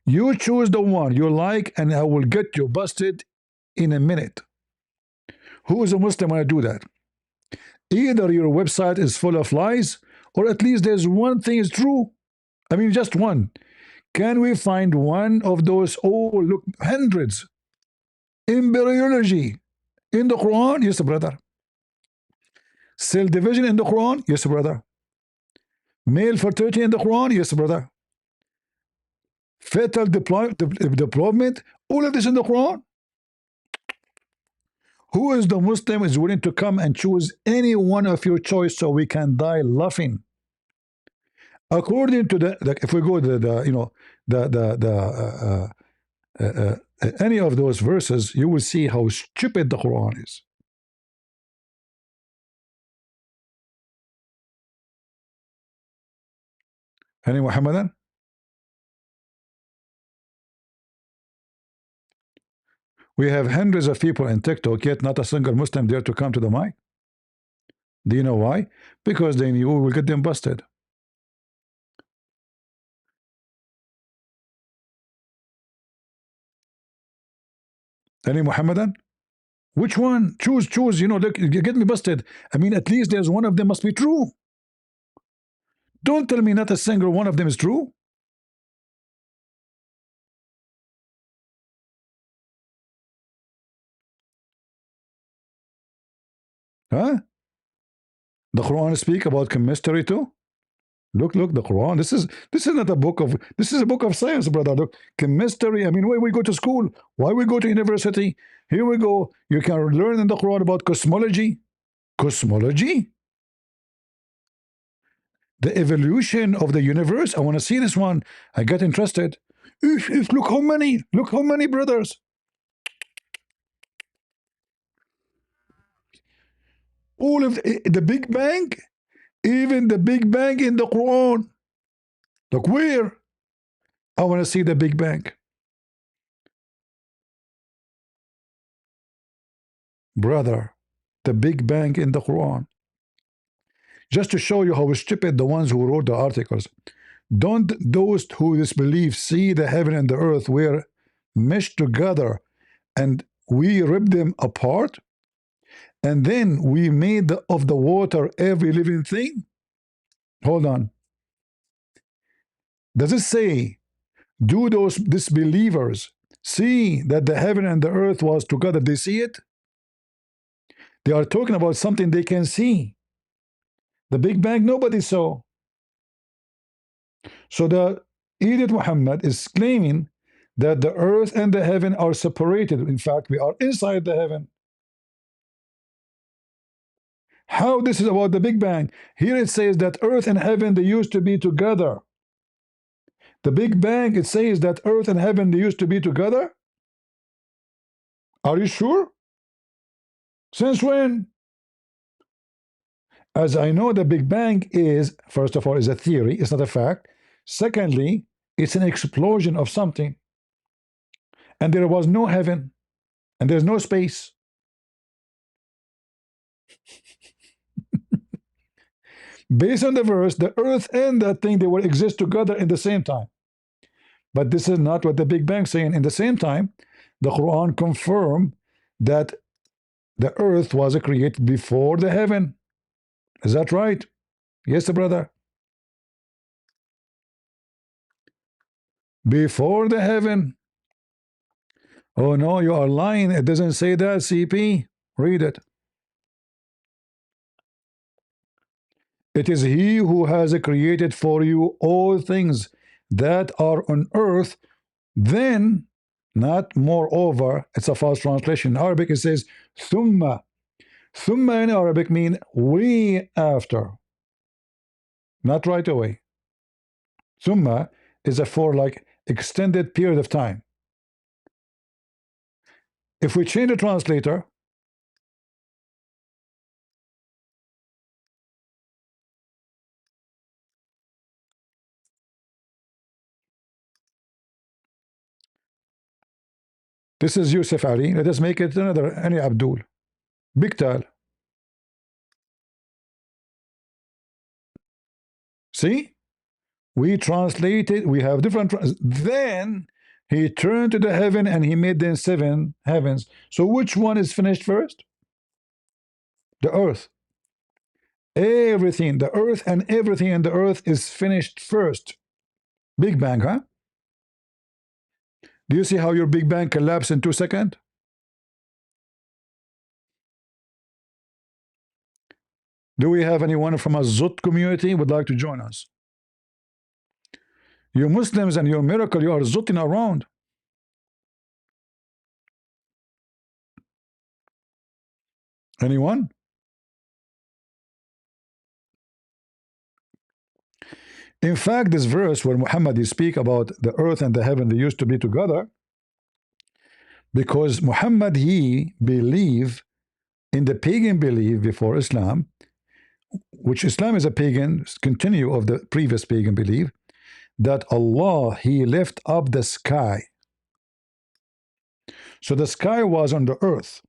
You choose the one you like, and I will get you busted in a minute. Who is a Muslim when I do that? Either your website is full of lies, or at least there's one thing is true. I mean, just one. Can we find one of those? Oh, look, hundreds. Embryology in the Quran? Yes, brother. Cell division in the Quran? Yes, brother. Male fertility in the Quran? Yes, brother. Fetal deployment? All of this in the Quran? Who is the Muslim is willing to come and choose any one of your choice so we can die laughing? According to if we go to any of those verses, you will see how stupid the Quran is. Any Muhammadan? We have hundreds of people in TikTok, yet not a single Muslim dare to come to the mic. Do you know why? Because they knew we will get them busted. Any Muhammadan? Which one? Choose. You know, look, you get me busted. I mean, at least there's one of them must be true. Don't tell me not a single one of them is true. Huh? The Quran speak about chemistry too. Look, the Quran. This is not a book of. This is a book of science, brother. Look, chemistry. I mean, why we go to school? Why we go to university? Here we go. You can learn in the Quran about cosmology. Cosmology. The evolution of the universe. I want to see this one. I get interested. Look how many. Look how many brothers. All of the Big Bang. Even the Big Bang in the Quran. Look where. I want to see the Big Bang. Brother, the Big Bang in the Quran. Just to show you how stupid the ones who wrote the articles. Don't those who disbelieve see the heaven and the earth were meshed together and we ripped them apart? And then we made of the water every living thing? Hold on. Does it say, do those disbelievers see that the heaven and the earth was together? They see it? They are talking about something they can see. The Big Bang, nobody saw. So the Idiot Muhammad is claiming that the earth and the heaven are separated. In fact, we are inside the heaven. How this is about the Big Bang? Here it says that earth and heaven, they used to be together. The Big Bang, it says that earth and heaven, they used to be together. Are you sure? Since when? As I know, the Big Bang is, first of all, is a theory. It's not a fact. Secondly, it's an explosion of something. And there was no heaven. And there's no space. Based on the verse, the earth and that thing, they will exist together in the same time. But this is not what the Big Bang saying. In the same time, the Quran confirmed that the earth was created before the heaven. Is that right? Yes, brother. Before the heaven. Oh no, you are lying. It doesn't say that, CP. Read it. It is he who has created for you all things that are on earth, then, not moreover. It's a false translation. In Arabic it says thumma. Thumma in Arabic mean way after, not right away. Thumma is a for like extended period of time. If we change the translator, this is Yusuf Ali. Let us make it another any Abdul. Big Tal. See? We translated, we have different. Then he turned to the heaven and he made them 7 heavens. So which one is finished first? The earth. Everything, the earth and everything in the earth is finished first. Big Bang, huh? Do you see how your Big Bang collapsed in 2 seconds? Do we have anyone from a Zut community would like to join us? You Muslims and your miracle, you are zutting around. Anyone? In fact, this verse where Muhammad is speak about the earth and the heaven, they used to be together, because Muhammad, he believe in the pagan belief before Islam, which Islam is a pagan continue of the previous pagan belief, that Allah, he lift up the sky. So the sky was on the earth.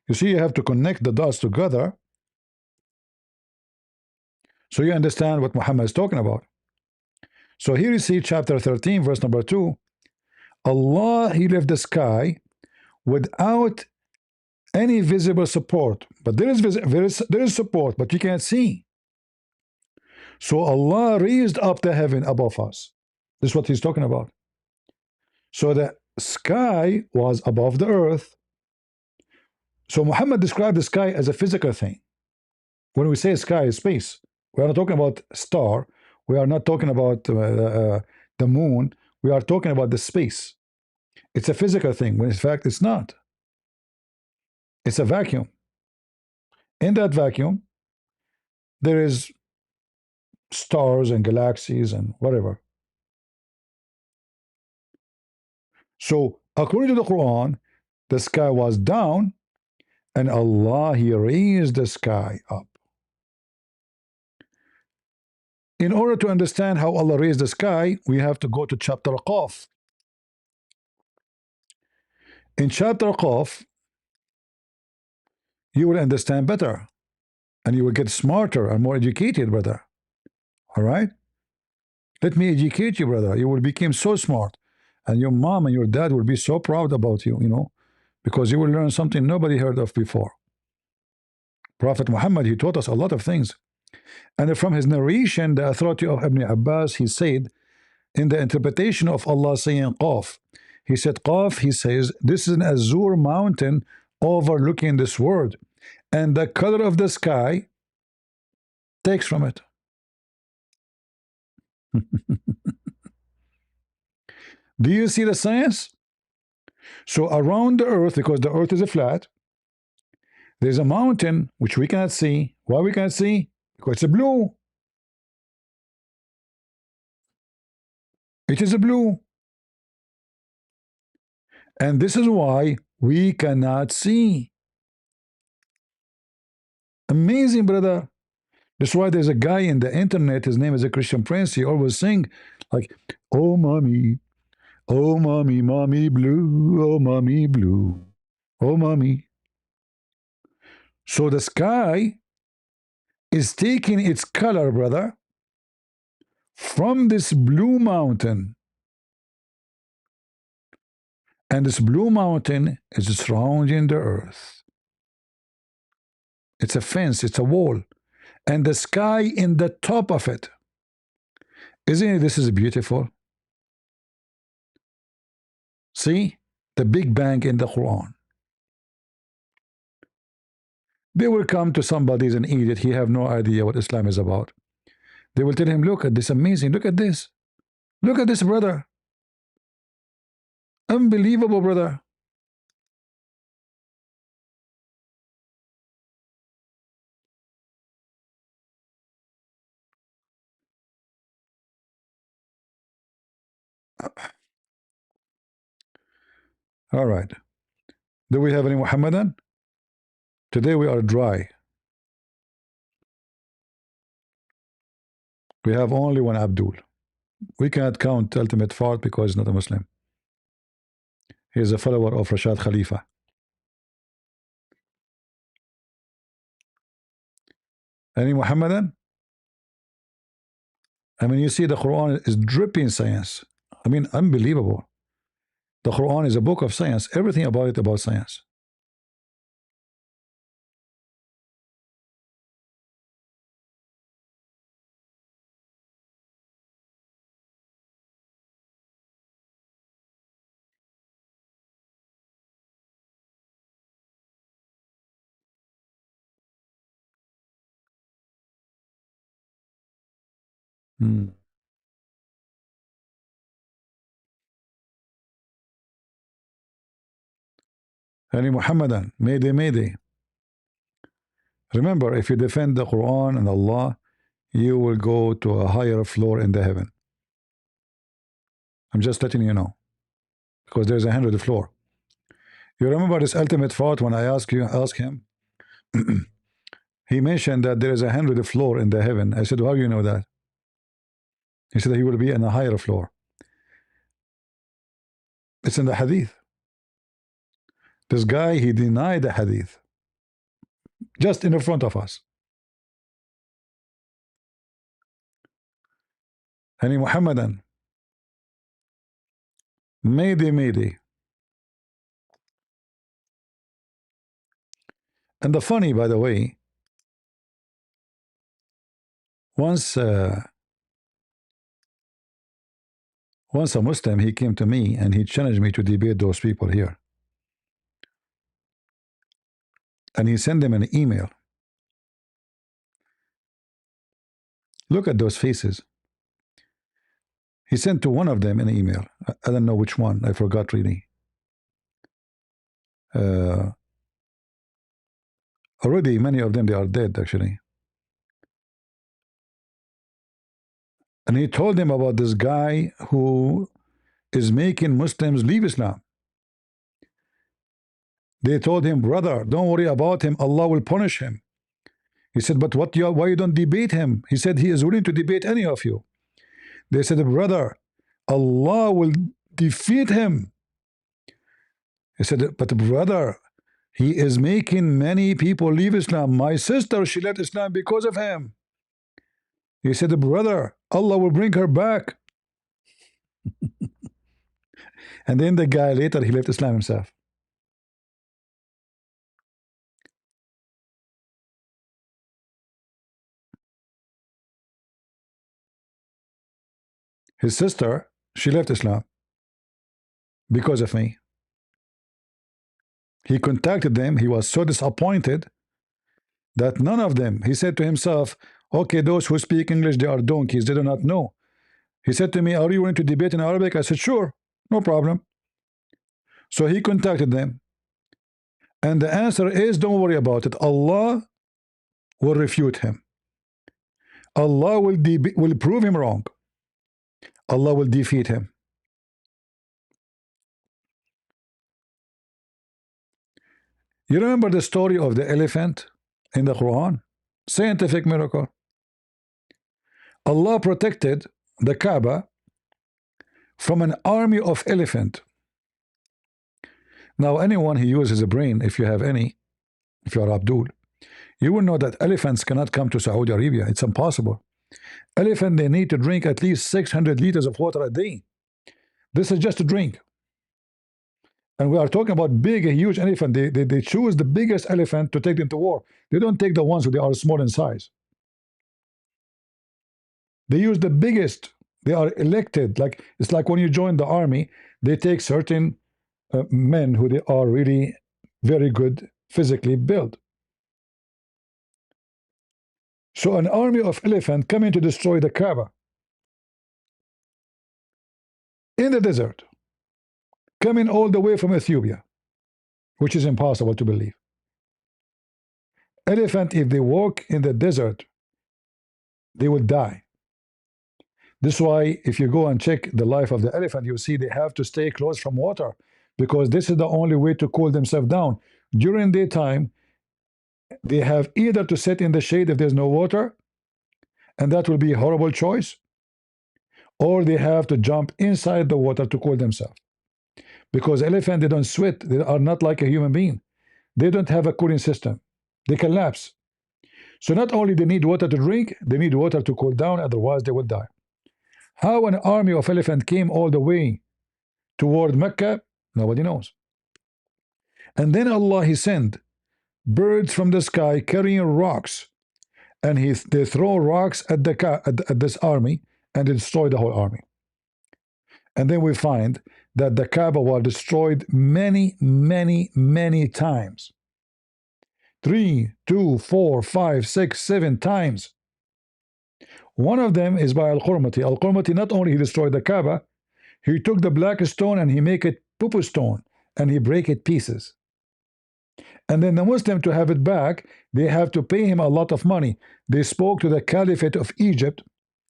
You see, you have to connect the dots together so you understand what Muhammad is talking about. So here you see chapter 13, verse number 2. Allah, he left the sky without any visible support. But there is support, but you can't see. So Allah raised up the heaven above us. This is what he's talking about. So the sky was above the earth. So Muhammad described the sky as a physical thing. When we say sky is space, we are not talking about star. We are not talking about the moon. We are talking about the space. It's a physical thing, when in fact it's not. It's a vacuum. In that vacuum, there is stars and galaxies and whatever. So according to the Quran, the sky was down and Allah, he raised the sky up. In order to understand how Allah raised the sky, we have to go to chapter Qaf. In chapter Qaf, you will understand better and you will get smarter and more educated, brother. All right? Let me educate you, brother. You will become so smart and your mom and your dad will be so proud about you, you know, because you will learn something nobody heard of before. Prophet Muhammad, he taught us a lot of things. And from his narration, the authority of Ibn Abbas, he said, in the interpretation of Allah saying Qaf, he said Qaf, he says, this is an azure mountain overlooking this world. And the color of the sky takes from it. Do you see the science? So around the earth, because the earth is a flat, there's a mountain which we cannot see. Why we can't see? Because it's a blue. It is a blue. And this is why we cannot see. Amazing, brother. That's why there's a guy in the internet, his name is a Christian Prince, he always sing like, oh mommy, mommy blue, oh mommy blue, oh mommy. So the sky is taking its color, brother, from this blue mountain. And this blue mountain is surrounding the earth. It's a fence, it's a wall. And the sky in the top of it. Isn't this is beautiful? See? The Big Bang in the Quran. They will come to somebody who's an idiot. He have no idea what Islam is about. They will tell him, look at this amazing. Look at this. Look at this, brother. Unbelievable, brother. All right. Do we have any Muhammadan? Today we are dry. We have only one Abdul. We cannot count ultimate fault because he's not a Muslim. He is a follower of Rashad Khalifa. Any Muhammadan? I mean, you see the Quran is dripping science. I mean, unbelievable. The Quran is a book of science. Everything about it about science. Hmm. Any Muhammadan? Mayday, mayday. Remember, if you defend the Quran and Allah, you will go to a higher floor in the heaven. I'm just letting you know. Because there's a 100th floor. You remember this ultimate thought when I ask him? He mentioned that there is a 100th floor in the heaven. I said, how do you know that? He said he will be in a higher floor. It's in the hadith. This guy, he denied the hadith. Just in the front of us. Any Muhammadan? Mayday, mayday. And the funny, by the way, once a Muslim, he came to me and he challenged me to debate those people here. And he sent them an email. Look at those faces. He sent to one of them an email. I don't know which one. I forgot really. Already, many of them, they are dead, actually. And he told them about this guy who is making Muslims leave Islam. They told him, brother, don't worry about him. Allah will punish him. He said, but why you don't debate him? He said he is willing to debate any of you. They said, brother, Allah will defeat him. He said, but brother, he is making many people leave Islam. My sister, she left Islam because of him. He said, brother, Allah will bring her back. And then the guy later, he left Islam himself. His sister, she left Islam because of me. He contacted them. He was so disappointed that none of them, he said to himself, okay, those who speak English, they are donkeys. They do not know. He said to me, are you willing to debate in Arabic? I said, sure, no problem. So he contacted them. And the answer is, don't worry about it. Allah will refute him. Allah will prove him wrong. Allah will defeat him. You remember the story of the elephant in the Quran? Scientific miracle. Allah protected the Kaaba from an army of elephant. Now, anyone who uses a brain, if you have any, if you are Abdul, you will know that elephants cannot come to Saudi Arabia. It's impossible. Elephant, they need to drink at least 600 liters of water a day. This is just a drink. And we are talking about big, a huge elephant. They choose the biggest elephant to take them to war. They don't take the ones who they are small in size. They use the biggest They are elected. Like it's like when you join the army, they take certain men who they are really very good physically built. So an army of elephant coming to destroy the Kaaba in the desert, coming all the way from Ethiopia, which is impossible to believe. Elephant, if they walk in the desert, they will die. This is why if you go and check the life of the elephant, you see they have to stay close from water because this is the only way to cool themselves down. During daytime, they have either to sit in the shade if there's no water, and that will be a horrible choice, or they have to jump inside the water to cool themselves. Because elephant, they don't sweat. They are not like a human being. They don't have a cooling system. They collapse. So not only they need water to drink, they need water to cool down, otherwise they will die. How an army of elephant came all the way toward Mecca, nobody knows. And then Allah, He sent birds from the sky carrying rocks, and they throw rocks at this army, and they destroy the whole army. And then we find that the Kaaba was destroyed many, many, many times. 3, 2, 4, 5, 6, 7 times. One of them is by Al-Qurmati. Al-Qurmati, not only he destroyed the Kaaba, he took the black stone and he make it pupu stone, and he break it pieces. And then the Muslim, to have it back, they have to pay him a lot of money. They spoke to the Caliphate of Egypt.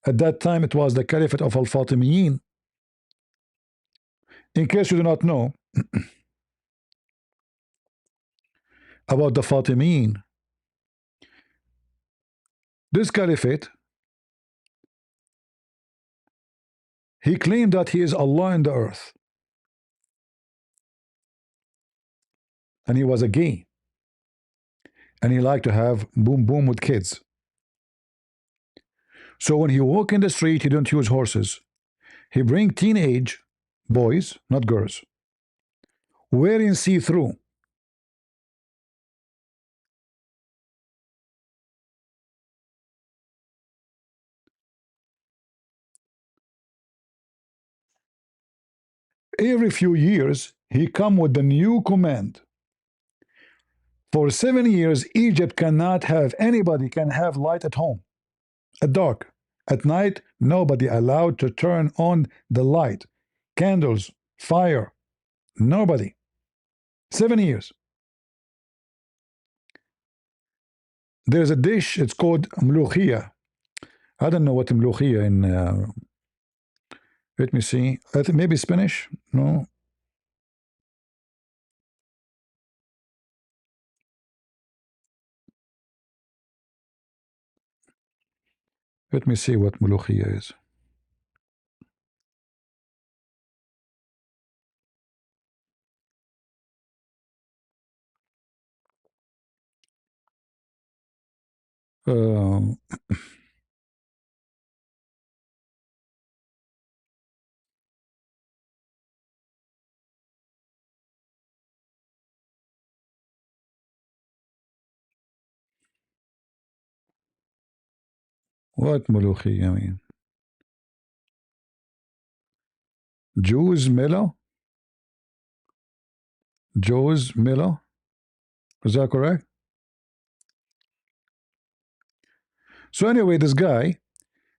At that time, it was the Caliphate of Al-Fatimiyin. In case you do not know about the Fatimiyin, this Caliphate, he claimed that he is Allah in the earth. And he was a gay. And he liked to have boom boom with kids. So when he walk in the street, he don't use horses. He bring teenage boys, not girls, wearing see-through. Every few years, he come with the new command. For 7 years, Egypt cannot have, anybody can have light at home, at dark. At night, nobody allowed to turn on the light, candles, fire, nobody. 7 years. There's a dish, it's called mlukhia. I don't know what mlukhia in, let me see, I think maybe Spanish, no? Let me see what mulukhiyya is. Uh, what mulukhiyya mean? Jews Milo? Joe's Milo? Is that correct? So anyway, this guy,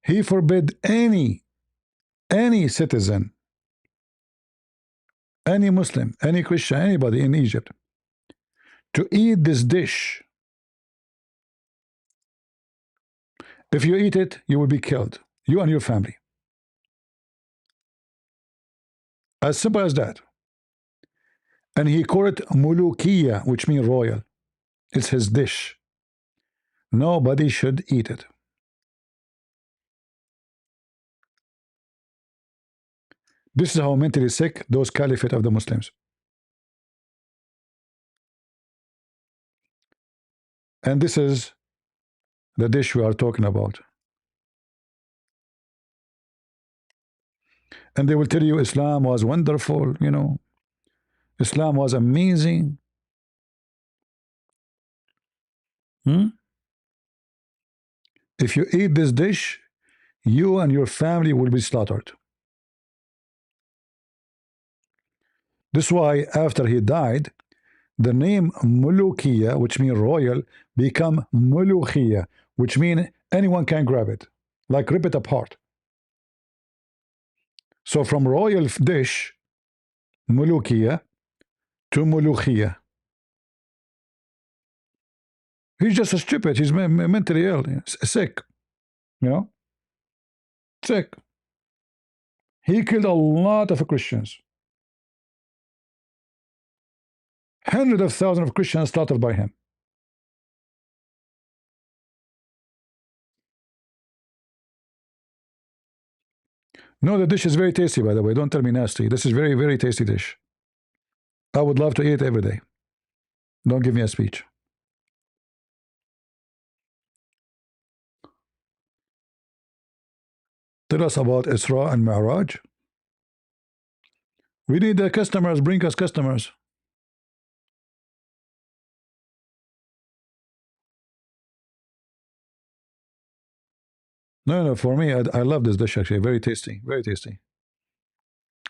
he forbid any citizen, any Muslim, any Christian, anybody in Egypt to eat this dish. If you eat it, you will be killed, you and your family. As simple as that. And he called it mulukiya, which means royal. It's his dish. Nobody should eat it. This is how mentally sick those caliphate of the Muslims. And this is the dish we are talking about. And they will tell you Islam was wonderful, you know. Islam was amazing. If you eat this dish, you and your family will be slaughtered. This is why after he died, the name Mulukiya, which means royal, become Mulukiya, which means anyone can grab it, like rip it apart. So from royal dish, Mulukiya, to Mulukiya. He's just a stupid. He's mentally ill, sick. You know, sick. He killed a lot of Christians. Hundreds of thousands of Christians slaughtered by him. No, the dish is very tasty, by the way. Don't tell me nasty. This is very, very tasty dish. I would love to eat it every day. Don't give me a speech. Tell us about Isra and Mi'raj. We need the customers. Bring us customers. No, for me, I love this dish actually. Very tasty. Very tasty.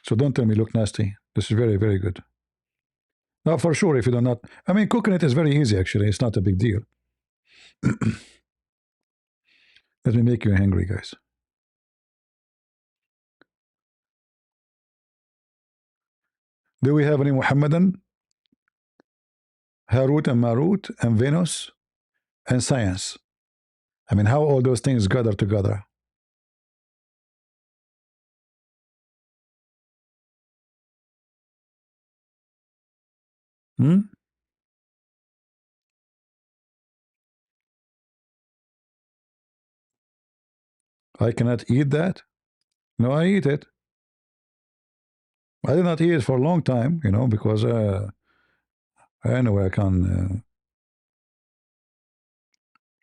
So don't tell me look nasty. This is very, very good. Now, for sure, if you do not... I mean, cooking it is very easy actually. It's not a big deal. Let me make you hungry, guys. Do we have any Muhammadan? Harut and Marut and Venus and science. I mean, how all those things gather together. I cannot eat that. No, I eat it. I did not eat it for a long time, you know, because anyway, I can.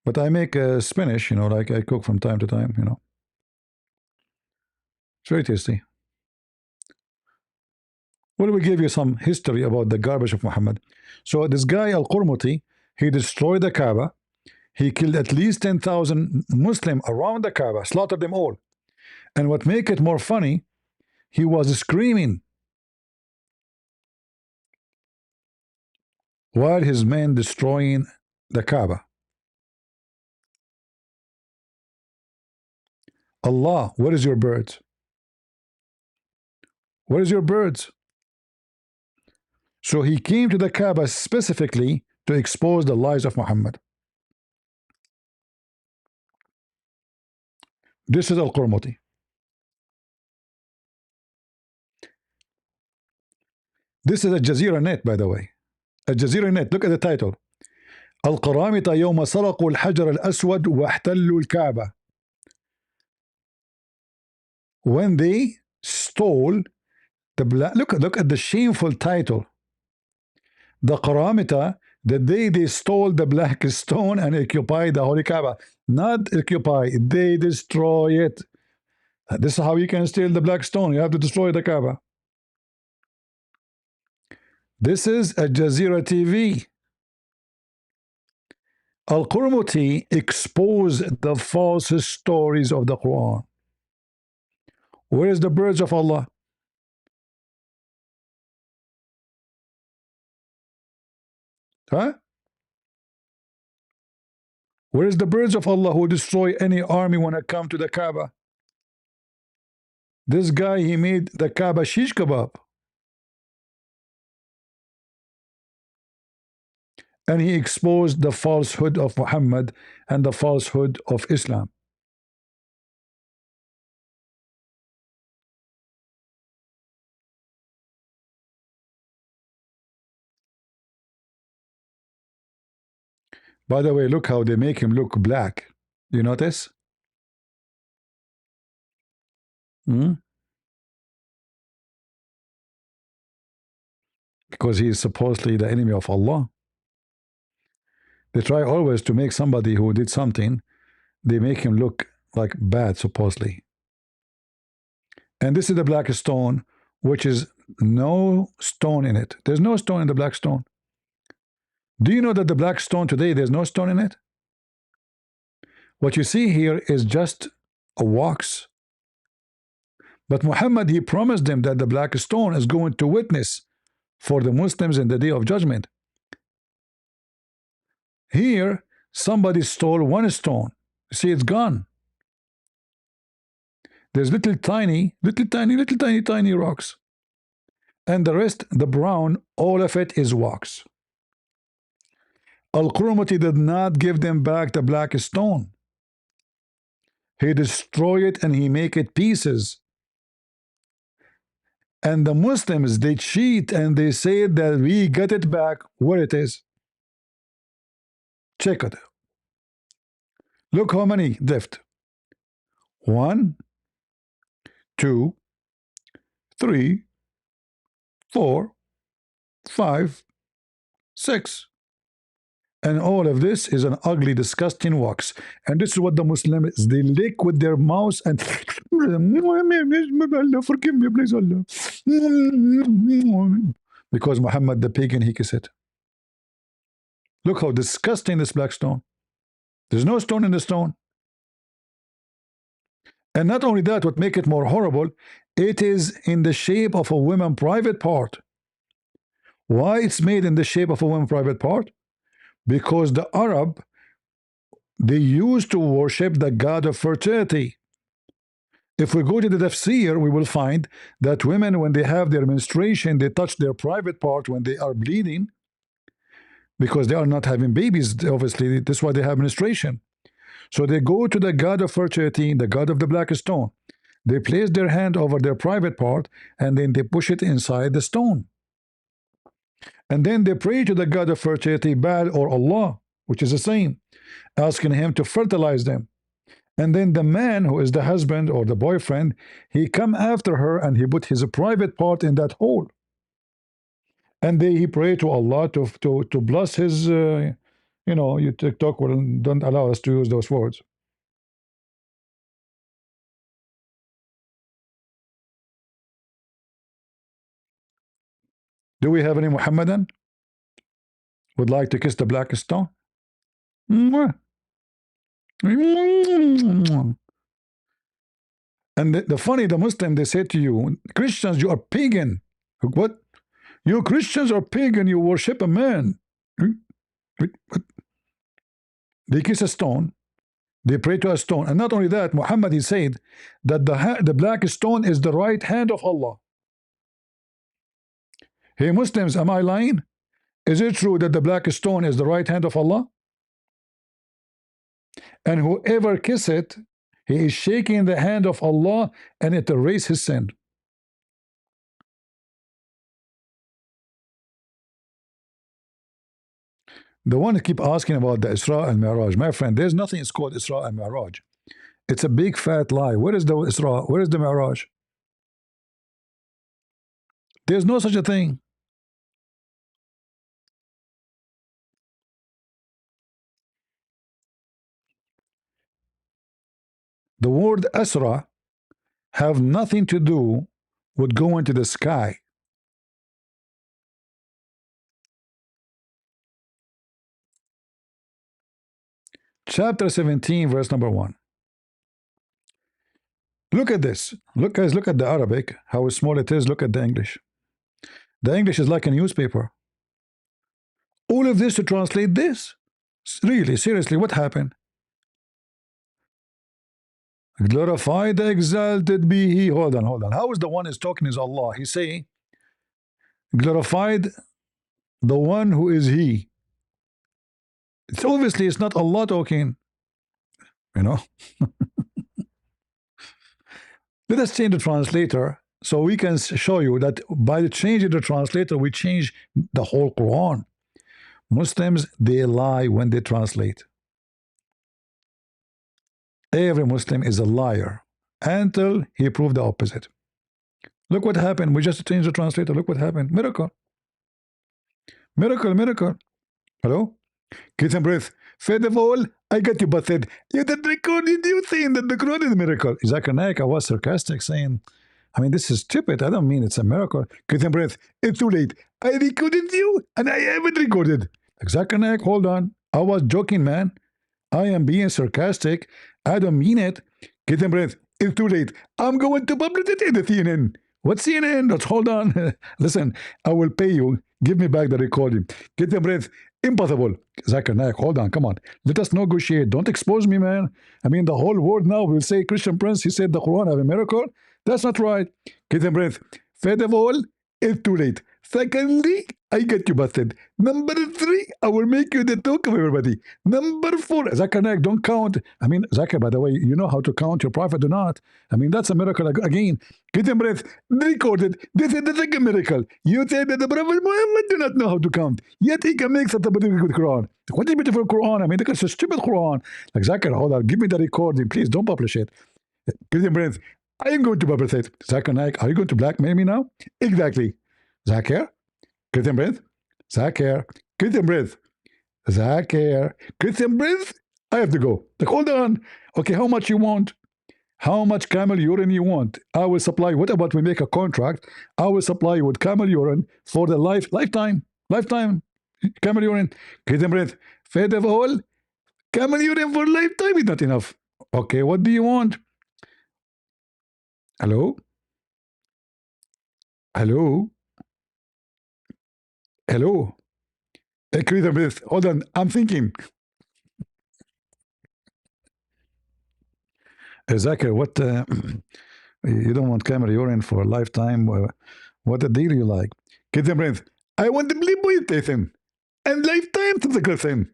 But I make spinach, you know, like I cook from time to time, you know. It's very tasty. Well, we give you some history about the garbage of Muhammad. So this guy Al-Qurmuti, he destroyed the Kaaba. He killed at least 10,000 Muslims around the Kaaba, slaughtered them all. And what make it more funny, he was screaming while his men destroying the Kaaba. Allah, where is your birds? Where is your birds? So he came to the Kaaba specifically to expose the lies of Muhammad. This is Al-Qurmuti. This is a Jazeera net, by the way. A Jazeera net. Look at the title. Al-Qaramita يوم سرقوا الحجر الأسود واحتلوا الكعبة. When they stole the black, look at the shameful title. The Qaramita, the day they stole the black stone and occupied the Holy Kaaba. Not occupy, they destroy it. This is how you can steal the black stone. You have to destroy the Kaaba. This is a Jazeera TV. Al-Qurmuti exposed the false stories of the Quran. Where is the birds of Allah? Huh? Where is the birds of Allah who destroy any army when it come to the Kaaba? This guy, he made the Kaaba shish kebab. And he exposed the falsehood of Muhammad and the falsehood of Islam. By the way, look how they make him look black. You notice? Because he is supposedly the enemy of Allah. They try always to make somebody who did something, they make him look like bad, supposedly. And this is the black stone, which is no stone in it. There's no stone in the black stone. Do you know that the black stone today, there's no stone in it? What you see here is just wax. But Muhammad, he promised them that the black stone is going to witness for the Muslims in the day of judgment. Here, somebody stole one stone. See, it's gone. There's little tiny rocks. And the rest, the brown, all of it is wax. Al-Qurmati did not give them back the black stone. He destroyed it and he make it pieces. And the Muslims, they cheat and they say that we get it back where it is. Check it. Look how many left. 1, 2, 3, 4, 5, 6. And all of this is an ugly, disgusting wax. And this is what the Muslims, they lick with their mouths and Allah, forgive me, please, Allah. Because Muhammad the pagan, he kiss it. Look how disgusting this black stone. There's no stone in the stone. And not only that, what make it more horrible, it is in the shape of a woman private part. Why it's made in the shape of a woman private part? Because the Arab, they used to worship the god of fertility. If we go to the tafsir, we will find that women, when they have their menstruation, they touch their private part when they are bleeding, because they are not having babies, obviously. That's why they have menstruation. So they go to the god of fertility, the god of the black stone. They place their hand over their private part, and then they push it inside the stone. And then they pray to the god of fertility, Baal or Allah, which is the same, asking him to fertilize them. And then the man, who is the husband or the boyfriend, he come after her and he put his private part in that hole. And he pray to Allah to bless his, you know, TikTok don't allow us to use those words. Do we have any Muhammadan would like to kiss the black stone? And the funny, the Muslim, they say to you, Christians, you are pagan. What? You Christians are pagan, you worship a man. They kiss a stone, they pray to a stone. And not only that, Muhammad, he said that the black stone is the right hand of Allah. Hey Muslims, am I lying? Is it true that the black stone is the right hand of Allah? And whoever kiss it, he is shaking the hand of Allah, and it erases his sin. The one who keep asking about the Isra and Mi'raj, my friend, there's nothing is called Isra and Mi'raj. It's a big fat lie. Where is the Isra? Where is the Mi'raj? There's no such a thing. The word Asra have nothing to do with going to the sky. Chapter 17, verse number 1. Look at this. Look, guys, look at the Arabic, how small it is. Look at the English. The English is like a newspaper. All of this to translate this? Really, seriously, what happened? Glorified, exalted be he. Hold on, hold on. How is the one is talking is Allah? He say, glorified the one who is he. It's obviously it's not Allah talking. You know. Let us change the translator so we can show you that by changing the translator, we change the whole Quran. Muslims, they lie when they translate. Every Muslim is a liar until he proved the opposite. Look what happened. We just changed the translator. Look what happened. Miracle. Miracle, miracle. Hello? Get some breath. First of all, I got you busted. You did recorded you saying that the Quran is a miracle. Zakir Naik, I was sarcastic saying, I mean, this is stupid. I don't mean it's a miracle. Get some breath. It's too late. I recorded you and I haven't recorded. Zakir Naik, hold on. I was joking, man. I am being sarcastic. I don't mean it. Get them breath. It's too late. I'm going to publish it in the CNN. What CNN? Let's hold on. Listen, I will pay you. Give me back the recording. Get them breath. Impossible. Zakir Naik, hold on. Come on. Let us negotiate. Don't expose me, man. I mean, the whole world now will say Christian Prince, he said the Quran have a miracle. That's not right. Get them breath. First of all, it's too late. Secondly, I get you busted. Number three, I will make you the talk of everybody. Number four, Zakir Naik, don't count. I mean, Zakir, by the way, you know how to count your prophet or not? I mean, that's a miracle again. Get them breath. Recorded. This is the second miracle. You said that the Prophet Muhammad do not know how to count. Yet he can make such a beautiful Quran. What is beautiful Quran? I mean, that's a stupid Quran. Like, Zakir, hold on. Give me the recording. Please don't publish it. Get them breath. I am going to publish it. Zakir Naik, are you going to blackmail me now? Exactly. Zakir, get them breath. Zakir, get them breath. Zakir, get them breath. I have to go. Like, hold on. Okay, how much you want? How much camel urine you want? I will supply. What about we make a contract? I will supply you with camel urine for the lifetime camel urine. Get them breath. First of all, camel urine for lifetime is not enough. Okay, what do you want? Hello? Hello? Hello? Get them breath. Hold on. I'm thinking. Zakir, what? You don't want camel urine for a lifetime? What a deal you like? Get them breath. I want the Playboy Tathan and lifetime to the Tathan.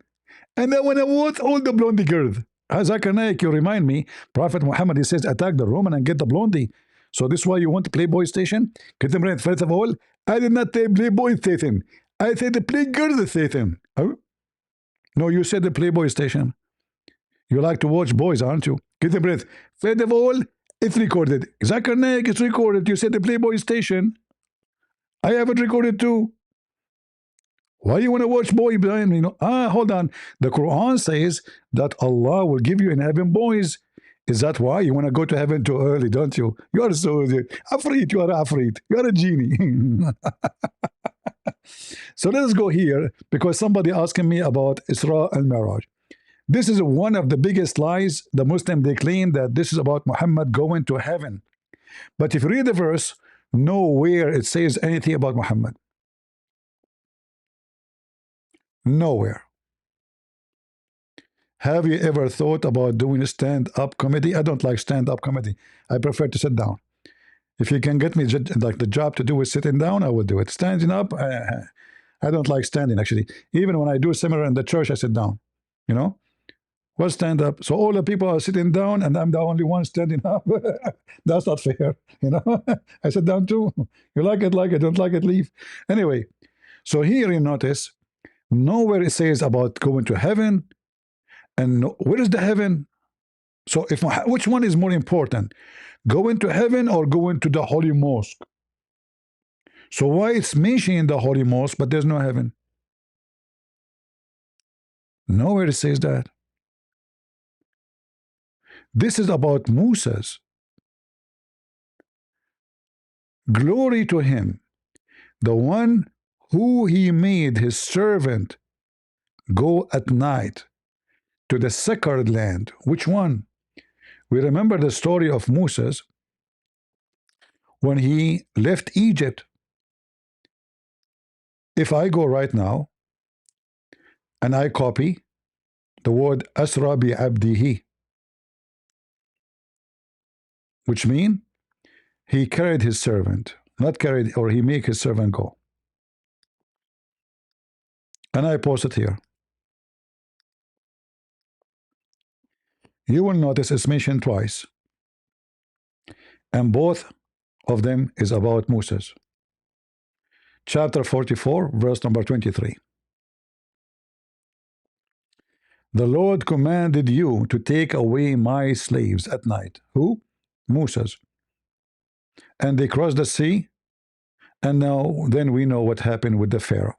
And I want to watch all the blondie girls. Zakir Naik, you remind me, Prophet Muhammad, he says, attack the Roman and get the blondie. So this is why you want the Playboy station? Get them breath. First of all, I did not say Playboy Tathan. I said the Playgirl Tathan. Oh? No, you said the Playboy station. You like to watch boys, aren't you? Get the breath. First of all, it's recorded. Zakir Naik, it's recorded. You said the Playboy station. I have it recorded too. Why you want to watch boy behind me? Hold on. The Quran says that Allah will give you in heaven boys. Is that why you want to go to heaven too early, don't you? You are so afraid. You are afraid. You are a genie. So let's go here because somebody asking me about Isra and Miraj. This is one of the biggest lies. The Muslim, they claim that this is about Muhammad going to heaven. But if you read the verse, nowhere it says anything about Muhammad. Nowhere. Have you ever thought about doing a stand-up comedy? I don't like stand-up comedy. I prefer to sit down. If you can get me like the job to do with sitting down, I will do it. Standing up, I don't like standing actually. Even when I do a seminar in the church, I sit down. You know? Well, stand up. So all the people are sitting down and I'm the only one standing up. That's not fair. You know? I sit down too. You like it, don't like it, leave. Anyway, so here you notice nowhere it says about going to heaven. And where is the heaven? So if which one is more important? Going to heaven or going to the Holy Mosque? So why it's mentioned in the Holy Mosque, but there's no heaven? Nowhere it says that. This is about Moses. Glory to him, the one who he made his servant go at night to the sacred land. Which one? We remember the story of Moses when he left Egypt. If I go right now and I copy the word Asra bi abdihi, which means he carried his servant, not carried, or he make his servant go. And I post it here. You will notice it's mentioned twice. And both of them is about Moses. Chapter 44, verse number 23. The Lord commanded you to take away my slaves at night. Who? Moses. And they crossed the sea. And now, then we know what happened with the Pharaoh.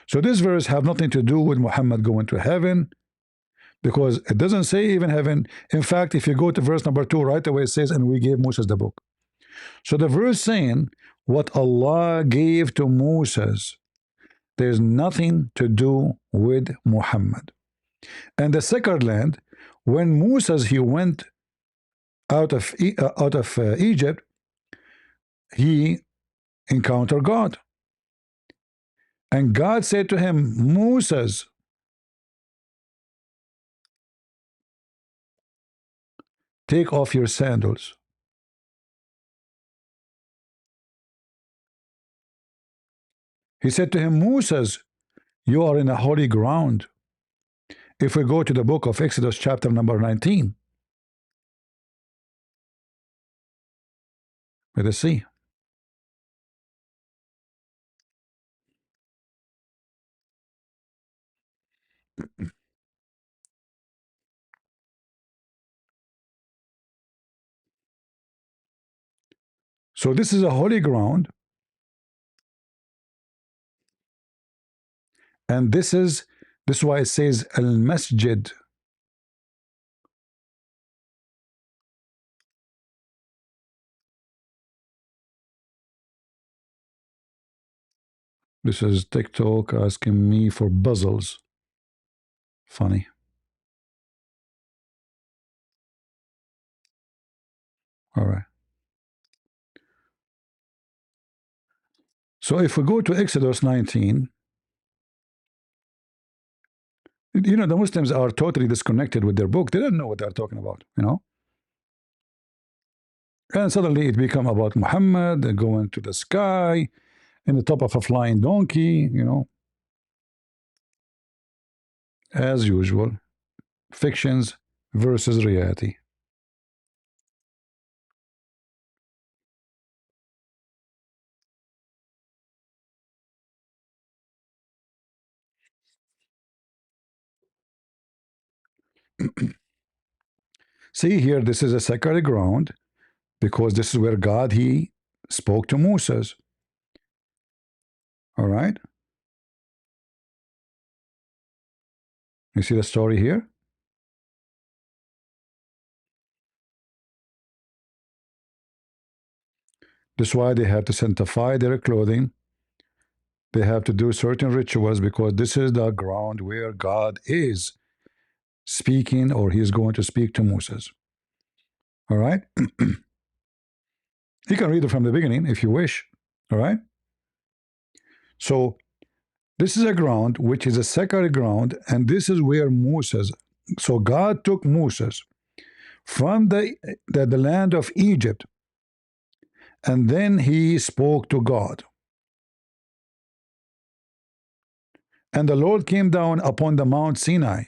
So this verse have nothing to do with Muhammad going to heaven, because it doesn't say even heaven. In fact, if you go to verse number 2, right away it says, and we gave Moses the book. So the verse saying what Allah gave to Moses, there's nothing to do with Muhammad. And the sacred land, when Moses he went out of Egypt, he encountered God. And God said to him, Moses, take off your sandals. He said to him, Moses, you are in a holy ground. If we go to the book of Exodus, chapter number 19, let us see. So this is a holy ground, and this is why it says al masjid. This is TikTok asking me for puzzles. Funny. All right. So if we go to Exodus 19, you know, the Muslims are totally disconnected with their book. They don't know what they're talking about, you know. And suddenly it become about Muhammad going to the sky in the top of a flying donkey, you know. As usual, fictions versus reality. See here, this is a sacred ground because this is where God, he spoke to Moses. All right. You see the story here? This is why they have to sanctify their clothing. They have to do certain rituals because this is the ground where God is speaking, or he is going to speak to Moses. All right. You can read it from the beginning if you wish. All right. So this is a ground which is a sacred ground, and this is where Moses. So God took Moses from the land of Egypt, and then he spoke to God. And the Lord came down upon the Mount Sinai,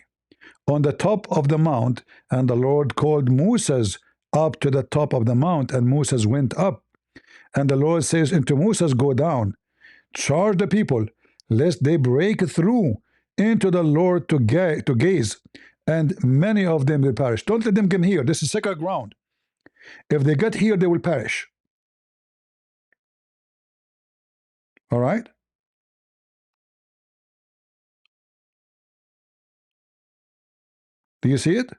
on the top of the mount, and the Lord called Moses up to the top of the mount, and Moses went up. And the Lord says unto Moses, go down, charge the people, lest they break through into the Lord to gaze, and many of them will perish. Don't let them come here. This is sacred ground. If they get here, they will perish. All right? Do you see it?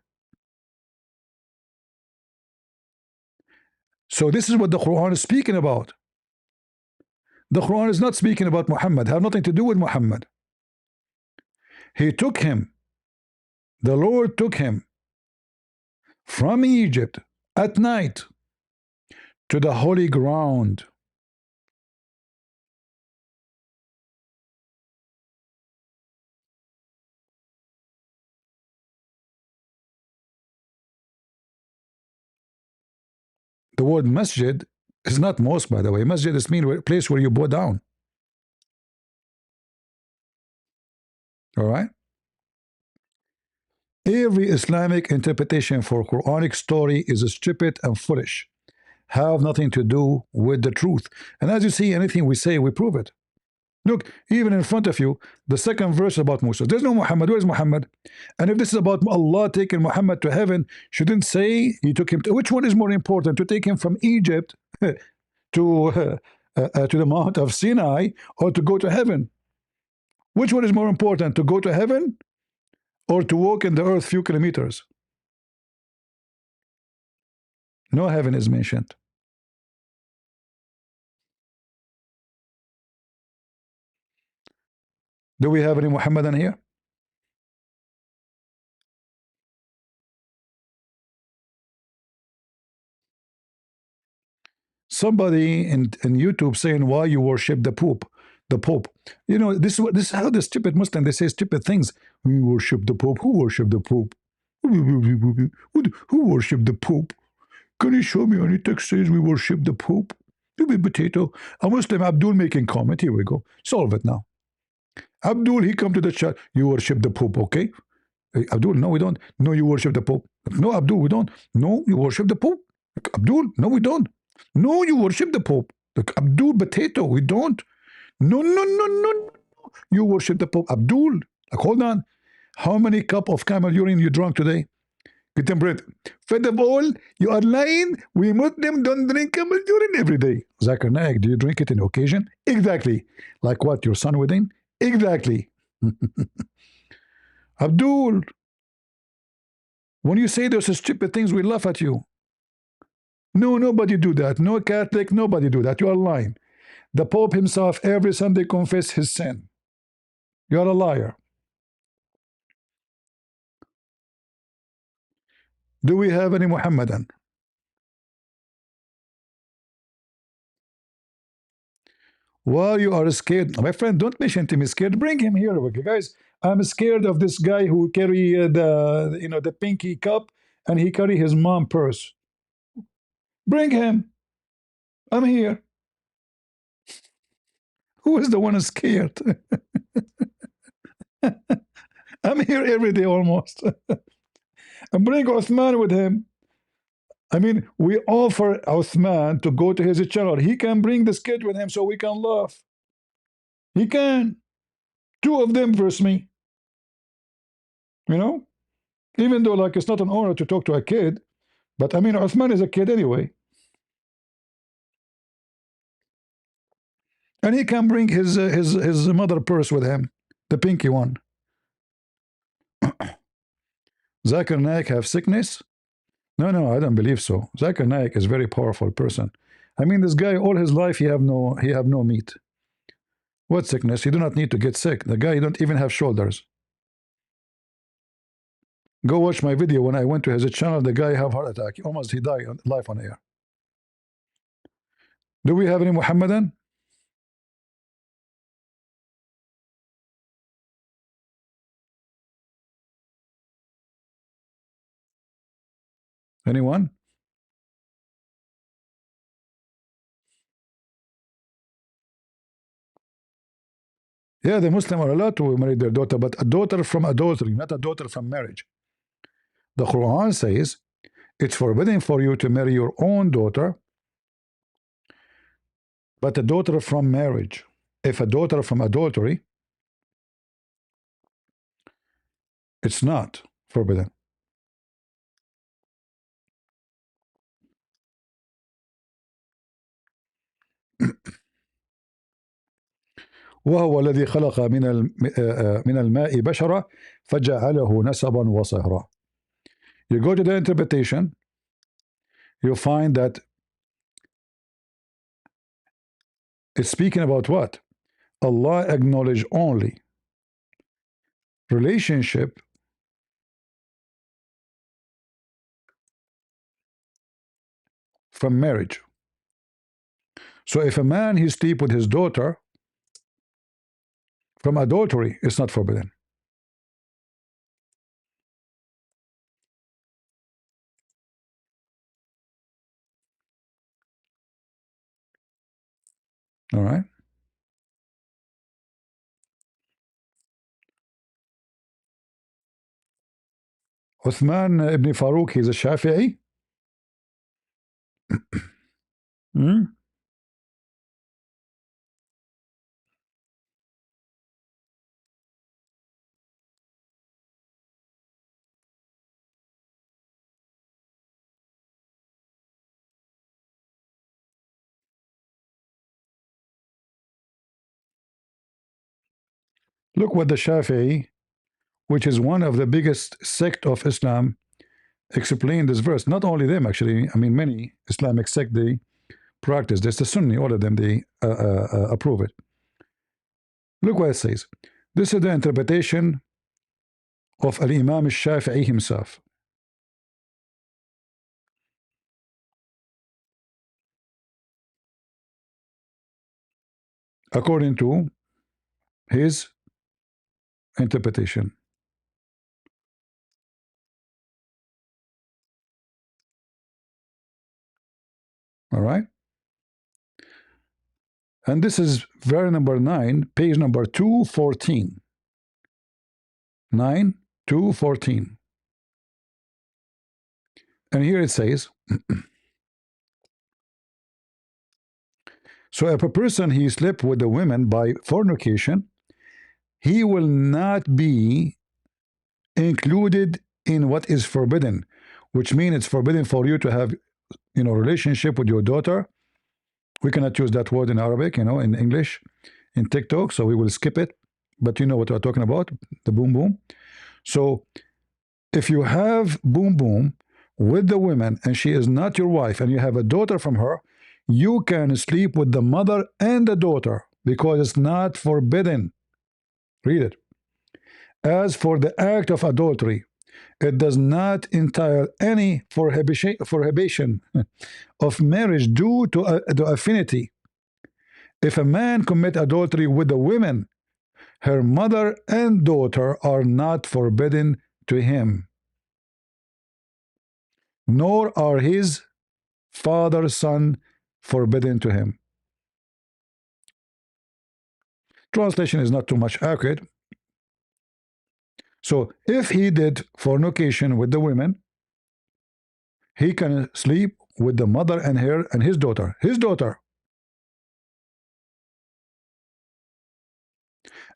So this is what the Quran is speaking about. The Quran is not speaking about Muhammad. Have nothing to do with Muhammad. He took him. The Lord took him from Egypt at night to the holy ground. The word masjid is not mosque, by the way. Masjid is mean place where you bow down. All right? Every Islamic interpretation for Quranic story is stupid and foolish. Have nothing to do with the truth. And as you see, anything we say, we prove it. Look, even in front of you, the second verse about Musa. There's no Muhammad. Where's Muhammad? And if this is about Allah taking Muhammad to heaven, shouldn't say he took him to. Which one is more important, to take him from Egypt to the Mount of Sinai, or to go to heaven? Which one is more important, to go to heaven or to walk in the earth few kilometers? No heaven is mentioned. Do we have any Muhammadan here? somebody in YouTube saying why you worship the Pope. The Pope. You know, this is how the stupid Muslim, they say stupid things. We worship the Pope. Who worship the Pope? Who worship the Pope? Can you show me any text says we worship the Pope? Potato. A Muslim Abdul making comment. Here we go. Solve it now. Abdul, he come to the chat. You worship the Pope, okay? Hey, Abdul, no, we don't. No, you worship the Pope. No, Abdul, we don't. No, you worship the Pope. Abdul, no, we don't. No, you worship the Pope. Abdul, potato, we don't. No, no, no, no, no. You worship the Pope. Abdul, hold on. How many cup of camel urine you drunk today? Get them bread. First of all, you are lying. We Muslims don't drink camel urine every day. Zakir Naik, do you drink it in occasion? Exactly. Like what, your son within? Exactly. Abdul, when you say those stupid things, we laugh at you. No, nobody do that. No Catholic, nobody do that. You are lying. The Pope himself every Sunday confess his sin. You are a liar. Do we have any Muhammadan? Well, you are scared. My friend, don't mention to me scared. Bring him here, okay, guys. I'm scared of this guy who carry the pinky cup and he carry his mom purse. Bring him. I'm here. Who is the one scared? I'm here every day almost. And bring Uthman with him. I mean, we offer Uthman to go to his channel. He can bring this kid with him so we can laugh. He can. Two of them versus me. You know? Even though, like, it's not an honor to talk to a kid, but I mean, Uthman is a kid anyway. And he can bring his mother purse with him, the pinky one. Zakir Naik have sickness? No, I don't believe so. Zakir Naik is a very powerful person. I mean, this guy, all his life, he have no meat. What sickness? You do not need to get sick. The guy, you don't even have shoulders. Go watch my video when I went to his channel. The guy have heart attack. He died live on air. Do we have any Muhammadan? Anyone? Yeah, the Muslim are allowed to marry their daughter, but a daughter from adultery, not a daughter from marriage. The Quran says it's forbidden for you to marry your own daughter, but a daughter from marriage. If a daughter from adultery, it's not forbidden. وهو الذي خلق من الماء بشرا فجعله نسبا وصهرا. You go to the interpretation, you find that it's speaking about what? Allah acknowledge only relationship from marriage. So if a man he sleep with his daughter from adultery, it's not forbidden. All right. Uthman ibn Farouk, he's a Shafi'i. Look what the Shafi'i, which is one of the biggest sect of Islam, explain this verse. Not only them, actually. I mean, many Islamic sect, they practice this. The Sunni, all of them, they approve it. Look what it says. This is the interpretation of Al-Imam al-Shafi'i himself. according to his interpretation. All right? And this is very number 9, page number 214. 9, 214. And here it says, so if a person he slept with a woman by fornication, he will not be included in what is forbidden, which means it's forbidden for you to have, relationship with your daughter. We cannot use that word in Arabic, in English, in TikTok, so we will skip it. But you know what we're talking about, the boom boom. So if you have boom boom with the woman and she is not your wife and you have a daughter from her, you can sleep with the mother and the daughter because it's not forbidden. Read it. As for the act of adultery, it does not entail any prohibition of marriage due to affinity. If a man commit adultery with a woman, her mother and daughter are not forbidden to him, nor are his father, son forbidden to him. Translation is not too much accurate. So if he did fornication with the women, he can sleep with the mother and her and his daughter. His daughter.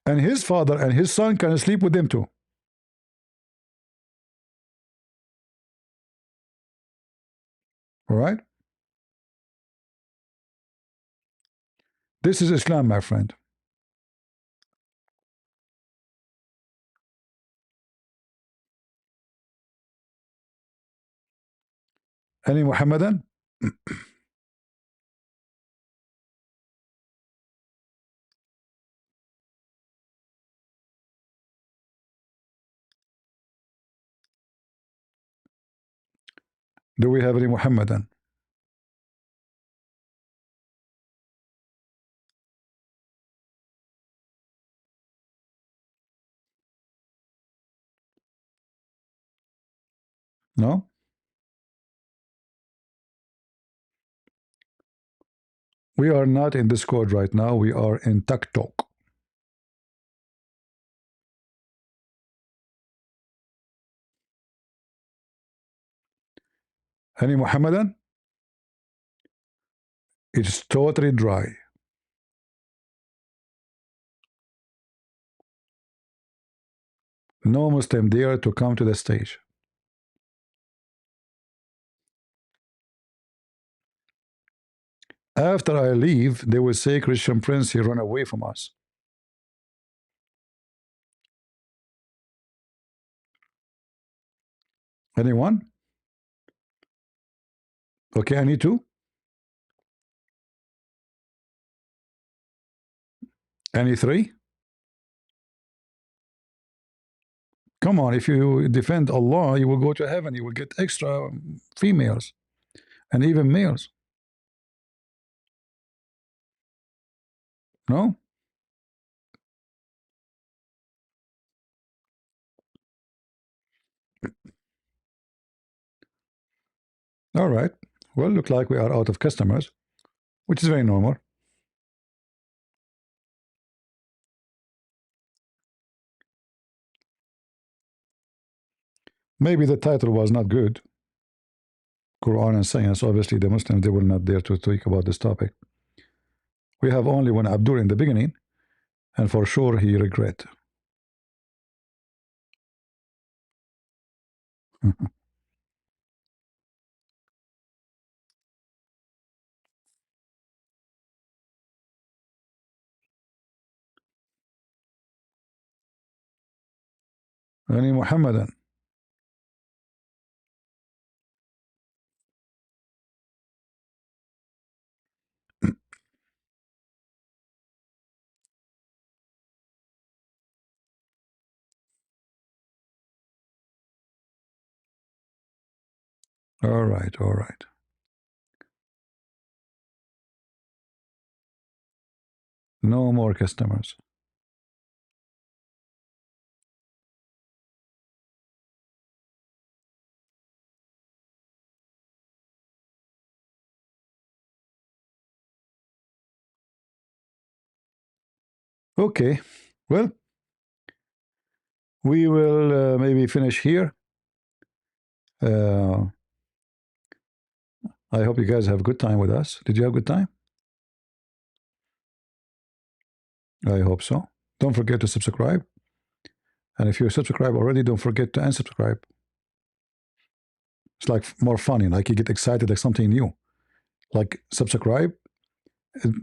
And his father and his son can sleep with them too. All right? This is Islam, my friend. Any Muhammadan? Do we have any Muhammadan? No? We are not in Discord right now. We are in TikTok. Any Muhammadan? It's totally dry. No Muslim dare to come to the stage. After I leave, they will say Christian Prince, he run away from us. Anyone? Okay, I need to. Any three? Come on, if you defend Allah, you will go to heaven. You will get extra females and even males. No? All right. Well, look like we are out of customers, which is very normal. Maybe the title was not good. Quran and science. Obviously, the Muslims, they will not dare to talk about this topic. We have only one Abdul in the beginning, and for sure he regret. Any Muhammadan? All right, all right. No more customers. Okay, well, we will maybe finish here. I hope you guys have a good time with us. Did you have a good time? I hope so. Don't forget to subscribe. And if you're subscribed already, don't forget to unsubscribe. It's like more funny, like you get excited, like something new. Like subscribe,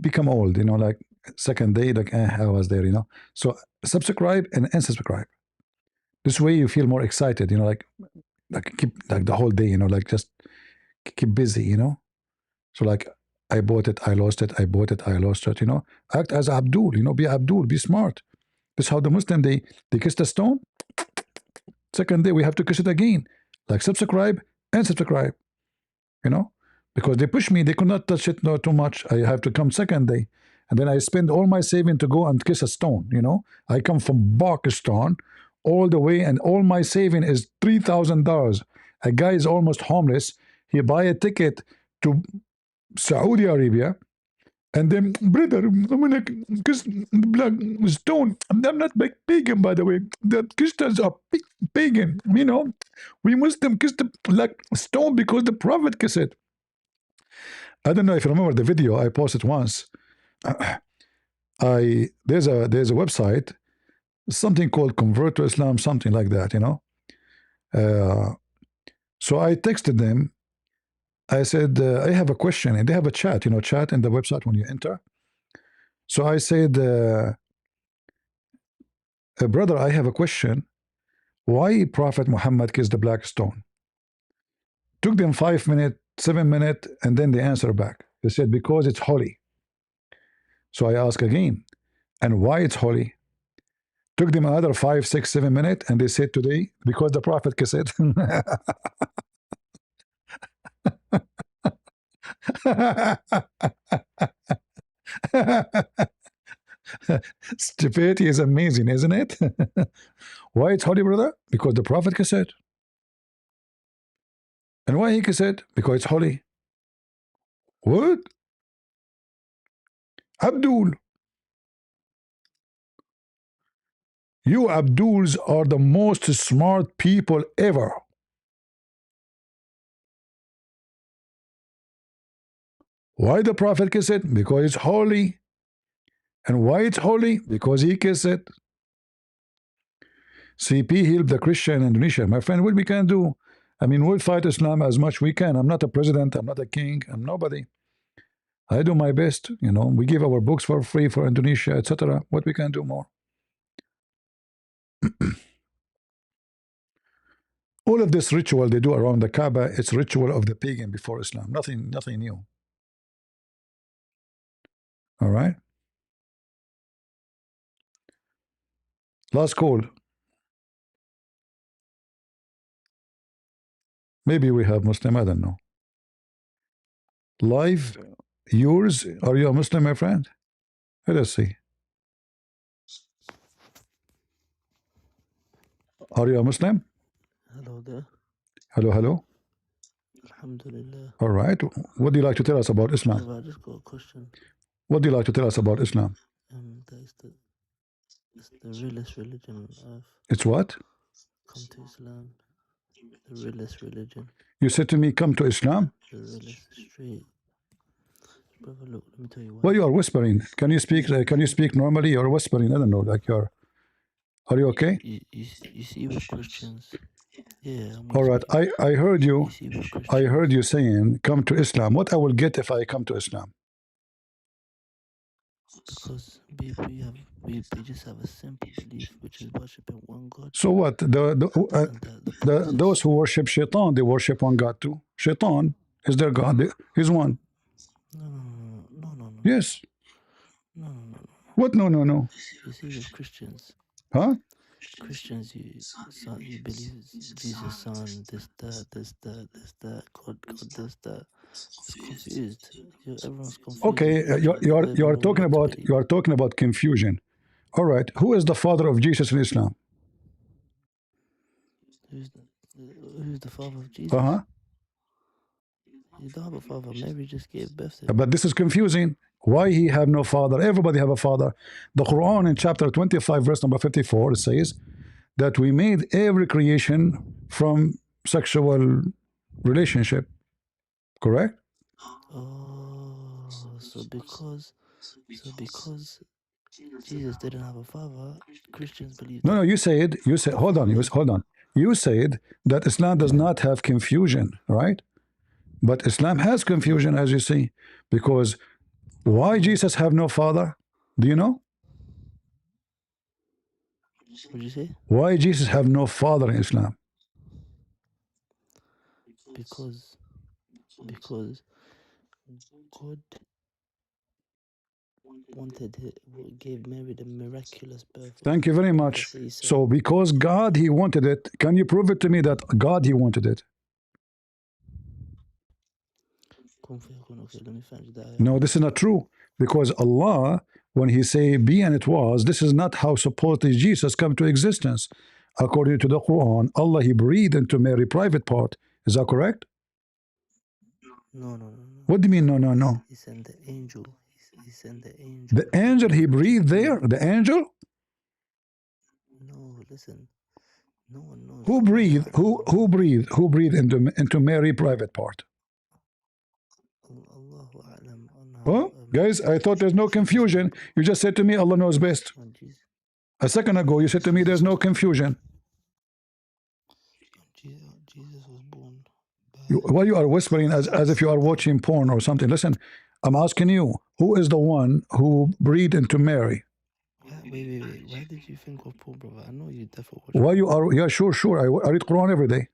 become old, like second day, like I was there. So subscribe and unsubscribe. This way you feel more excited, like keep like the whole day, like just keep busy, So like I bought it, I lost it, I bought it, I lost it, Act as Abdul, be Abdul, be smart. This is how the Muslim they kiss the stone. Second day we have to kiss it again. Like subscribe and subscribe, because they push me, they could not touch it not too much. I have to come second day. And then I spend all my saving to go and kiss a stone, I come from Pakistan all the way, and all my saving is $3,000. A guy is almost homeless. He buy a ticket to Saudi Arabia, and then, brother, I'm gonna kiss the black stone. I'm not pagan, by the way. The Christians are pagan, We Muslim kiss the black stone because the Prophet kissed it. I don't know if you remember the video I posted once. There's a website, something called Convert to Islam, something like that, So I texted them. I said, I have a question, and they have a chat, chat in the website when you enter. So I said, brother, I have a question. Why Prophet Muhammad kissed the black stone? Took them 5 minutes, 7 minutes, and then they answer back. They said, because it's holy. So I ask again, and why it's holy? Took them another 5, 6, 7 minutes, and they said today, because the Prophet kissed it. Stupidity is amazing, isn't it? Why it's holy, brother? Because the Prophet kissed it. And why he kissed it? Because it's holy. What? Abdul. You Abduls are the most smart people ever. Why the Prophet kissed it? Because it's holy. And why it's holy? Because he kissed it. CP helped the Christian in Indonesia. My friend, what we can do? I mean, we'll fight Islam as much we can. I'm not a president. I'm not a king. I'm nobody. I do my best. We give our books for free for Indonesia, etc. What we can do more? All of this ritual they do around the Kaaba, it's ritual of the pagan before Islam. Nothing new. All right. Last call. Maybe we have Muslim. I don't know. Live, yours. Are you a Muslim, my friend? Let us see. Are you a Muslim? Hello there. Hello, hello. Alhamdulillah. All right. What do you like to tell us about Islam? I just got a question. What do you like to tell us about Islam? That it's the realest religion on earth. It's what? Come to Islam. The realest religion. You said to me, come to Islam? The realest, straight. Brother, look, let me tell you why. Well, you are whispering. Can you speak? Can you speak normally? You're whispering. I don't know. Like you're. Are you okay? You see with Christians. Yeah. All right. I heard you. I heard you saying, come to Islam. What I will get if I come to Islam? Because we just have a simple belief, which is worshiping one God. So what? Those who worship Shaitan, they worship one God too. Shaitan is their God. He's one. No. Yes. No. What? No. You see, with Christians. Huh? Christians, you believe Jesus, son, this, that, God, this, that. It's confused. Everyone's confused. Okay, you are talking about confusion. All right, who is the father of Jesus in Islam? Who's the father of Jesus? Uh-huh. You don't have a father. Mary just gave birth to him. But this is confusing. Why he have no father? Everybody have a father. The Quran in chapter 25, verse number 54, it says that we made every creation from sexual relationship. Correct? Oh, so because Jesus didn't have a father, Christians believe that. No, you said, hold on. You said that Islam does not have confusion, right? But Islam has confusion, as you see, because why Jesus have no father? Do you know? What did you say? Why Jesus have no father in Islam? Because God gave Mary the miraculous birth. Thank you very much. So because God, he wanted it, can you prove it to me that God, he wanted it? Okay, let me find that. No, this is not true. Because Allah, when he say be and it was, this is not how supposedly Jesus come to existence. According to the Quran, Allah, he breathed into Mary private part. Is that correct? No. What do you mean, no? He sent the angel. He sent the angel. The angel, he breathed there? The angel? No, listen. No one knows. Who breathed? Who breathed? Who breathed into Mary private part? Oh, guys, I thought there's no confusion. You just said to me, Allah knows best. A second ago, you said to me, there's no confusion. Jesus was born. Why you are whispering as if you are watching porn or something? Listen, I'm asking you, who is the one who breathed into Mary? Wait. Why did you think of porn, brother? I know you definitely watch. Why you are? Yeah, sure. I read Quran every day.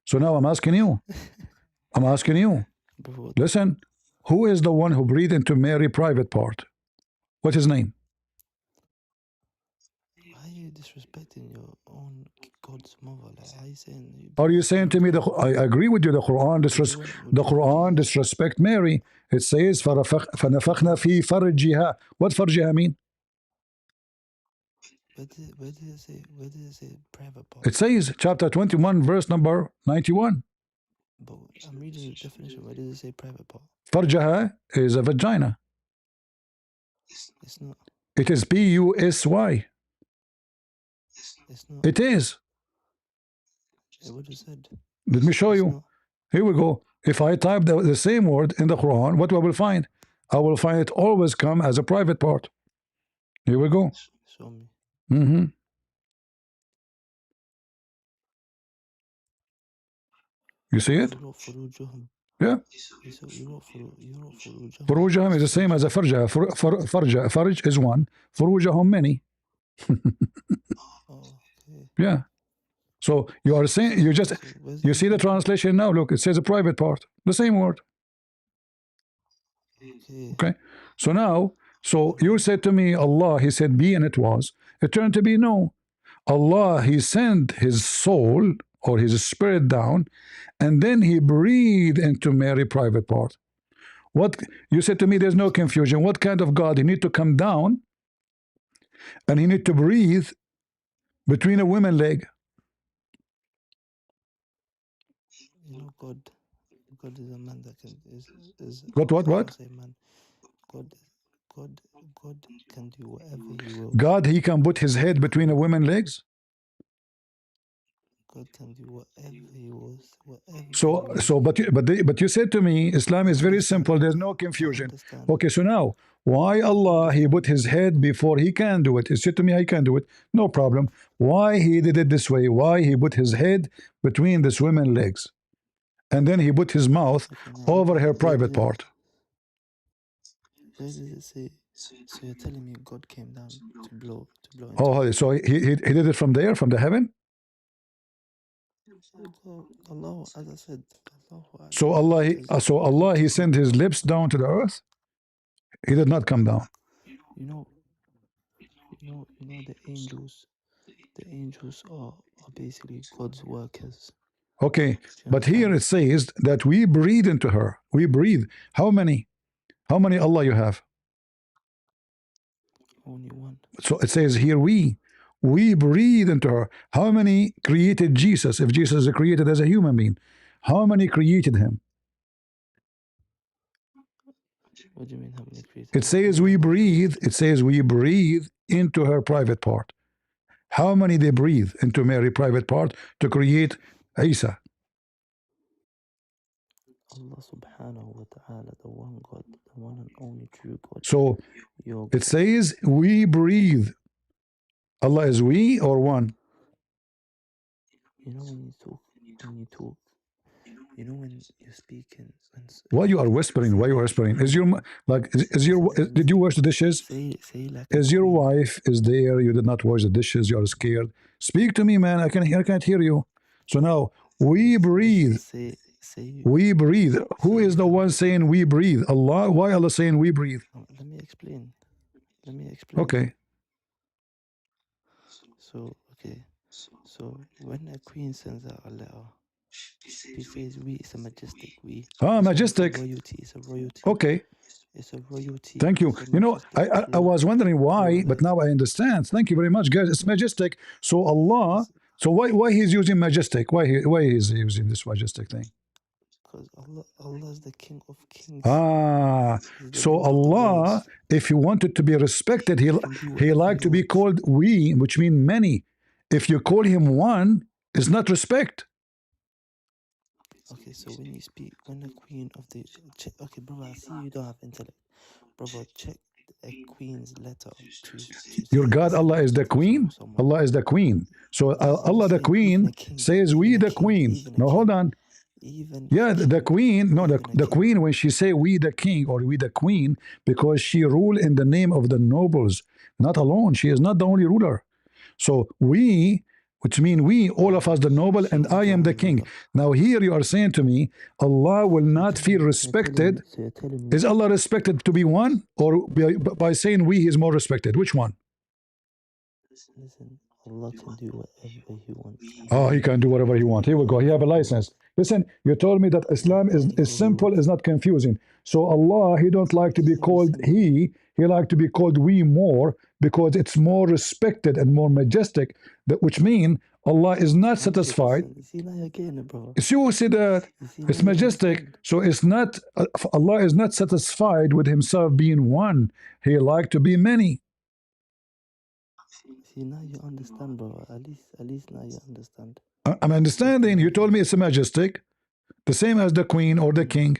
So now I'm asking you. Listen, who is the one who breathed into Mary private part? What's his name? Why are you disrespecting your own God's mother? Like, how are you saying? Are you saying to me that I agree with you? The Quran disrespect Mary. It says فَنَفَخْنَا فِي فَرْجِهَا. What farjiha mean? Where did it say private part? It says chapter 21, verse number 91. But I'm reading the definition. Where does it say private part? Farjaha is a vagina. It's not. It is P-U-S-Y. It's not. It is. What you said. Let me show you. Not. Here we go. If I type the same word in the Quran, what I will find? I will find it always come as a private part. Here we go. Show me. You see it? Yeah. Furujahum is the same as a farja. Farj is one. Furujahum many. Yeah. So you are saying, you see the translation now. Look, it says a private part. The same word. Okay. So now, you said to me, Allah, he said be and it was. It turned to be no. Allah, he sent his soul or his spirit down, and then he breathed into Mary private part. What you said to me, there's no confusion. What kind of God? He need to come down and he need to breathe between a woman leg. You know, God is a man that can What? Say man. God can do whatever he will. God, he can put his head between a woman's legs. God can do whatever he wants. But you said to me, Islam is very simple. There's no confusion. Okay, so now, why Allah, he put his head before he can do it? He said to me, I can do it. No problem. Why he did it this way? Why he put his head between this woman's legs? And then he put his mouth over her private part. Where does it say? So you're telling me God came down to blow? Oh, so he did it from there, from the heaven? Allah, as I said, So Allah, he sent his lips down to the earth. He did not come down. You know the angels. The angels are basically God's workers. Okay, but here it says that we breathe into her. We breathe. How many? How many Allah you have? Only one. So it says here we breathe into her. How many created Jesus? If Jesus is created as a human being, how many created him? What do you mean how many created? It says we breathe. It says we breathe into her private part. How many they breathe into Mary private part to create Isa? Allah subhanahu wa ta'ala, the one God, the one and only true God. So it says we breathe. Allah is we or one? You know when you talk, you know when you're speaking. Why you are whispering? Why you are whispering? Is your like is your did you wash the dishes? Say like is your wife is there? You did not wash the dishes. You are scared. Speak to me, man. I can't hear you. So now we breathe. We breathe. Who is the one saying we breathe? Allah. Why Allah saying we breathe? Let me explain. Okay. So when a queen sends out a letter, she says we. It's a majestic we. Majestic. It's a royalty. Okay. It's a royalty. Thank you. You know, I was wondering why, but now I understand. Thank you very much, guys. It's majestic. So Allah. So why he's using majestic? Why he's using this majestic thing? Because Allah is the King of Kings. So Allah, if he wanted to be respected, he liked to be called we, which means many. If you call him one, it's not respect. Okay, so when you speak, when the queen of the okay, brother, I see you don't have intellect, brother. Check a queen's letter to your God, Allah is the queen. Allah is the queen. So Allah, the queen, says we the queen. No, hold on. Yeah, the queen. No, the queen. When she say we the king or we the queen, because she rule in the name of the nobles, not alone. She is not the only ruler. So we, which mean we, all of us, the noble, and I am the king. Now here you are saying to me, Allah will not feel respected. Is Allah respected to be one, or by saying we, he is more respected? Which one? Listen, Allah can do whatever he wants. Oh, he can do whatever he wants. Here we go. He have a license. Listen, you told me that Islam is simple, is not confusing. So Allah, he don't like to be called he like to be called we more, because it's more respected and more majestic, which mean Allah is not satisfied. You see now you're getting it, brother. You see that? It's majestic. So it's not, Allah is not satisfied with himself being one. He like to be many. See, now you understand, brother. At least now you understand. I'm understanding. You told me it's a majestic, the same as the queen or the king.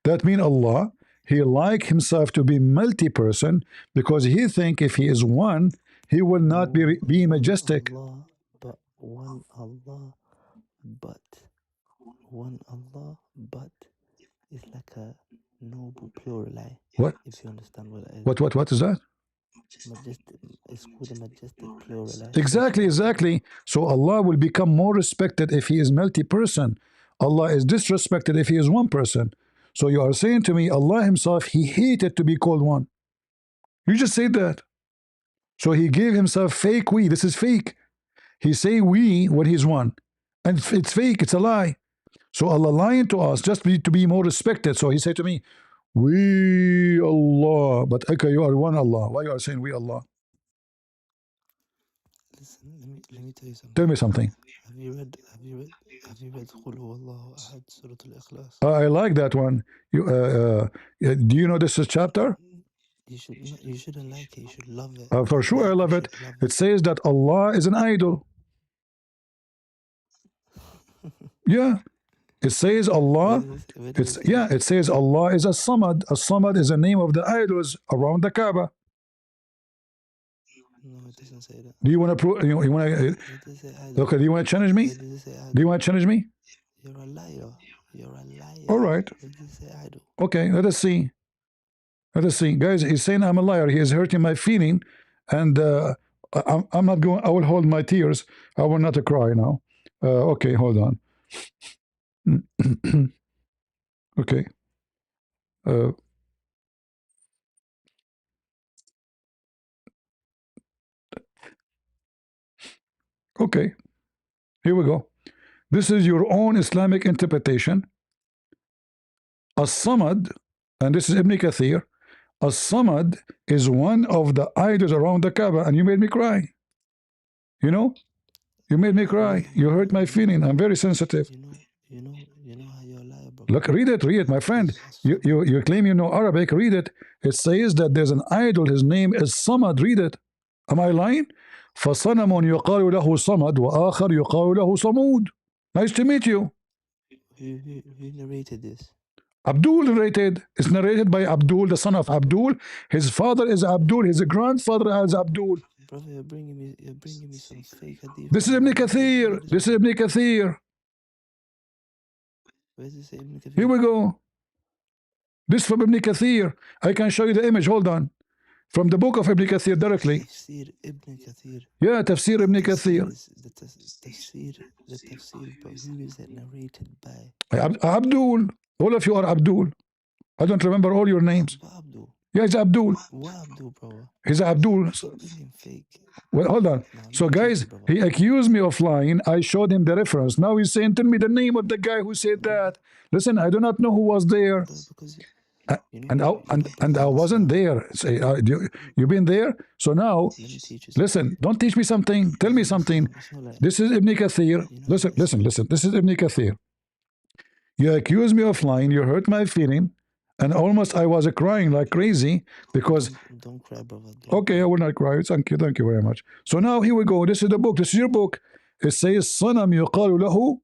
That means Allah, he like himself to be multi-person, because he think if he is one, he will not be majestic. Allah, but one Allah, but it's like a noble plural. What? If you understand what it is. What is that? Majestic. It's called a majestic plural. Exactly. So Allah will become more respected if he is multi-person. Allah is disrespected if he is one person. So you are saying to me, Allah himself, he hated to be called one. You just said that. So he gave himself fake we. This is fake. He say we when he's one. And it's fake. It's a lie. So Allah lying to us just to be more respected. So he said to me, we Allah. But okay, you are one Allah. Why you are saying we Allah? Listen, let me tell you something. Tell me something. Have you read Qul Huwallahu Ahad, Surah Al-Ikhlas? I like that one. Do you know this chapter? You shouldn't like it. You should love it. For sure, I love it. It says that Allah is an idol. Yeah. It says Allah. It says Allah is a Somad. A Somad is the name of the idols around the Kaaba. No, it doesn't say that. Do you want to prove? You want to? Okay. Do you want to challenge me? Do you want to challenge me? You're a liar. All right. Okay. Let us see. Guys, he's saying I'm a liar. He is hurting my feeling, and I'm not going. I will hold my tears. I will not cry now. Okay, hold on. Okay. Okay. Here we go. This is your own Islamic interpretation. As-Samad, and this is Ibn Kathir, As-Samad is one of the idols around the Kaaba, and you made me cry. You know? You made me cry. You hurt my feeling. I'm very sensitive. You know how you're a liar, bro. Look, read it, my friend. You claim you know Arabic, read it. It says that there's an idol, his name is Samad, read it. Am I lying? فَصَنَمٌ يُقَالُ لَهُ صَمَدْ وَآخَرْ يُقَالُ لَهُ صَمُودْ. Nice to meet you. Who narrated this? Abdul narrated. It's narrated by Abdul, the son of Abdul. His father is Abdul. His grandfather is Abdul. Brother, you're bringing me some fake hadith. This is Ibn Kathir. This is Ibn Kathir. Where does it say Ibn Kathir? Here we go. This from Ibn Kathir. I can show you the image. Hold on. From the book of Ibn Kathir directly. Tafsir Ibn Kathir. Yeah, Tafsir Ibn Kathir. The tafsir, but who is it narrated by? Abdul. All of you are Abdul. I don't remember all your names. What Abdul? Yeah, he's Abdul. What Abdul, bro? He's Abdul. Fake. Well, hold on. So, guys, he accused me of lying. I showed him the reference. Now he's saying, tell me the name of the guy who said that. Listen, I do not know who was there. And I wasn't there. Say, you been there? So now, listen, don't teach me something. Tell me something. This is Ibn Kathir. Listen. This is Ibn Kathir. You accuse me of lying. You hurt my feeling. And almost I was crying like crazy because... Don't cry, brother. Okay, I will not cry. Thank you very much. So now here we go. This is the book. This is your book. It says, Sanam yuqalu lahu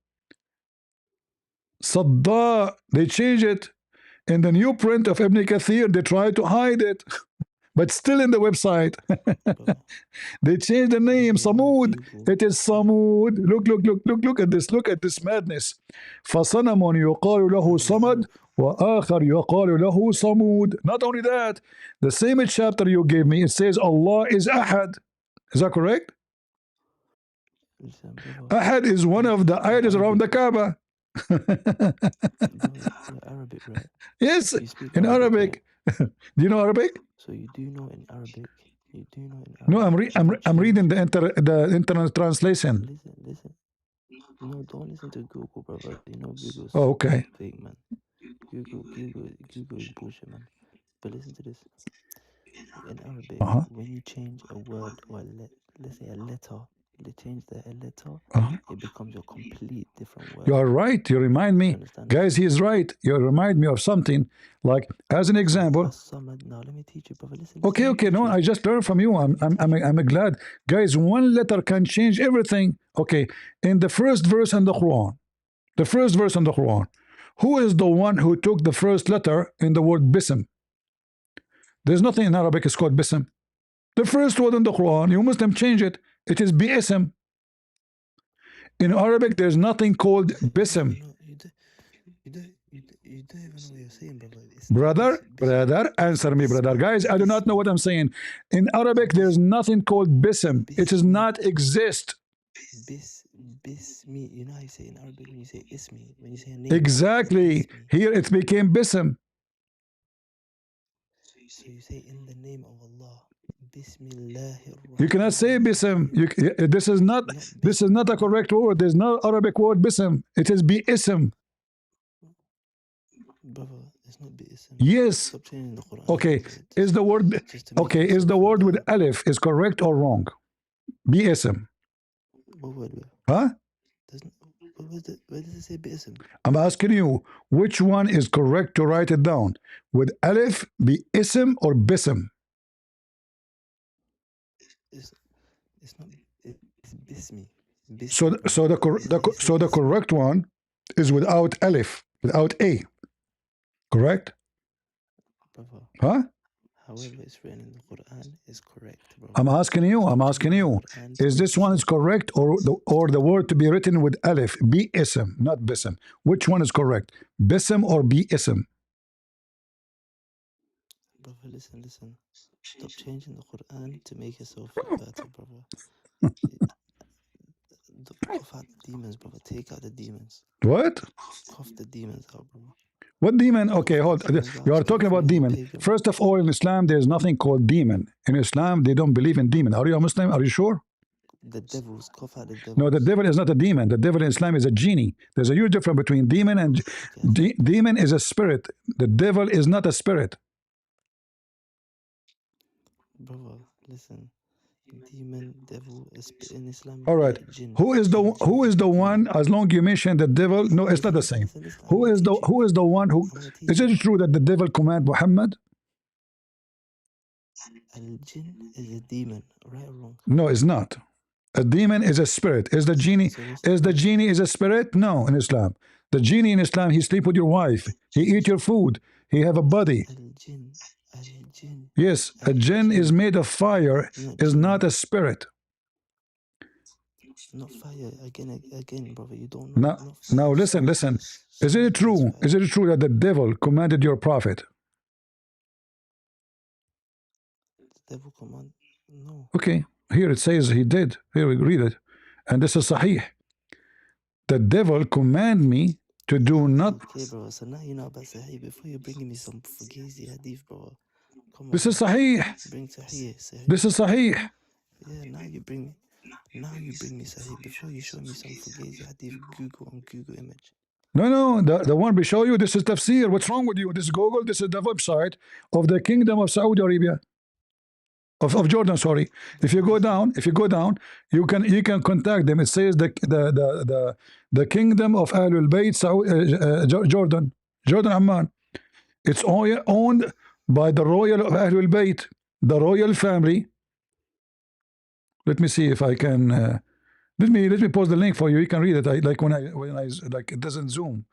Sadda. They change it. In the new print of Ibn Kathir, they try to hide it. But still in the website. They changed the name. Samud. It is Samud. Look at this. Look at this madness. فَصَنَمٌ يُقَالُ لَهُ صَمَدْ وَآخَرْ يُقَالُ لَهُ صَمُودْ. Not only that, the same chapter you gave me, it says Allah is Ahad. Is that correct? Ahad is one of the idols around the Kaaba. Arabic, right? Yes, in Arabic. Do you know Arabic? So you do know in Arabic. No, I'm reading the internet translation. Listen. No, don't listen to Google, brother. You know Google's okay. fake, man. Google is bullshit, man. But listen to this. In Arabic, when you change a word or let's say a letter, they change the letter, it becomes a complete different word. You are right. You remind me. Guys, he is right. You remind me of something. Like, as an example. Now, let me teach you, brother. Listen. Okay. No, I just learned from you. I'm glad. Guys, one letter can change everything. Okay. In the first verse in the Quran. Who is the one who took the first letter in the word Bism? There's nothing in Arabic is called Bism. The first word in the Quran, you Muslim change it. It is Bism. In Arabic, there's nothing called Bism. You don't even know what you're saying, brother. Brother, answer me, brother. Guys, I do not know what I'm saying. In Arabic, there's nothing called Bism. It does not exist. Bismi. You know how you say in Arabic when you say Ismi, when you say a name. Exactly. Here it became Bism. So you say in the name of Allah. You cannot say Bism. This is not a correct word. There's no Arabic word Bism. It is Bi-Ism. Brother, it's not Bi-Ism. Yes. Okay. Is the word with Alif is correct or wrong? Bi-Ism. What word? Huh? Where does it say Bi-Ism? I'm asking you, which one is correct to write it down? With Alif, Bi-Ism, or Bism? It's not. It's Bismi. So the correct one is without Alif, without A. Correct? Brother. Huh? However it's written in the Quran is correct, bro. I'm asking you, is this one is correct or the word to be written with Alif, Bi-Ism, not Bism? Which one is correct? Bism or Bi-Ism? Brother, listen. Stop changing the Quran to make yourself feel better, brother. Cough out the demons, brother. Take out the demons. What? Cough the demons out, brother. What demon? Okay, hold. You are talking about demon. First of all, in Islam, there's nothing called demon. In Islam, they don't believe in demon. Are you a Muslim? Are you sure? The devils, cough out the devils. No, the devil is not a demon. The devil in Islam is a genie. There's a huge difference between demon and demon is a spirit. The devil is not a spirit. Brother, listen. Demon, devil, in Islam. All right. Jinn, Who is the one? As long you mention the devil, no, it's not the same. Listen, Who is the one who? Is it true that the devil command Muhammad? Al-Jinn is a demon, right or wrong? No, it's not. A demon is a spirit. Is the genie? Is the genie is a spirit? No, in Islam. The genie in Islam, he sleep with your wife. He eat your food. He have a body. Al-Jinn. Yes, a jinn is made of fire. Is not a spirit. Not fire. Again, brother. You don't know. Now listen. Is it true? Is it true that the devil commanded your prophet? The devil command? No. Okay. Here it says he did. Here we read it. And this is Sahih. The devil command me to do not. Okay, bro. So now you know about Sahih. Before you're bringing me some fugazi hadith, bro. Come on. This is Sahih. Bring Sahih. This is Sahih. Yeah, now you bring me Sahih. Before you show me some fugazi hadith, Google image. No. The one we show you, this is tafsir. What's wrong with you? This is Google. This is the website of the Kingdom of Saudi Arabia. Of Jordan, sorry. If you go down, you can contact them. It says the Kingdom of Ahlul Bayt, Jordan Amman. It's owned by the royal of Ahlul Bayt, the royal family. Let me see if I can. Let me post the link for you. You can read it. Like when I like it doesn't zoom.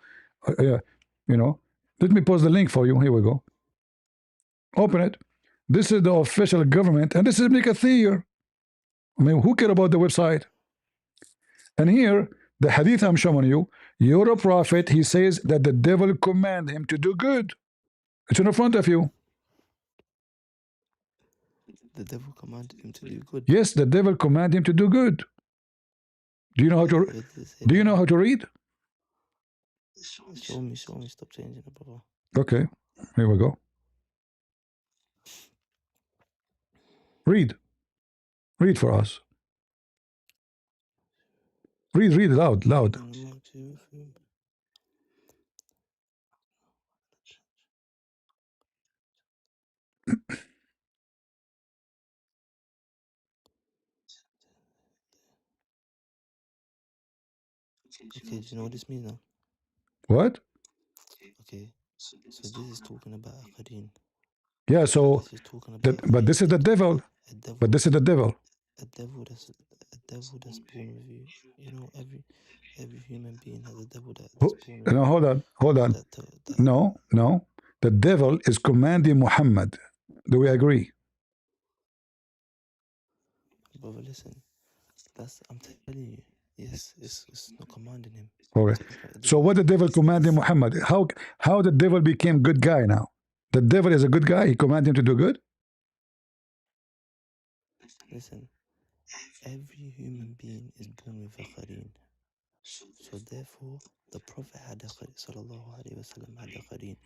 Yeah, you know. Let me post the link for you. Here we go. Open it. This is the official government, and this is Ibn Kathir. I mean, who care about the website? And here, the hadith I'm showing you, your prophet, he says that the devil command him to do good. It's in front of you. The devil commanded him to do good. Yes, the devil commanded him to do good. Do you know how to? Do you know how to read? Show me. Stop changing it, brother. Okay, here we go. Read for us. Read loud. Okay, do you know what this means now? What? Okay, so this is talking about Qarin. Yeah, so, but this is the devil. But this is the devil. A devil that's born with you. You know, every human being has a devil that's born with you. No, hold on. No. The devil is commanding Muhammad. Do we agree? Brother, listen. I'm telling you. Yes, it's not commanding him. Okay. So what the devil commanding Muhammad? How the devil became good guy now? The devil is a good guy. He commanded him to do good. Listen, every human being is born with a Qarin. So therefore, the Prophet had a Qarin. Sallallahu Alaihi Wasallam had a Qarin.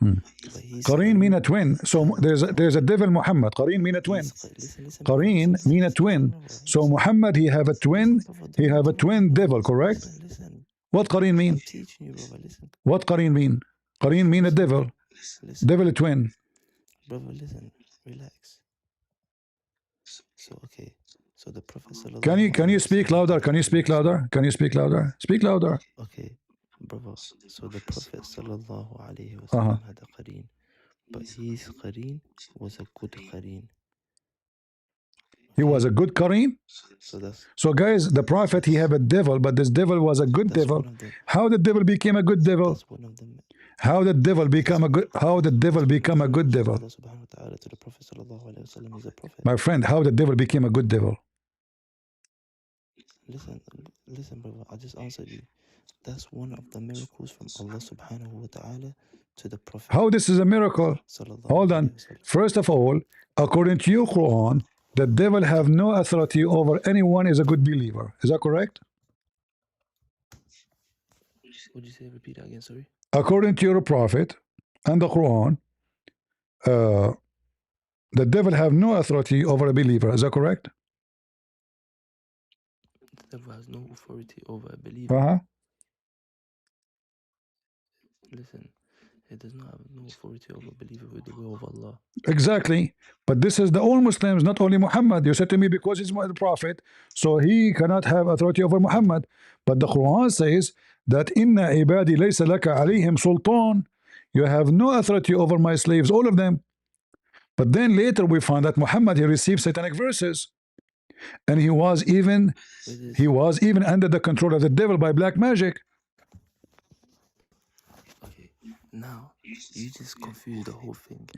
Qarin mean a twin. So there's a devil Muhammad. Qarin mean a twin. Qarin mean a twin. So Muhammad, he have a twin. He have a twin devil, correct? Listen. What Qarin mean? I'm teaching you, brother. Listen. What Qarin mean? Qarin mean a devil. Listen. Devil a twin. Brother, listen. Relax. So okay. So the Prophet sallallahu. Can you speak louder? Can you speak louder? Can you speak louder? Speak louder. Okay, brother. So the Prophet sallallahu alaihi wasallam had a Qarin, but his Qarin was a good Qarin. He was a good Qarin. So guys, the Prophet, he have a devil, but this devil was a good devil. How the devil became a good devil? That's one of them. How the devil become a good? How the devil become a good devil? Allah subhanahu wa ta'ala to the Prophet sallallahu alaihi wasallam is a prophet. My friend, how the devil became a good devil? Listen, brother. I just answered you. That's one of the miracles from Allah subhanahu wa ta'ala to the Prophet. How this is a miracle? Hold on. First of all, according to your Quran, the devil have no authority over anyone is a good believer. Is that correct? Would you say? Repeat that again, sorry. According to your prophet and the Quran, the devil have no authority over a believer. Is that correct? Therefore has no authority over a believer. Uh-huh. Listen, it does not have no authority over a believer with the will of Allah. Exactly. But this is the all Muslims, not only Muhammad. You said to me because he's the prophet, so he cannot have authority over Muhammad. But the Quran says that inna ibadi laysa laka alayhim sultan. You have no authority over my slaves, all of them. But then later we find that Muhammad, he received satanic verses, and he was even under the control of the devil by black magic. Okay, now you just confuse the whole thing.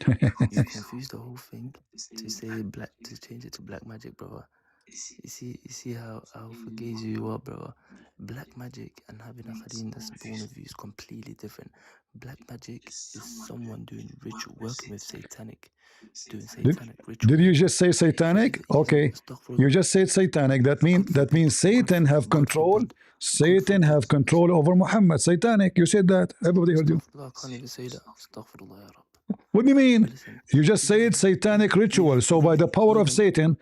You confuse the whole thing to say to change it to black magic, brother. You see how forgazy you are, brother. Black magic and having a Qadhi that's born of you is completely different. Black magic is someone doing ritual, working with doing satanic ritual. Did you just say satanic? Okay, you just said satanic. That means Satan have control. Satan have control over Muhammad. Satanic. You said that. Everybody heard you. I can't even say that. Astaghfirullah ya Rabb. What do you mean? You just said satanic ritual. So by the power of Satan,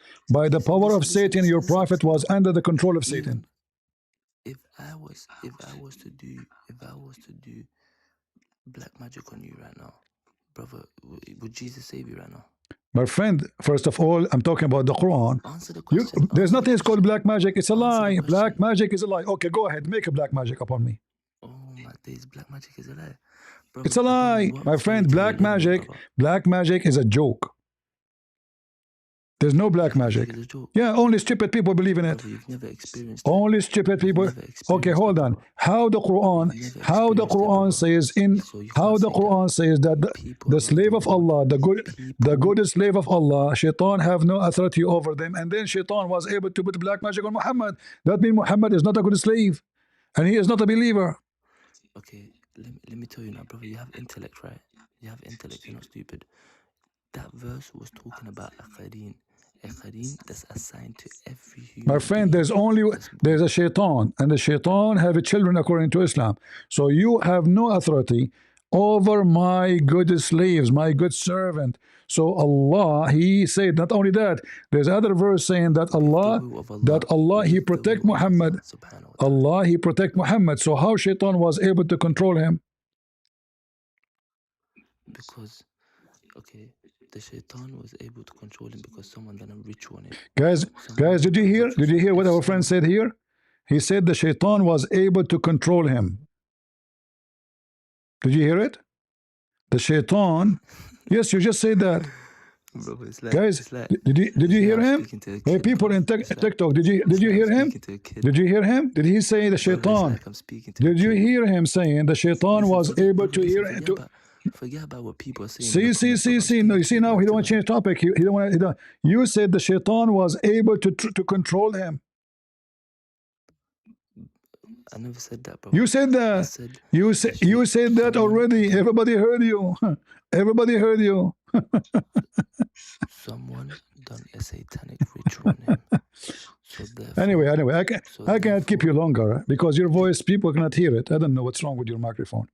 your prophet was under the control of Satan. If I was to do black magic on you right now, brother, would Jesus save you right now? My friend, first of all, I'm talking about the Quran. Answer the question. There's nothing called black magic. It's a lie. Black magic is a lie. Okay, go ahead. Make a black magic upon me. Oh my days, black magic is a lie. Brother, it's a lie. My friend, black magic is a joke. There's no black magic. Yeah, only stupid people believe in it. Brother, you've never experienced only stupid people. Okay, hold on. How the Quran says that the slave of Allah, the good slave of Allah, Shaitan have no authority over them, and then Shaitan was able to put black magic on Muhammad. That means Muhammad is not a good slave, and he is not a believer. Okay, let me tell you now, brother. You have intellect, right? You have intellect. You're not stupid. That verse was talking about a Qadhi that's assigned to every human. My friend, there's a shaitan, and the shaitan have children according to Islam. So you have no authority over my good slaves, my good servant. So Allah, he said not only that, there's other verse saying that Allah he protect Muhammad. Allah he protect Muhammad. So how shaitan was able to control him? Because the shaitan was able to control him because someone done a ritual on him. Guys, did you hear what our friend said here? He said the shaitan was able to control him. Did you hear it? The shaitan. Yes, you just said that. Bro, guys, did you hear him? Hey, people in TikTok, did you hear him? Did you hear him? Did he say the shaitan? Did you hear him saying the shaitan was able to hear? Forget about what people are saying. See. No, you see now he don't want to change topic. He don't want. You said the shaitan was able to control him. I never said that, bro. You said that. You said that already. Everybody heard you. Everybody heard you. Someone done a satanic ritual on him. So anyway, I can't keep you longer because your voice, people cannot hear it. I don't know what's wrong with your microphone.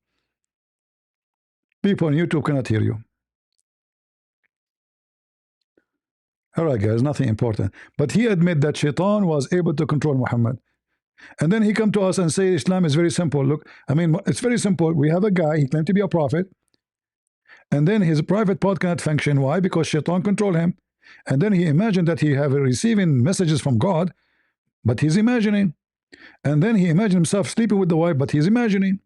People on YouTube cannot hear you. All right, guys, nothing important. But he admitted that Shaitan was able to control Muhammad. And then he come to us and say Islam is very simple. Look, I mean, it's very simple. We have a guy, he claimed to be a prophet. And then his private pod cannot function. Why? Because Shaitan control him. And then he imagined that he have receiving messages from God, but he's imagining. And then he imagined himself sleeping with the wife, but he's imagining.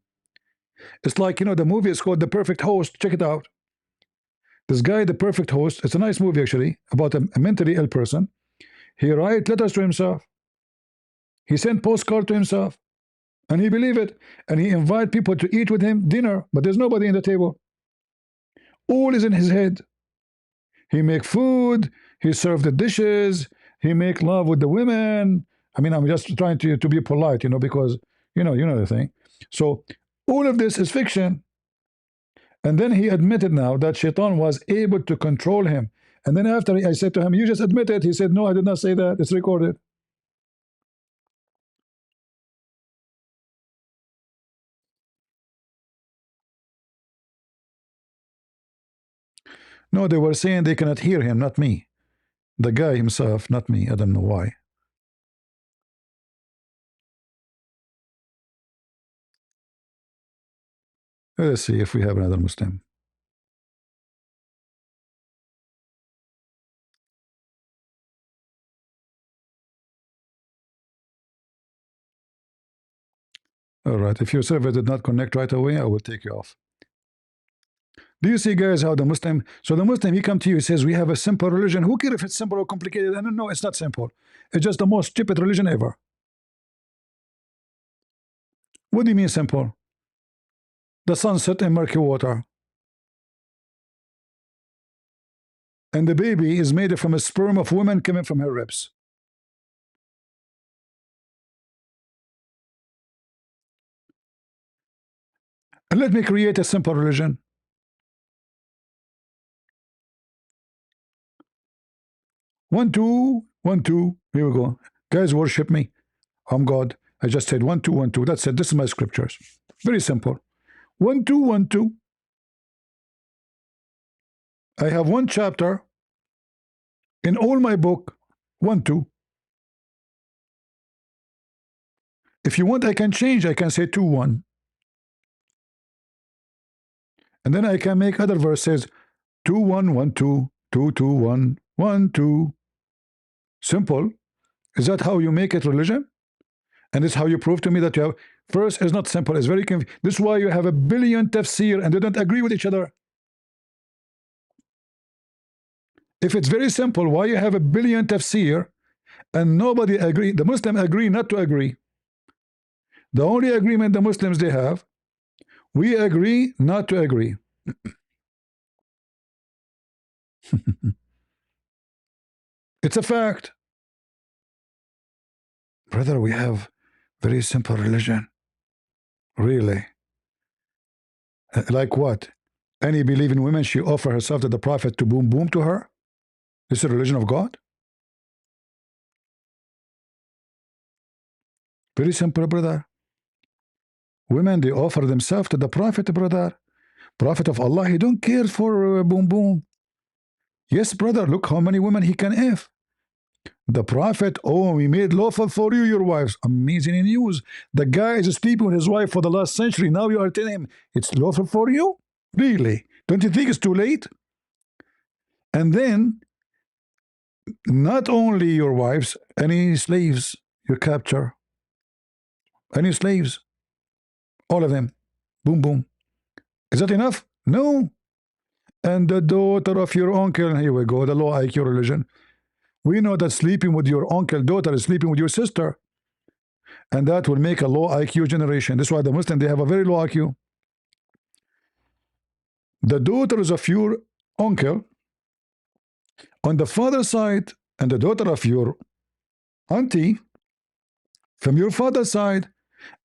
It's like, the movie is called The Perfect Host. Check it out. This guy, The Perfect Host, it's a nice movie actually, about a mentally ill person. He write letters to himself. He sent postcard to himself. And he believe it. And he invite people to eat with him dinner, but there's nobody in the table. All is in his head. He make food, he serve the dishes, he make love with the women. I mean, I'm just trying to be polite, because, you know the thing. So, all of this is fiction. And then he admitted now that Shaitan was able to control him. And then after I said to him, you just admit it. He said, no, I did not say that. It's recorded. No, they were saying they cannot hear him, not me. The guy himself, not me. I don't know why. Let's see if we have another Muslim. All right, if your server did not connect right away, I will take you off. Do you see, guys, how the Muslim, so the Muslim, he come to you, he says, we have a simple religion. Who cares if it's simple or complicated? And no, it's not simple. It's just the most stupid religion ever. What do you mean simple? The sun set in murky water. And the baby is made from a sperm of woman coming from her ribs. And let me create a simple religion. One, two, 1, 2. Here we go. Guys, worship me. I'm God. I just said 1, 2, 1, 2. That's it. This is my scriptures. Very simple. 1, 2, 1, 2. I have one chapter in all my book. 1, 2. If you want, I can change. I can say 2, 1. And then I can make other verses 2, 1, 1, 2, 2, 2, 1, 1, 2. Simple. Is that how you make it religion? And this is how you prove to me that you have. First, it's not simple. It's very confusing. This is why you have a billion tafsir and they don't agree with each other. If it's very simple, why you have a billion tafsir and nobody agree? The Muslims agree not to agree. The only agreement the Muslims they have, we agree not to agree. It's a fact. Brother, we have very simple religion. Really. Like what? Any believing woman, she offer herself to the Prophet to boom boom to her? This is a religion of God? Very simple, brother. Women, they offer themselves to the Prophet, brother. Prophet of Allah, he don't care for boom boom. Yes, brother, look how many women he can have. The Prophet, oh, we made lawful for you, your wives. Amazing news. The guy is sleeping with his wife for the last century. Now you are telling him it's lawful for you? Really? Don't you think it's too late? And then, not only your wives, any slaves you capture. Any slaves. All of them. Boom, boom. Is that enough? No. And the daughter of your uncle, here we go, the low IQ religion. We know that sleeping with your uncle daughter is sleeping with your sister. And that will make a low IQ generation. That's why the Muslims, they have a very low IQ. The daughters of your uncle on the father's side and the daughter of your auntie from your father's side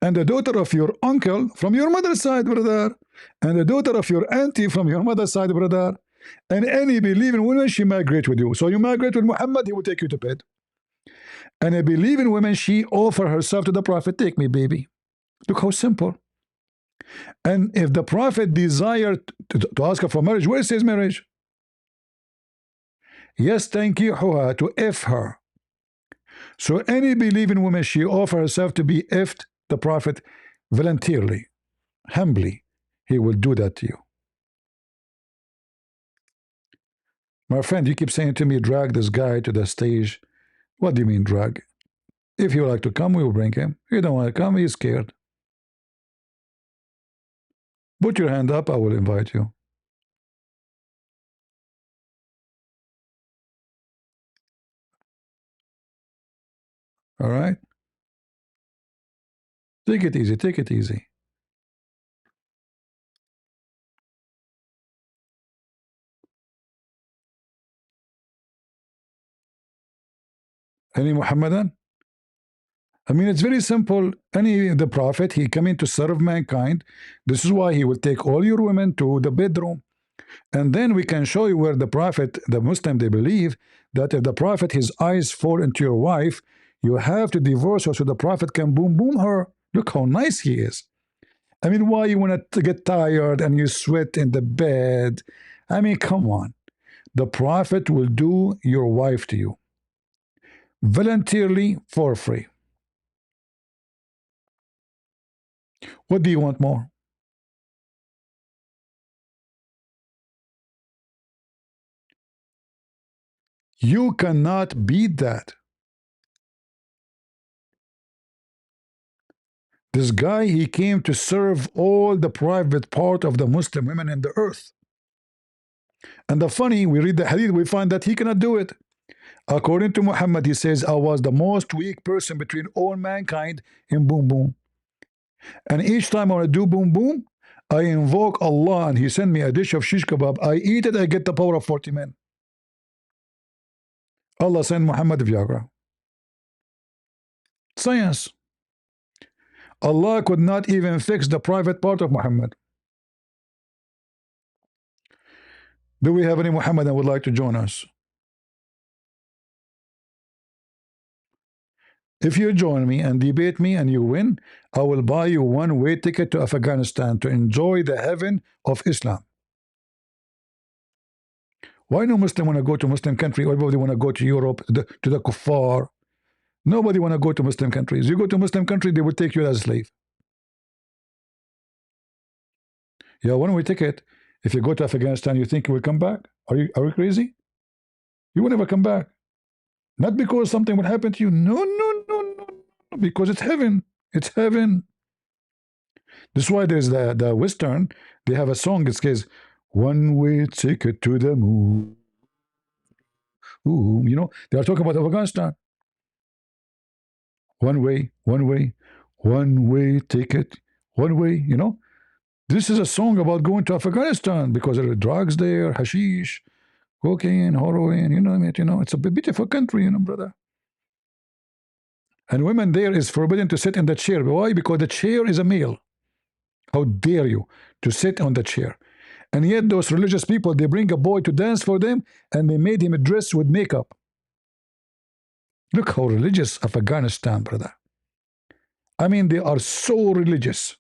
and the daughter of your uncle from your mother's side, brother, and the daughter of your auntie from your mother's side, brother, and any believing woman, she migrate with you. So you migrate with Muhammad, he will take you to bed. And a believing woman, she offer herself to the Prophet, take me, baby. Look how simple. And if the Prophet desired to ask her for marriage, where says marriage? Yes, thank you, to F her. So any believing woman, she offer herself to be effed the Prophet voluntarily, humbly. He will do that to you. My friend, you keep saying to me, drag this guy to the stage. What do you mean drag? If you like to come, we will bring him. If you don't want to come, he's scared. Put your hand up, I will invite you. All right? Take it easy, take it easy. Any Muhammadan? I mean, it's very simple. The Prophet, he coming to serve mankind. This is why he will take all your women to the bedroom. And then we can show you where the Prophet, the Muslim, they believe that if the Prophet, his eyes fall into your wife, you have to divorce her so the Prophet can boom boom her. Look how nice he is. I mean, why you want to get tired and you sweat in the bed? I mean, come on. The Prophet will do your wife to you voluntarily for free. What do you want more? You cannot beat that. This guy, he came to serve all the private part of the Muslim women in the earth. And the funny, we read the hadith, we find that he cannot do it. According to Muhammad, he says, I was the most weak person between all mankind in boom boom. And each time I want to do boom boom, I invoke Allah and he sent me a dish of shish kebab. I eat it, I get the power of 40 men. Allah sent Muhammad Viagra. Science. Allah could not even fix the private part of Muhammad. Do we have any Muhammad that would like to join us? If you join me and debate me and you win, I will buy you one-way ticket to Afghanistan to enjoy the heaven of Islam. Why no Muslim want to go to Muslim country? Everybody want to go to Europe, to the kuffar. Nobody want to go to Muslim countries. You go to Muslim country, they will take you as a slave. Yeah, one-way ticket. If you go to Afghanistan, you think you will come back? Are you crazy? You will never come back. Not because something will happen to you. No, no, no, no. Because it's heaven. It's heaven. That's why there's the Western, they have a song that says, one-way ticket to the moon. Ooh, you know, they are talking about Afghanistan. One-way ticket, one-way, you know. This is a song about going to Afghanistan because there are drugs there, hashish, cocaine, heroin, you know, it's a beautiful country, you know, brother. And women there is forbidden to sit in the chair. Why? Because the chair is a male. How dare you to sit on the chair? And yet those religious people, they bring a boy to dance for them and they made him dress with makeup. Look how religious Afghanistan, brother. I mean, they are so religious.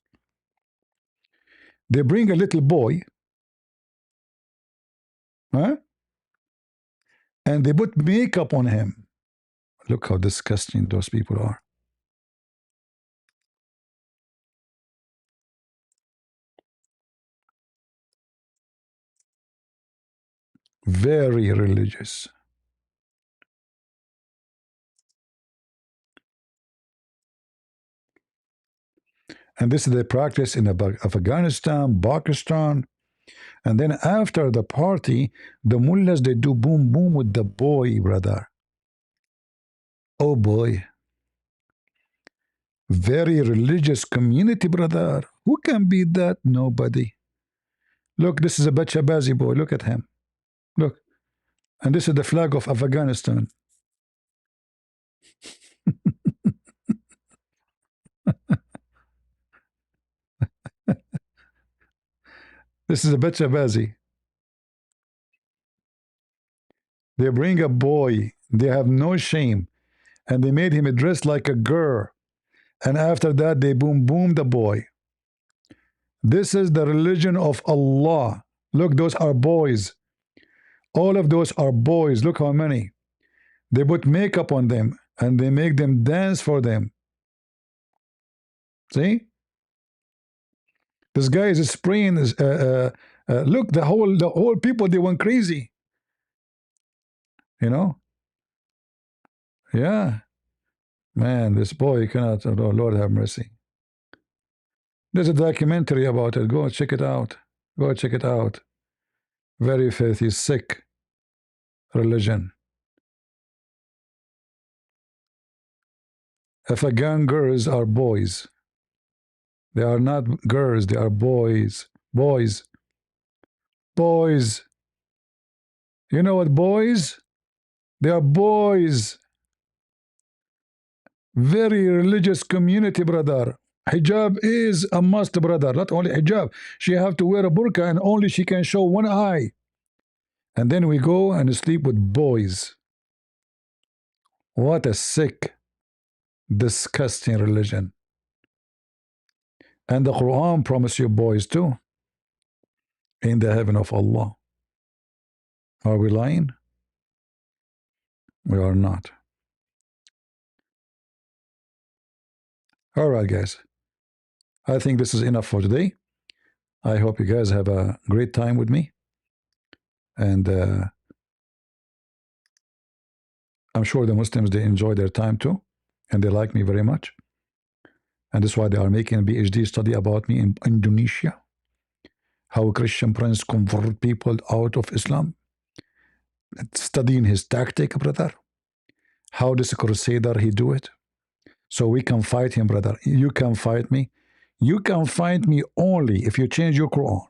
They bring a little boy, huh? And they put makeup on him. Look how disgusting those people are. Very religious. And this is the practice in Afghanistan, Pakistan. And then after the party, the mullahs, they do boom boom with the boy, brother. Oh boy. Very religious community, brother. Who can beat that? Nobody. Look, this is a Bachabazi boy. Look at him. Look. And this is the flag of Afghanistan. This is a Bachabazi. They bring a boy. They have no shame. And they made him dressed like a girl. And after that, they boom boom the boy. This is the religion of Allah. Look, those are boys. All of those are boys. Look how many. They put makeup on them and they make them dance for them. See? This guy is spraying. Look, the whole people, they went crazy. You know? Yeah. Man, this boy cannot. Oh, Lord have mercy. There's a documentary about it. Go check it out. Go check it out. Very filthy, sick religion. Afghan girls are boys. They are not girls, they are boys. Boys. Boys. You know what, boys? They are boys. Very religious community, brother. Hijab is a must, brother. Not only hijab. She have to wear a burqa and only she can show one eye. And then we go and sleep with boys. What a sick, disgusting religion. And the Quran promises you boys too. In the heaven of Allah. Are we lying? We are not. All right, guys. I think this is enough for today. I hope you guys have a great time with me. And I'm sure the Muslims, they enjoy their time too, and they like me very much. And that's why they are making a PhD study about me in Indonesia. How a Christian prince convert people out of Islam. Studying his tactic, brother. How does a crusader he do it? So we can fight him, brother. You can fight me. You can fight me only if you change your Quran,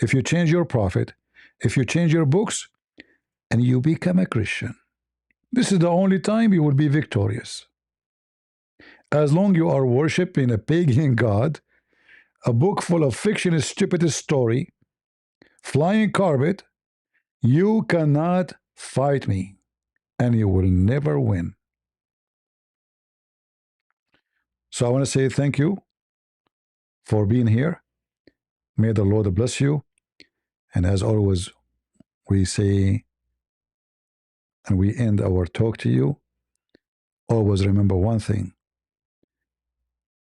if you change your prophet, if you change your books, and you become a Christian. This is the only time you will be victorious. As long you are worshiping a pagan god, a book full of fiction, stupidest story, flying carpet, you cannot fight me, and you will never win. So I want to say thank you for being here. May the Lord bless you. And as always, we say, and we end our talk to you, always remember one thing,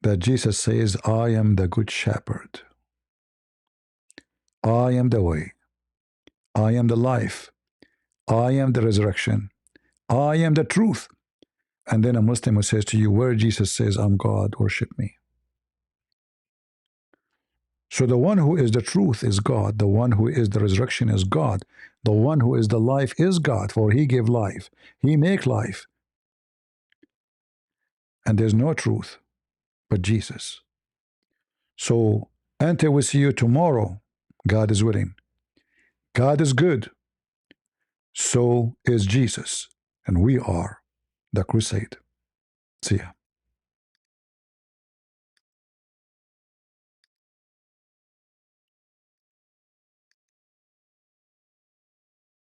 that Jesus says, I am the good shepherd. I am the way. I am the life. I am the resurrection. I am the truth. And then a Muslim who says to you, where Jesus says, I'm God, worship me. So the one who is the truth is God. The one who is the resurrection is God. The one who is the life is God, for he gave life. He make life. And there's no truth but Jesus. So until we see you tomorrow, God is willing. God is good. So is Jesus. And we are the crusade. See ya.